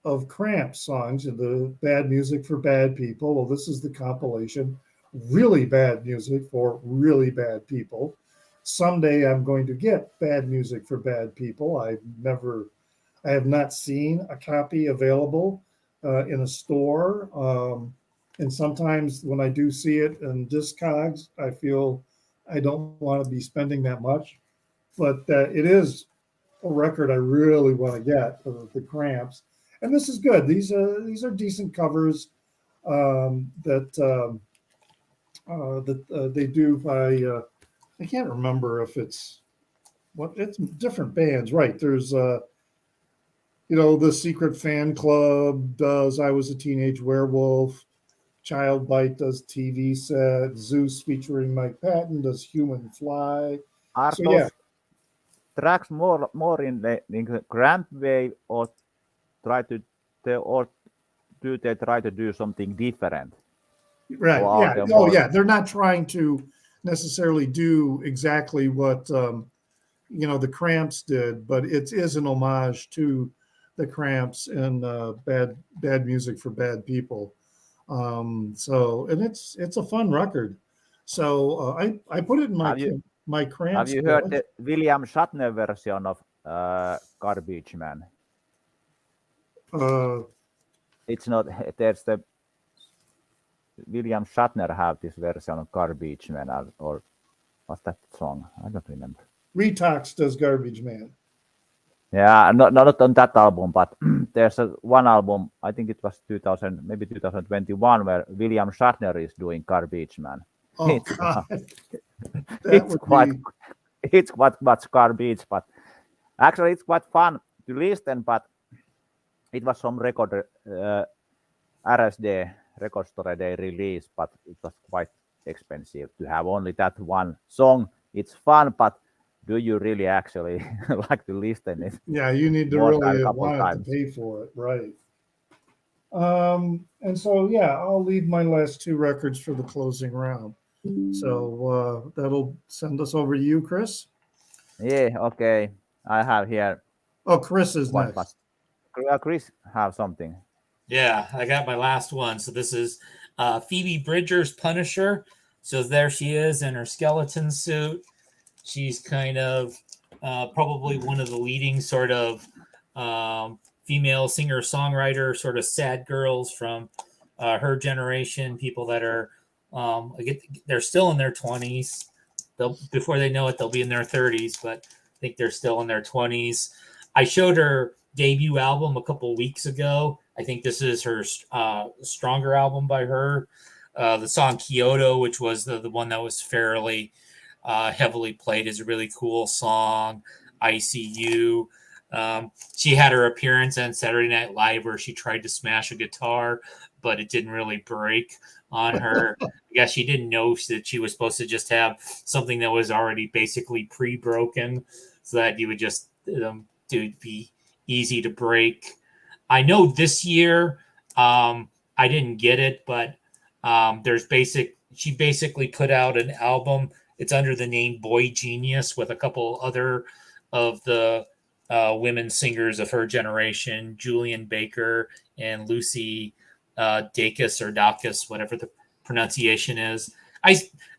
of Cramp songs of the Bad Music for Bad People. Well, this is the compilation, Really Bad Music for Really Bad People. Someday I'm going to get Bad Music for Bad People. I have not seen a copy available in a store. And sometimes when I do see it in Discogs, I feel I don't want to be spending that much. But it is a record I really want to get of the Cramps. And this is good. These are decent covers that they do by I can't remember if it's different bands, right? There's the Secret Fan Club does I Was a Teenage Werewolf, Child Bite does TV Set, Zeus featuring Mike Patton does Human Fly. Are so those yeah, tracks more in the Cramp way, or do they try to do something different? right. Or Yeah. Yeah. They're not trying to necessarily do exactly what the Cramps did, but it is an homage to the Cramps and Bad Music for Bad People. And it's a fun record. So I put it in my Cramps. Have you heard the William Shatner version of Garbage Man? It's not. There's the William Shatner have this version of Garbage Man, or what's that song? I don't remember. Retox does Garbage Man. Yeah, not on that album, but there's one album, I think it was 2021, where William Shatner is doing Garbage Man. Oh, God. It's quite much garbage, but actually it's quite fun to listen, but it was some record, RSD, Record Store Day release, but it was quite expensive to have only that one song. It's fun, but do you really actually like to listen it Yeah, you need to more than a really couple want it to times? pay for it, right? And so yeah, I'll leave my last two records for the closing round. So that'll send us over to you, Chris. Yeah, okay. I have here Oh, Chris is what next. was Chris have something. Yeah, I got my last one. So this is Phoebe Bridgers' Punisher. So there she is in her skeleton suit. She's kind of probably one of the leading sort of female singer songwriter, sort of sad girls from her generation. People that are they're still in their 20s. They'll before they know it, they'll be in their 30s, but I think they're still in their 20s. I showed her debut album a couple weeks ago. I think this is her stronger album by her. The song Kyoto, which was the one that was fairly heavily played, is a really cool song. ICU. She had her appearance on Saturday Night Live where she tried to smash a guitar, but it didn't really break on her. I guess she didn't know that she was supposed to just have something that was already basically pre-broken, so that you would just be easy to break. I know this year, I didn't get it, but she basically put out an album. It's under the name Boy Genius with a couple other of the women singers of her generation, Julian Baker and Lucy Dacus or Dacus, whatever the pronunciation is.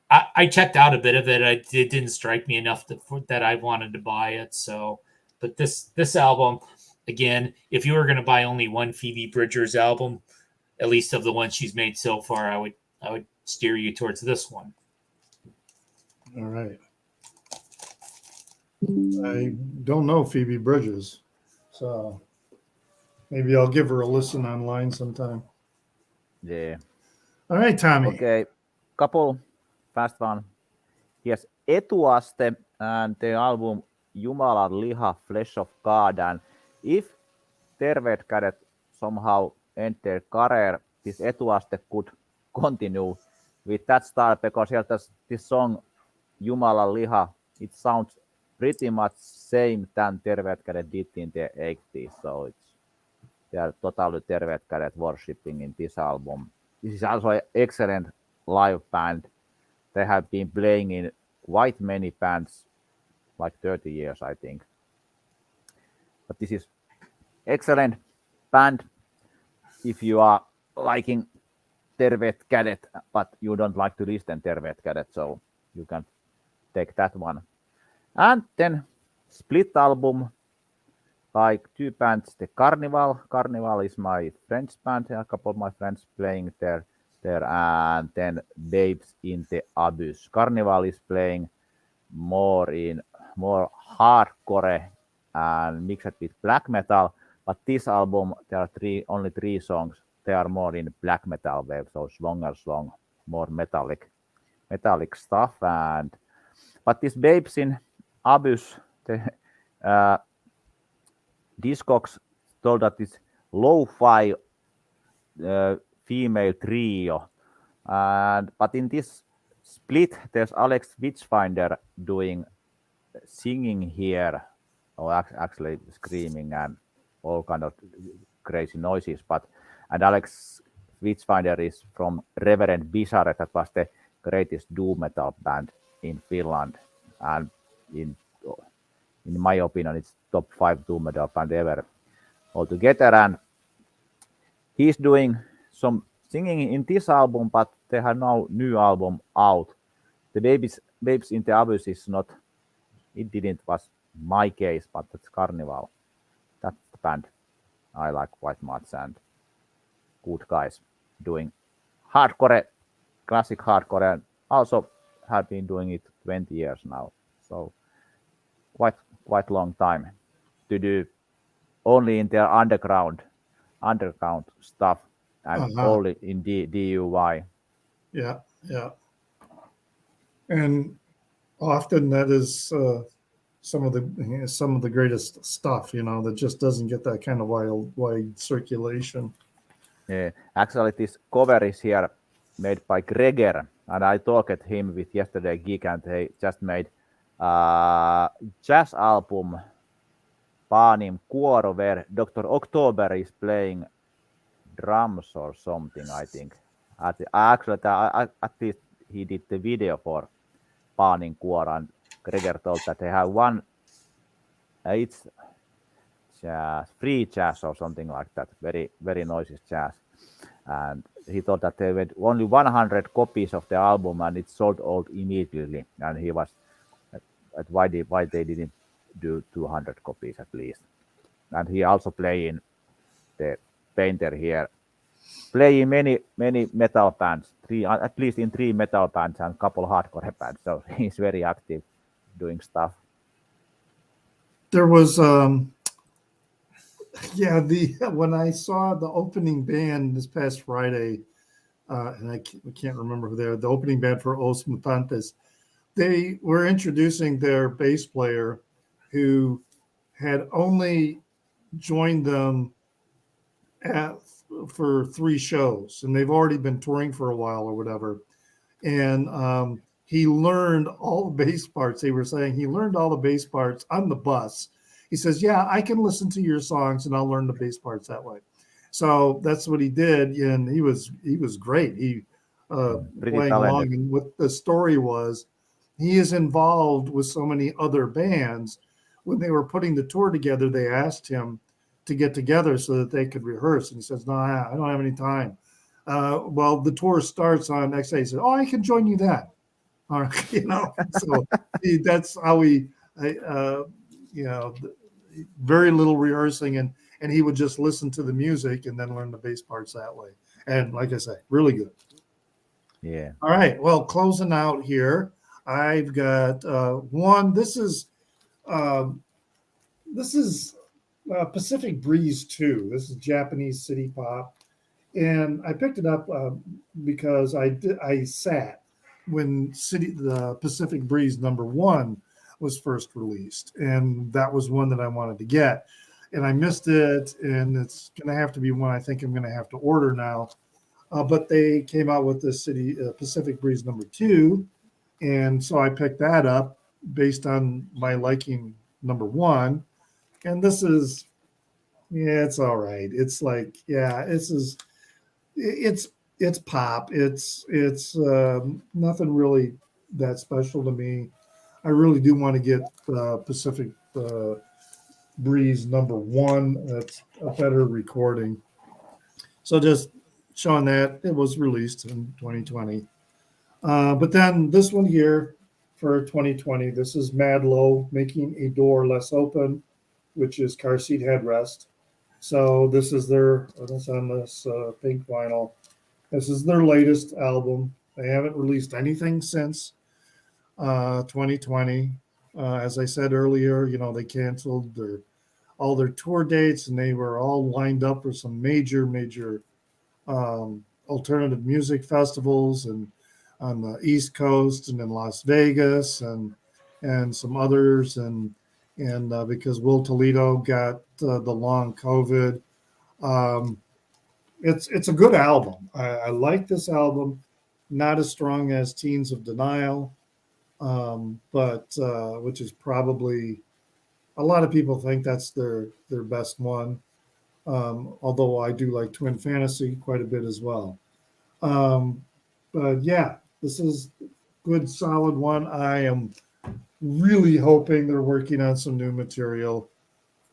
I checked out a bit of it. It didn't strike me enough that I wanted to buy it. So, but this album, again, if you were going to buy only one Phoebe Bridgers album, at least of the ones she's made so far, I would steer you towards this one. All right. I don't know Phoebe Bridgers, so maybe I'll give her a listen online sometime. Yeah. All right, Tommy. Okay, couple fast one. Here's Etuaste and the album Jumalan liha, Flesh of God. And if Terveet Kädet somehow end their career, this Etuaste could continue with that style, because here this song Jumalan liha, it sounds pretty much same than Terveet Kädet did in the 80s. So they are totally Terveet Kädet worshipping in this album. This is also an excellent live band. They have been playing in quite many bands, like 30 years, I think. But this is excellent band if you are liking Terveet Kädet, but you don't like to listen Terveet Kädet, so you can take that one. And then split album, like two bands, the Carnival. Carnival is my French band, a couple of my friends playing there, and then Babes in the Abyss. Carnival is playing more hardcore and mixed with black metal, but this album there are only three songs. They are more in black metal wave, so longer song, more metallic stuff. But this Babes in Abyss, the Discogs told that it's lo-fi female trio, but in this split there's Alex Witchfinder doing singing here, or actually screaming and all kind of crazy noises. And Alex Witchfinder is from Reverend Bizarre, that was the greatest doom metal band in Finland, and in my opinion, it's top 5 doom metal band ever altogether. And he's doing some singing in this album, but they have now new album out. The Babes in the Abyss is not. It didn't was my case, but that's Carnival. That's the band I like quite much, and good guys doing hardcore, classic hardcore, and also have been doing it 20 years now. So quite long time to do only in their underground stuff and only in DUI. Yeah. And often that is some of the greatest stuff, that just doesn't get that kind of wide circulation. Yeah, actually, this cover is here made by Greger, and I talked him with yesterday gig, and they just made jazz album Panim Kuoro where Dr. October is playing drums or something, I think. Actually, at least he did the video for Panim Kuoro, and Gregor told that they have one, it's jazz, free jazz or something like that, very, very noisy jazz. And he thought that they had only 100 copies of the album and it sold out immediately. And he was at why they didn't do 200 copies at least. And he also playing the painter here, playing many metal bands, at least in 3 metal bands and couple hardcore bands. So he's very active doing stuff. There was when I saw the opening band this past Friday, and I can't remember who they're, the opening band for Os Mutantes, they were introducing their bass player who had only joined them for 3 shows, and they've already been touring for a while or whatever. And he learned all the bass parts. They were saying he learned all the bass parts on the bus. He says, yeah, I can listen to your songs and I'll learn the bass parts that way. So that's what he did. And he was great. He playing along. And what the story was, he is involved with so many other bands. When they were putting the tour together, they asked him to get together so that they could rehearse. And he says, no, I don't have any time. Well, the tour starts on next day. He said, oh, I can join you then. So that's how we, very little rehearsing, and he would just listen to the music and then learn the bass parts that way. And like I say, really good. Yeah. All right. Well, closing out here, I've got one. This is Pacific Breeze 2. This is Japanese city pop. And I picked it up because I sat when the Pacific Breeze #1 was first released, and that was one that I wanted to get, and I missed it, and it's going to have to be one I think I'm going to have to order now. But they came out with this Pacific Breeze #2, and so I picked that up based on my liking #1, and this is, it's all right. It's like, it's pop. It's nothing really that special to me. I really do want to get Pacific Breeze #1. That's a better recording. So just showing that it was released in 2020. But then this one here for 2020, this is Mad Low, Making a Door Less Open, which is car seat headrest. So this is that's on this pink vinyl. This is their latest album. They haven't released anything since 2020. As I said earlier, they canceled all their tour dates, and they were all lined up for some major alternative music festivals and on the East Coast and in Las Vegas and some others, and because Will Toledo got the long COVID. It's a good album. I like this album. Not as strong as Teens of Denial, but which is probably, a lot of people think that's their best one. Although I do like Twin Fantasy quite a bit as well. But yeah, this is a good, solid one. I am really hoping they're working on some new material.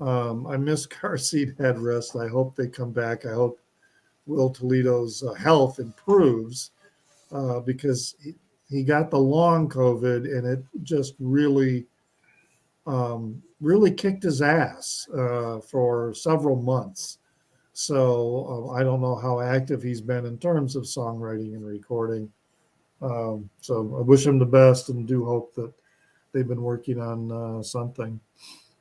I miss Car Seat Headrest. I hope they come back. I hope Will Toledo's health improves because he got the long COVID, and it just really kicked his ass for several months. So I don't know how active he's been in terms of songwriting and recording. So I wish him the best and do hope that they've been working on something.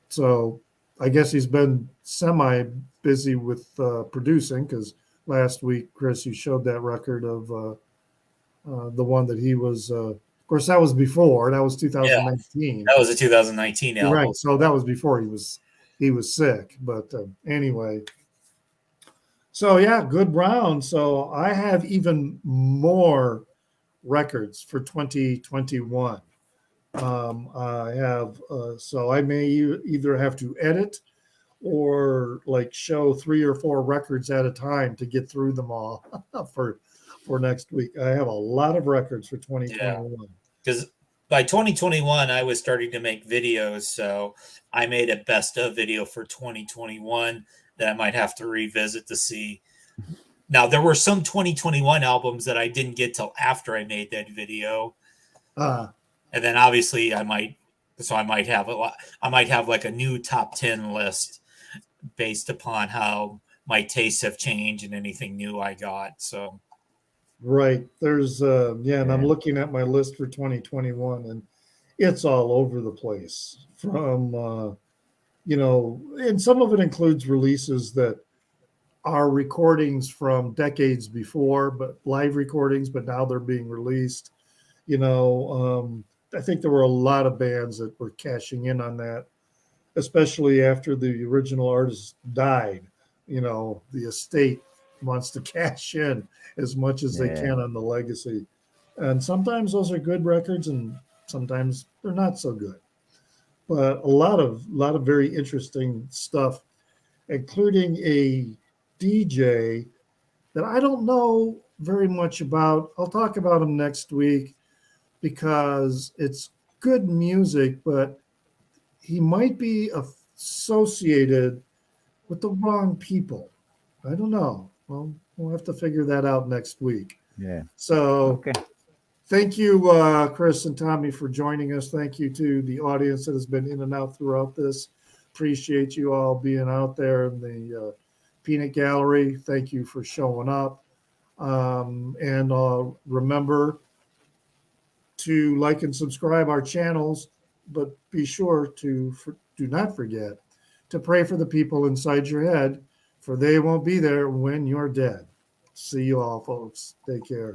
So I guess he's been semi busy with producing, because last week, Chris, you showed that record of the one that he was, of course, that was before. That was 2019. Yeah, that was a 2019 album. Right. So that was before he was sick. But anyway. So yeah, good round. So I have even more records for 2021. I have, so I may either have to edit or like show 3 or 4 records at a time to get through them all for next week. I have a lot of records for 2021. Because by 2021, I was starting to make videos. So I made a best of video for 2021 that I might have to revisit to see. Now, there were some 2021 albums that I didn't get till after I made that video. And then obviously I might have like a new top 10 list based upon how my tastes have changed and anything new I got. So right. There's and I'm looking at my list for 2021 and it's all over the place from and some of it includes releases that are recordings from decades before, but live recordings, but now they're being released. I think there were a lot of bands that were cashing in on that, especially after the original artist died. The estate wants to cash in as much as they can on the legacy. And sometimes those are good records and sometimes they're not so good. But a lot of very interesting stuff, including a DJ that I don't know very much about. I'll talk about him next week because it's good music, but he might be associated with the wrong people. I don't know. Well, we'll have to figure that out next week. Yeah. So thank you, Chris and Tommy, for joining us. Thank you to the audience that has been in and out throughout this. Appreciate you all being out there in the Peanut Gallery. Thank you for showing up. And remember to like and subscribe our channels, but be sure to do not forget to pray for the people inside your head, for they won't be there when you're dead. See you all, folks. Take care.